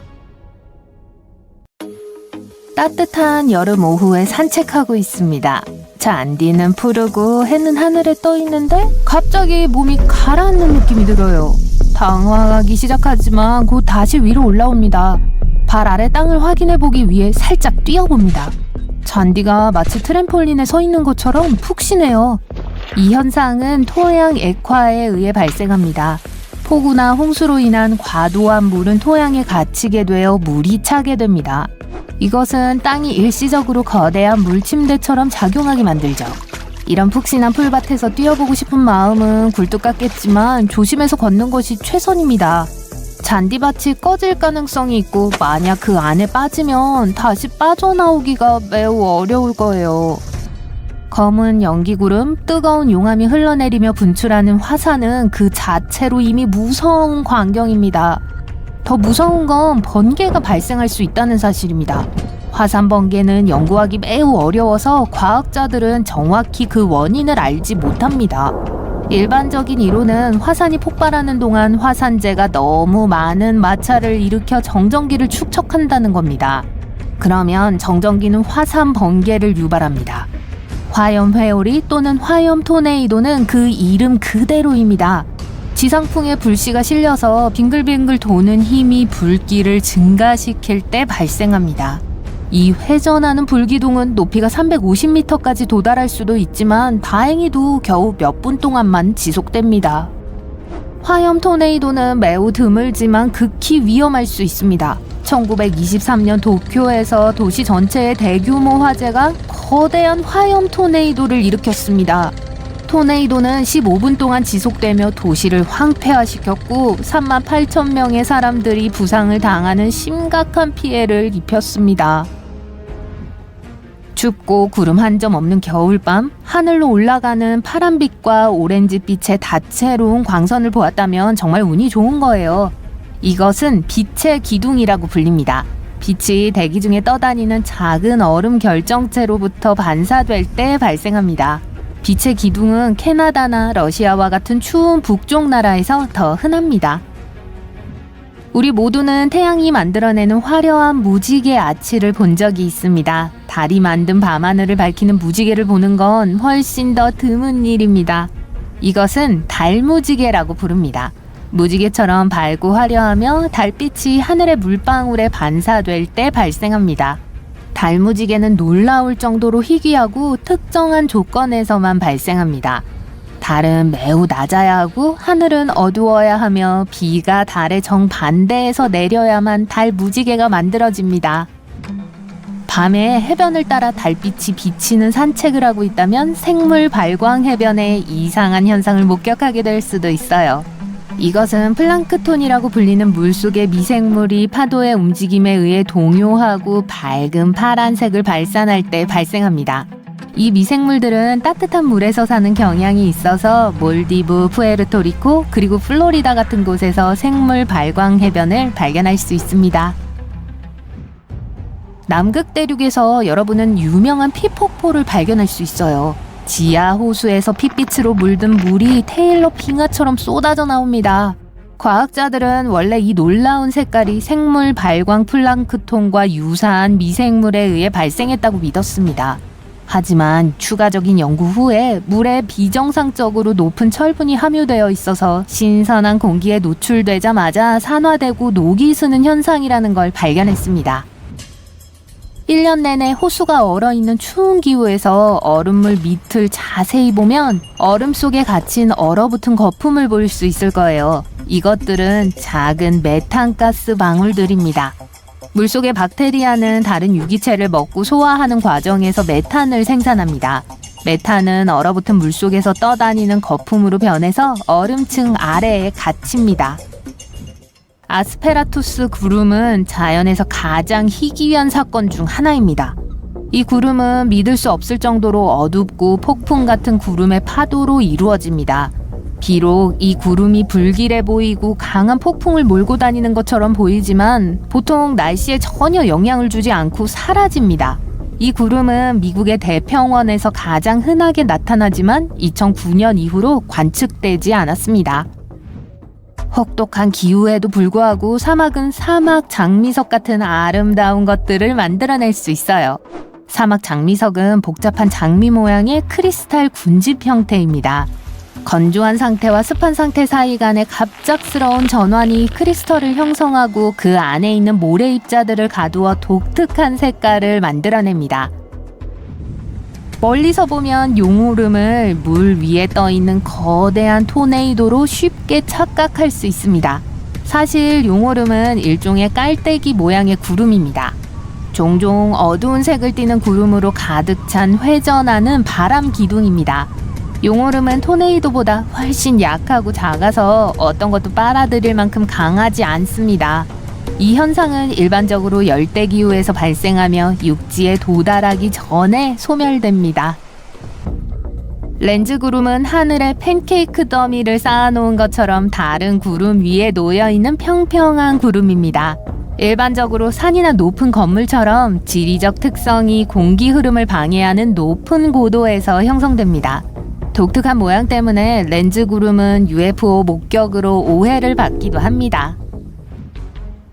따뜻한 여름 오후에 산책하고 있습니다. 잔디는 푸르고 해는 하늘에 떠 있는데 갑자기 몸이 가라앉는 느낌이 들어요. 당황하기 시작하지만 곧 다시 위로 올라옵니다. 발 아래 땅을 확인해보기 위해 살짝 뛰어봅니다. 잔디가 마치 트램폴린에 서 있는 것처럼 푹신해요. 이 현상은 토양 액화에 의해 발생합니다. 폭우나 홍수로 인한 과도한 물은 토양에 갇히게 되어 물이 차게 됩니다. 이것은 땅이 일시적으로 거대한 물침대처럼 작용하게 만들죠. 이런 푹신한 풀밭에서 뛰어보고 싶은 마음은 굴뚝 같겠지만 조심해서 걷는 것이 최선입니다. 잔디밭이 꺼질 가능성이 있고 만약 그 안에 빠지면 다시 빠져나오기가 매우 어려울 거예요. 검은 연기구름, 뜨거운 용암이 흘러내리며 분출하는 화산은 그 자체로 이미 무서운 광경입니다. 더 무서운 건 번개가 발생할 수 있다는 사실입니다. 화산 번개는 연구하기 매우 어려워서 과학자들은 정확히 그 원인을 알지 못합니다. 일반적인 이론은 화산이 폭발하는 동안 화산재가 너무 많은 마찰을 일으켜 정전기를 축적한다는 겁니다. 그러면 정전기는 화산 번개를 유발합니다. 화염 회오리 또는 화염 토네이도는 그 이름 그대로입니다. 지상풍에 불씨가 실려서 빙글빙글 도는 힘이 불길을 증가시킬 때 발생합니다. 이 회전하는 불기둥은 높이가 350m까지 도달할 수도 있지만 다행히도 겨우 몇 분 동안만 지속됩니다. 화염 토네이도는 매우 드물지만 극히 위험할 수 있습니다. 1923년 도쿄에서 도시 전체의 대규모 화재가 거대한 화염 토네이도를 일으켰습니다. 토네이도는 15분 동안 지속되며 도시를 황폐화시켰고 38,000명의 사람들이 부상을 당하는 심각한 피해를 입혔습니다. 춥고 구름 한 점 없는 겨울밤, 하늘로 올라가는 파란빛과 오렌지빛의 다채로운 광선을 보았다면 정말 운이 좋은 거예요. 이것은 빛의 기둥이라고 불립니다. 빛이 대기 중에 떠다니는 작은 얼음 결정체로부터 반사될 때 발생합니다. 빛의 기둥은 캐나다나 러시아와 같은 추운 북쪽 나라에서 더 흔합니다. 우리 모두는 태양이 만들어내는 화려한 무지개 아치를 본 적이 있습니다. 달이 만든 밤하늘을 밝히는 무지개를 보는 건 훨씬 더 드문 일입니다. 이것은 달무지개라고 부릅니다. 무지개처럼 밝고 화려하며 달빛이 하늘의 물방울에 반사될 때 발생합니다. 달무지개는 놀라울 정도로 희귀하고 특정한 조건에서만 발생합니다. 달은 매우 낮아야 하고 하늘은 어두워야 하며 비가 달의 정반대에서 내려야만 달무지개가 만들어집니다. 밤에 해변을 따라 달빛이 비치는 산책을 하고 있다면 생물 발광 해변에 이상한 현상을 목격하게 될 수도 있어요. 이것은 플랑크톤이라고 불리는 물속의 미생물이 파도의 움직임에 의해 동요하고 밝은 파란색을 발산할 때 발생합니다. 이 미생물들은 따뜻한 물에서 사는 경향이 있어서 몰디브, 푸에르토리코, 그리고 플로리다 같은 곳에서 생물 발광 해변을 발견할 수 있습니다. 남극 대륙에서 여러분은 유명한 피폭포를 발견할 수 있어요. 지하 호수에서 핏빛으로 물든 물이 테일러 빙하처럼 쏟아져 나옵니다. 과학자들은 원래 이 놀라운 색깔이 생물 발광 플랑크톤과 유사한 미생물에 의해 발생했다고 믿었습니다. 하지만 추가적인 연구 후에 물에 비정상적으로 높은 철분이 함유되어 있어서 신선한 공기에 노출되자마자 산화되고 녹이 스는 현상이라는 걸 발견했습니다. 1년 내내 호수가 얼어있는 추운 기후에서 얼음물 밑을 자세히 보면 얼음 속에 갇힌 얼어붙은 거품을 볼 수 있을 거예요. 이것들은 작은 메탄가스 방울들입니다. 물속의 박테리아는 다른 유기체를 먹고 소화하는 과정에서 메탄을 생산합니다. 메탄은 얼어붙은 물속에서 떠다니는 거품으로 변해서 얼음층 아래에 갇힙니다. 아스페라투스 구름은 자연에서 가장 희귀한 사건 중 하나입니다. 이 구름은 믿을 수 없을 정도로 어둡고 폭풍 같은 구름의 파도로 이루어집니다. 비록 이 구름이 불길해 보이고 강한 폭풍을 몰고 다니는 것처럼 보이지만 보통 날씨에 전혀 영향을 주지 않고 사라집니다. 이 구름은 미국의 대평원에서 가장 흔하게 나타나지만 2009년 이후로 관측되지 않았습니다. 혹독한 기후에도 불구하고 사막은 사막 장미석 같은 아름다운 것들을 만들어낼 수 있어요. 사막 장미석은 복잡한 장미 모양의 크리스탈 군집 형태입니다. 건조한 상태와 습한 상태 사이 간의 갑작스러운 전환이 크리스털을 형성하고 그 안에 있는 모래 입자들을 가두어 독특한 색깔을 만들어냅니다. 멀리서 보면 용오름을 물 위에 떠있는 거대한 토네이도로 쉽게 착각할 수 있습니다. 사실 용오름은 일종의 깔때기 모양의 구름입니다. 종종 어두운 색을 띠는 구름으로 가득 찬 회전하는 바람 기둥입니다. 용오름은 토네이도보다 훨씬 약하고 작아서 어떤 것도 빨아들일 만큼 강하지 않습니다. 이 현상은 일반적으로 열대기후에서 발생하며 육지에 도달하기 전에 소멸됩니다. 렌즈 구름은 하늘에 팬케이크 더미를 쌓아놓은 것처럼 다른 구름 위에 놓여있는 평평한 구름입니다. 일반적으로 산이나 높은 건물처럼 지리적 특성이 공기 흐름을 방해하는 높은 고도에서 형성됩니다. 독특한 모양 때문에 렌즈 구름은 UFO 목격으로 오해를 받기도 합니다.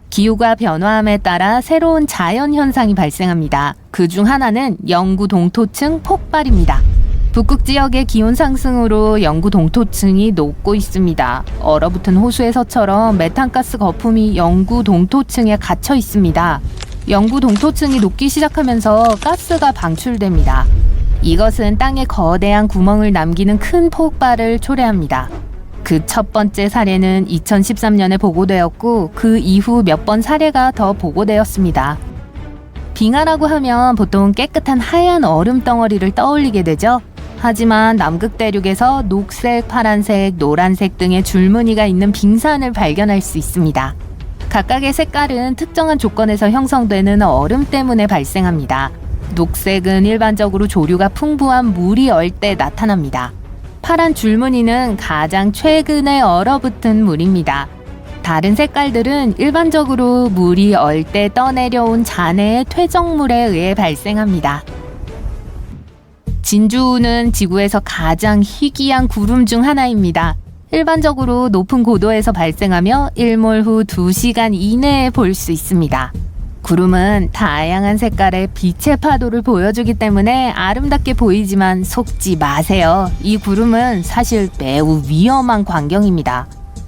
기후가 변화함에 따라 새로운 자연 현상이 발생합니다. 그 중 하나는 영구 동토층 폭발입니다. 북극 지역의 기온 상승으로 영구 동토층이 녹고 있습니다. 얼어붙은 호수에서처럼 메탄가스 거품이 영구 동토층에 갇혀 있습니다. 영구 동토층이 녹기 시작하면서 가스가 방출됩니다. 이것은 땅에 거대한 구멍을 남기는 큰 폭발을 초래합니다. 그 첫 번째 사례는 2013년에 보고되었고 그 이후 몇 번 사례가 더 보고되었습니다. 빙하라고 하면 보통 깨끗한 하얀 얼음 덩어리를 떠올리게 되죠. 하지만 남극 대륙에서 녹색, 파란색, 노란색 등의 줄무늬가 있는 빙산을 발견할 수 있습니다. 각각의 색깔은 특정한 조건에서 형성되는 얼음 때문에 발생합니다. 녹색은 일반적으로 조류가 풍부한 물이 얼 때 나타납니다. 파란 줄무늬는 가장 최근에 얼어붙은 물입니다. 다른 색깔들은 일반적으로 물이 얼 때 떠내려온 잔해의 퇴적물에 의해 발생합니다. 진주우는 지구에서 가장 희귀한 구름 중 하나입니다. 일반적으로 높은 고도에서 발생하며 일몰 후 2시간 이내에 볼 수 있습니다. 구름은 다양한 색깔의 빛의 파도를 보여주기 때문에 아름답게 보이지만 속지 마세요. 이 구름은 사실 매우 위험한 광경입니다.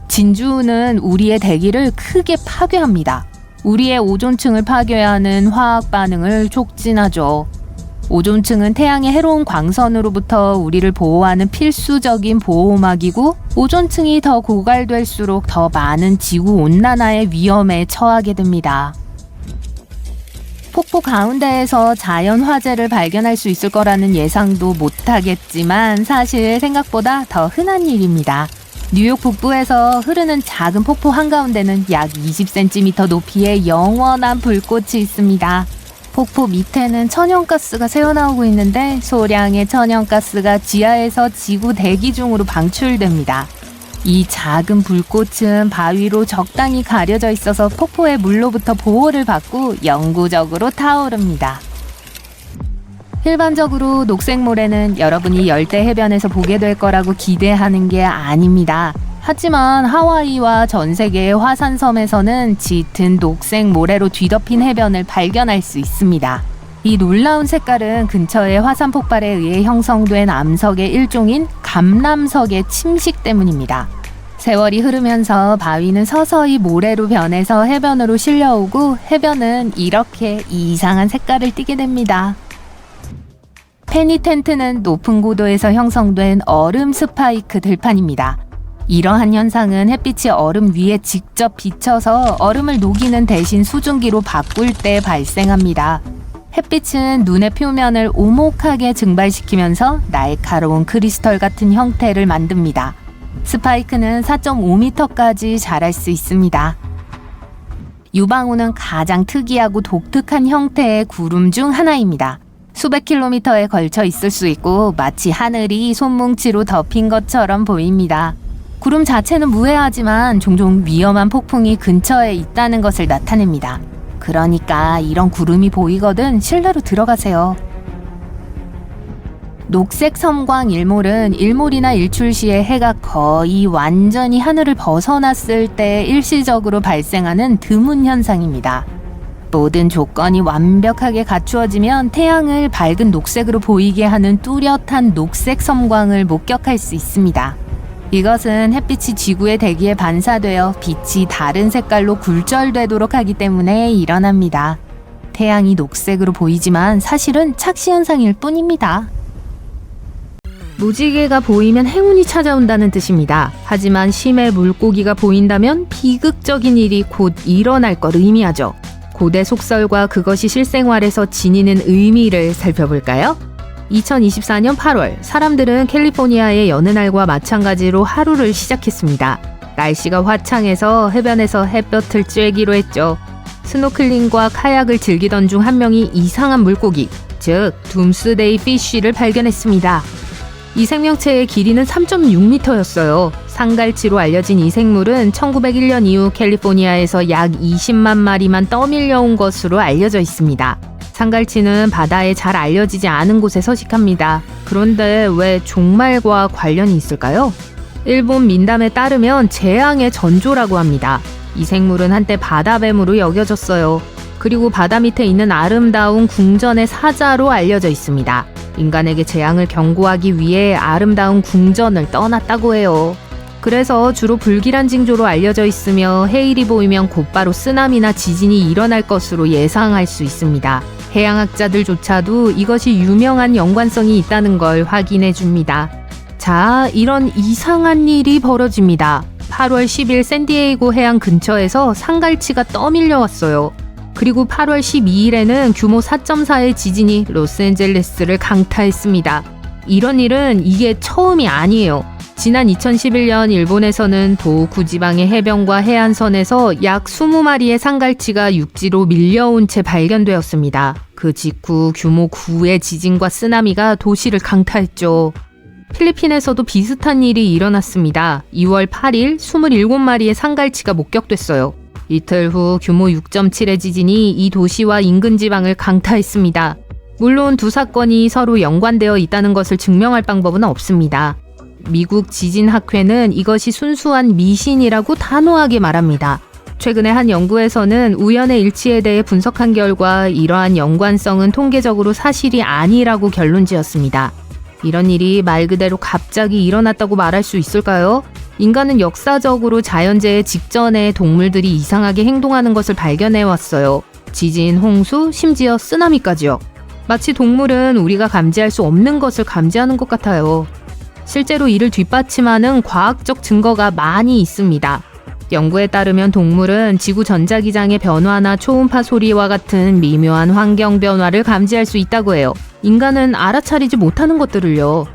진주우는 우리의 대기를 크게 파괴합니다. 우리의 오존층을 파괴하는 화학 반응을 촉진하죠. 오존층은 태양의 해로운 광선으로부터 우리를 보호하는 필수적인 보호막이고, 오존층이 더 고갈될수록 더 많은 지구 온난화의 위험에 처하게 됩니다. 폭포 가운데에서 자연 화재를 발견할 수 있을 거라는 예상도 못하겠지만 사실 생각보다 더 흔한 일입니다. 뉴욕 북부에서 흐르는 작은 폭포 한가운데는 약 20cm 높이의 영원한 불꽃이 있습니다. 폭포 밑에는 천연가스가 새어나오고 있는데 소량의 천연가스가 지하에서 지구 대기 중으로 방출됩니다. 이 작은 불꽃은 바위로 적당히 가려져 있어서 폭포의 물로부터 보호를 받고 영구적으로 타오릅니다. 일반적으로 녹색모래는 여러분이 열대 해변에서 보게 될 거라고 기대하는 게 아닙니다. 하지만 하와이와 전 세계의 화산섬에서는 짙은 녹색 모래로 뒤덮인 해변을 발견할 수 있습니다. 이 놀라운 색깔은 근처의 화산 폭발에 의해 형성된 암석의 일종인 감람석의 침식 때문입니다. 세월이 흐르면서 바위는 서서히 모래로 변해서 해변으로 실려오고 해변은 이렇게 이상한 색깔을 띠게 됩니다. 페니텐트는 높은 고도에서 형성된 얼음 스파이크 들판입니다. 이러한 현상은 햇빛이 얼음 위에 직접 비쳐서 얼음을 녹이는 대신 수증기로 바꿀 때 발생합니다. 햇빛은 눈의 표면을 오목하게 증발시키면서 날카로운 크리스털 같은 형태를 만듭니다. 스파이크는 4.5m까지 자랄 수 있습니다. 유방우는 가장 특이하고 독특한 형태의 구름 중 하나입니다. 수백 킬로미터에 걸쳐 있을 수 있고 마치 하늘이 손뭉치로 덮인 것처럼 보입니다. 구름 자체는 무해하지만 종종 위험한 폭풍이 근처에 있다는 것을 나타냅니다. 그러니까 이런 구름이 보이거든 실내로 들어가세요. 녹색 섬광 일몰은 일몰이나 일출 시에 해가 거의 완전히 하늘을 벗어났을 때 일시적으로 발생하는 드문 현상입니다. 모든 조건이 완벽하게 갖추어지면 태양을 밝은 녹색으로 보이게 하는 뚜렷한 녹색 섬광을 목격할 수 있습니다. 이것은 햇빛이 지구의 대기에 반사되어 빛이 다른 색깔로 굴절되도록 하기 때문에 일어납니다. 태양이 녹색으로 보이지만 사실은 착시현상일 뿐입니다. 무지개가 보이면 행운이 찾아온다는 뜻입니다. 하지만 심해 물고기가 보인다면 비극적인 일이 곧 일어날 걸 의미하죠. 고대 속설과 그것이 실생활에서 지니는 의미를 살펴볼까요? 2024년 8월, 사람들은 캘리포니아의 여느 날과 마찬가지로 하루를 시작했습니다. 날씨가 화창해서 해변에서 햇볕을 쬐기로 했죠. 스노클링과 카약을 즐기던 중 한 명이 이상한 물고기, 즉 둠스데이 피쉬를 발견했습니다. 이 생명체의 길이는 3.6m였어요. 상갈치로 알려진 이 생물은 1901년 이후 캘리포니아에서 약 20만 마리만 떠밀려온 것으로 알려져 있습니다. 상갈치는 바다에 잘 알려지지 않은 곳에 서식합니다. 그런데 왜 종말과 관련이 있을까요? 일본 민담에 따르면 재앙의 전조라고 합니다. 이 생물은 한때 바다뱀으로 여겨졌어요. 그리고 바다 밑에 있는 아름다운 궁전의 사자로 알려져 있습니다. 인간에게 재앙을 경고하기 위해 아름다운 궁전을 떠났다고 해요. 그래서 주로 불길한 징조로 알려져 있으며 해일이 보이면 곧바로 쓰나미나 지진이 일어날 것으로 예상할 수 있습니다. 해양학자들조차도 이것이 유명한 연관성이 있다는 걸 확인해 줍니다. 자, 이런 이상한 일이 벌어집니다. 8월 10일 샌디에이고 해안 근처에서 상갈치가 떠밀려 왔어요. 그리고 8월 12일에는 규모 4.4의 지진이 로스앤젤레스를 강타했습니다. 이런 일은 이게 처음이 아니에요. 지난 2011년 일본에서는 도호쿠 지방의 해변과 해안선에서 약 20마리의 상갈치가 육지로 밀려온 채 발견되었습니다. 그 직후 규모 9의 지진과 쓰나미가 도시를 강타했죠. 필리핀에서도 비슷한 일이 일어났습니다. 2월 8일 27마리의 상갈치가 목격됐어요. 이틀 후 규모 6.7의 지진이 이 도시와 인근 지방을 강타했습니다. 물론 두 사건이 서로 연관되어 있다는 것을 증명할 방법은 없습니다. 미국 지진학회는 이것이 순수한 미신이라고 단호하게 말합니다. 최근에 한 연구에서는 우연의 일치에 대해 분석한 결과 이러한 연관성은 통계적으로 사실이 아니라고 결론지었습니다. 이런 일이 말 그대로 갑자기 일어났다고 말할 수 있을까요? 인간은 역사적으로 자연재해 직전에 동물들이 이상하게 행동하는 것을 발견해왔어요. 지진, 홍수, 심지어 쓰나미까지요. 마치 동물은 우리가 감지할 수 없는 것을 감지하는 것 같아요. 실제로 이를 뒷받침하는 과학적 증거가 많이 있습니다. 연구에 따르면 동물은 지구 전자기장의 변화나 초음파 소리와 같은 미묘한 환경 변화를 감지할 수 있다고 해요. 인간은 알아차리지 못하는 것들을요.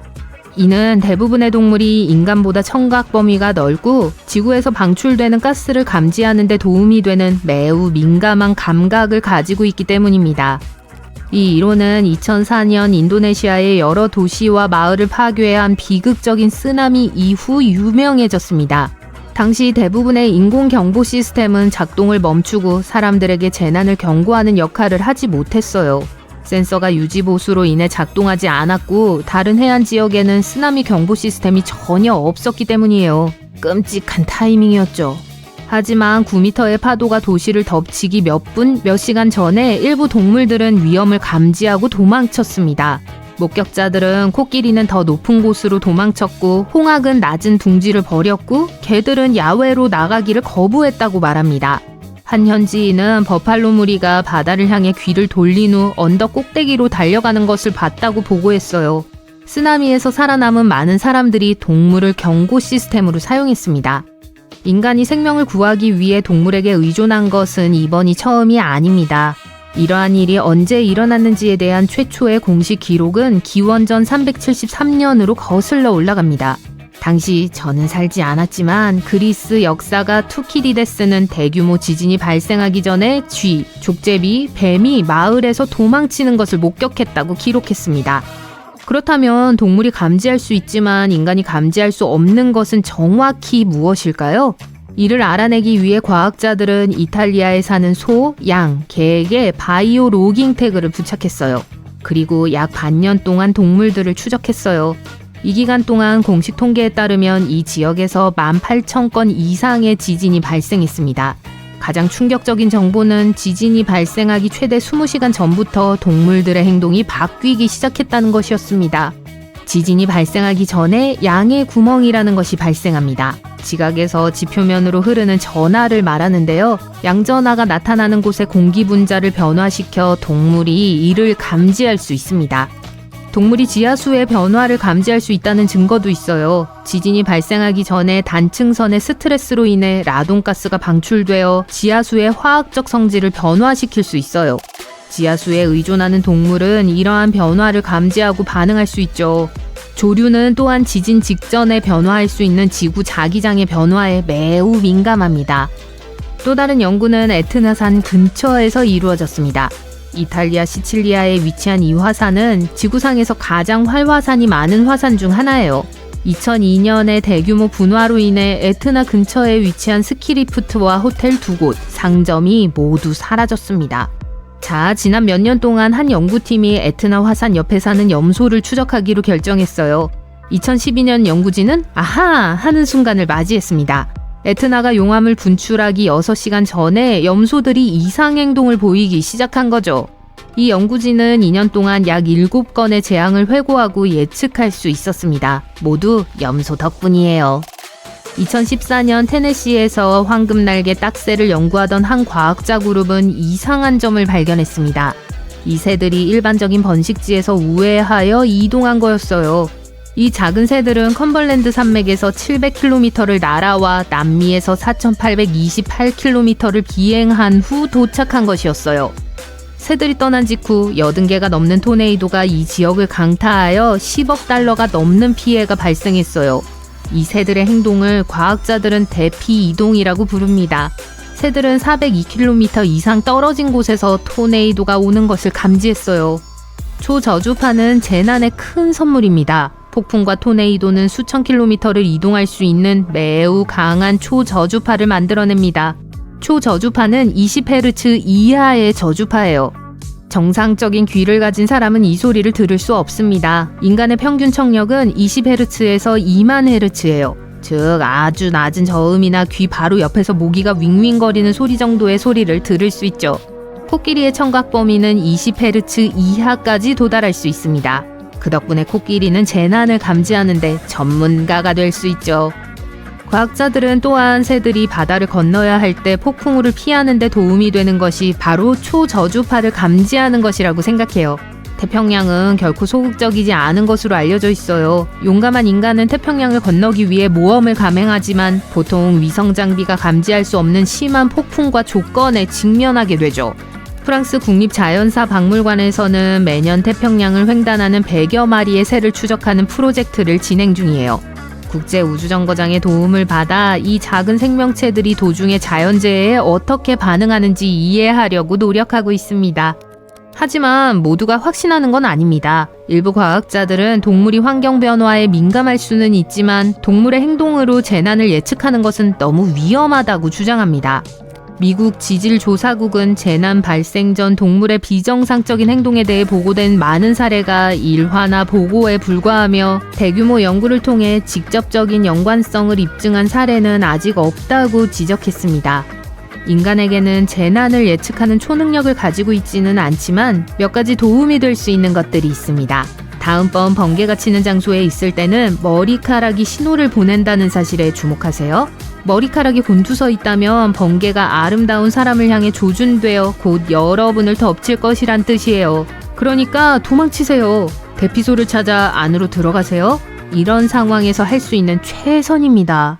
이는 대부분의 동물이 인간보다 청각 범위가 넓고 지구에서 방출되는 가스를 감지하는 데 도움이 되는 매우 민감한 감각을 가지고 있기 때문입니다. 이 이론은 2004년 인도네시아의 여러 도시와 마을을 파괴한 비극적인 쓰나미 이후 유명해졌습니다. 당시 대부분의 인공 경보 시스템은 작동을 멈추고 사람들에게 재난을 경고하는 역할을 하지 못했어요. 센서가 유지 보수로 인해 작동하지 않았고 다른 해안 지역에는 쓰나미 경보 시스템이 전혀 없었기 때문이에요. 끔찍한 타이밍이었죠. 하지만 9m의 파도가 도시를 덮치기 몇 분, 몇 시간 전에 일부 동물들은 위험을 감지하고 도망쳤습니다. 목격자들은 코끼리는 더 높은 곳으로 도망쳤고 홍학은 낮은 둥지를 버렸고 개들은 야외로 나가기를 거부했다고 말합니다. 한 현지인은 버팔로 무리가 바다를 향해 귀를 돌린 후 언덕 꼭대기로 달려가는 것을 봤다고 보고했어요. 쓰나미에서 살아남은 많은 사람들이 동물을 경고 시스템으로 사용했습니다. 인간이 생명을 구하기 위해 동물에게 의존한 것은 이번이 처음이 아닙니다. 이러한 일이 언제 일어났는지에 대한 최초의 공식 기록은 기원전 373년으로 거슬러 올라갑니다. 당시 저는 살지 않았지만 그리스 역사가 투키디데스는 대규모 지진이 발생하기 전에 쥐, 족제비, 뱀이 마을에서 도망치는 것을 목격했다고 기록했습니다. 그렇다면 동물이 감지할 수 있지만 인간이 감지할 수 없는 것은 정확히 무엇일까요? 이를 알아내기 위해 과학자들은 이탈리아에 사는 소, 양, 개에게 바이오 로깅 태그를 부착했어요. 그리고 약 반년 동안 동물들을 추적했어요. 이 기간 동안 공식 통계에 따르면 이 지역에서 18,000건 이상의 지진이 발생했습니다. 가장 충격적인 정보는 지진이 발생하기 최대 20시간 전부터 동물들의 행동이 바뀌기 시작했다는 것이었습니다. 지진이 발생하기 전에 양의 구멍이라는 것이 발생합니다. 지각에서 지표면으로 흐르는 전하를 말하는데요. 양전하가 나타나는 곳의 공기 분자를 변화시켜 동물이 이를 감지할 수 있습니다. 동물이 지하수의 변화를 감지할 수 있다는 증거도 있어요. 지진이 발생하기 전에 단층선의 스트레스로 인해 라돈가스가 방출되어 지하수의 화학적 성질을 변화시킬 수 있어요. 지하수에 의존하는 동물은 이러한 변화를 감지하고 반응할 수 있죠. 조류는 또한 지진 직전에 변화할 수 있는 지구 자기장의 변화에 매우 민감합니다. 또 다른 연구는 에트나산 근처에서 이루어졌습니다. 이탈리아 시칠리아에 위치한 이 화산은 지구상에서 가장 활화산이 많은 화산 중 하나예요. 2002년의 대규모 분화로 인해 에트나 근처에 위치한 스키리프트와 호텔 2곳, 상점이 모두 사라졌습니다. 자, 지난 몇 년 동안 한 연구팀이 에트나 화산 옆에 사는 염소를 추적하기로 결정했어요. 2012년 연구진은 아하! 하는 순간을 맞이했습니다. 에트나가 용암을 분출하기 6시간 전에 염소들이 이상 행동을 보이기 시작한 거죠. 이 연구진은 2년 동안 약 7건의 재앙을 회고하고 예측할 수 있었습니다. 모두 염소 덕분이에요. 2014년 테네시에서 황금날개 딱새를 연구하던 한 과학자 그룹은 이상한 점을 발견했습니다. 이 새들이 일반적인 번식지에서 우회하여 이동한 거였어요. 이 작은 새들은 컴벌랜드 산맥에서 700km를 날아와 남미에서 4828km를 비행한 후 도착한 것이었어요. 새들이 떠난 직후 80개가 넘는 토네이도가 이 지역을 강타하여 10억 달러가 넘는 피해가 발생했어요. 이 새들의 행동을 과학자들은 대피 이동이라고 부릅니다. 새들은 402km 이상 떨어진 곳에서 토네이도가 오는 것을 감지했어요. 초저주파는 재난의 큰 선물입니다. 폭풍과 토네이도는 수천 킬로미터를 이동할 수 있는 매우 강한 초저주파를 만들어냅니다. 초저주파는 20Hz 이하의 저주파예요. 정상적인 귀를 가진 사람은 이 소리를 들을 수 없습니다. 인간의 평균 청력은 20Hz에서 2만 Hz예요. 즉 아주 낮은 저음이나 귀 바로 옆에서 모기가 윙윙거리는 소리 정도의 소리를 들을 수 있죠. 코끼리의 청각 범위는 20Hz 이하까지 도달할 수 있습니다. 그 덕분에 코끼리는 재난을 감지하는데 전문가가 될 수 있죠. 과학자들은 또한 새들이 바다를 건너야 할 때 폭풍우를 피하는 데 도움이 되는 것이 바로 초저주파를 감지하는 것이라고 생각해요. 태평양은 결코 소극적이지 않은 것으로 알려져 있어요. 용감한 인간은 태평양을 건너기 위해 모험을 감행하지만 보통 위성 장비가 감지할 수 없는 심한 폭풍과 조건에 직면하게 되죠. 프랑스 국립자연사 박물관에서는 매년 태평양을 횡단하는 100여 마리의 새를 추적하는 프로젝트를 진행 중이에요. 국제우주정거장의 도움을 받아 이 작은 생명체들이 도중에 자연재해에 어떻게 반응하는지 이해하려고 노력하고 있습니다. 하지만 모두가 확신하는 건 아닙니다. 일부 과학자들은 동물이 환경 변화에 민감할 수는 있지만 동물의 행동으로 재난을 예측하는 것은 너무 위험하다고 주장합니다. 미국 지질조사국은 재난 발생 전 동물의 비정상적인 행동에 대해 보고된 많은 사례가 일화나 보고에 불과하며 대규모 연구를 통해 직접적인 연관성을 입증한 사례는 아직 없다고 지적했습니다. 인간에게는 재난을 예측하는 초능력을 가지고 있지는 않지만 몇 가지 도움이 될 수 있는 것들이 있습니다. 다음번 번개가 치는 장소에 있을 때는 머리카락이 신호를 보낸다는 사실에 주목하세요. 머리카락이 곤두서 있다면 번개가 아름다운 사람을 향해 조준되어 곧 여러분을 덮칠 것이란 뜻이에요. 그러니까 도망치세요. 대피소를 찾아 안으로 들어가세요. 이런 상황에서 할 수 있는 최선입니다.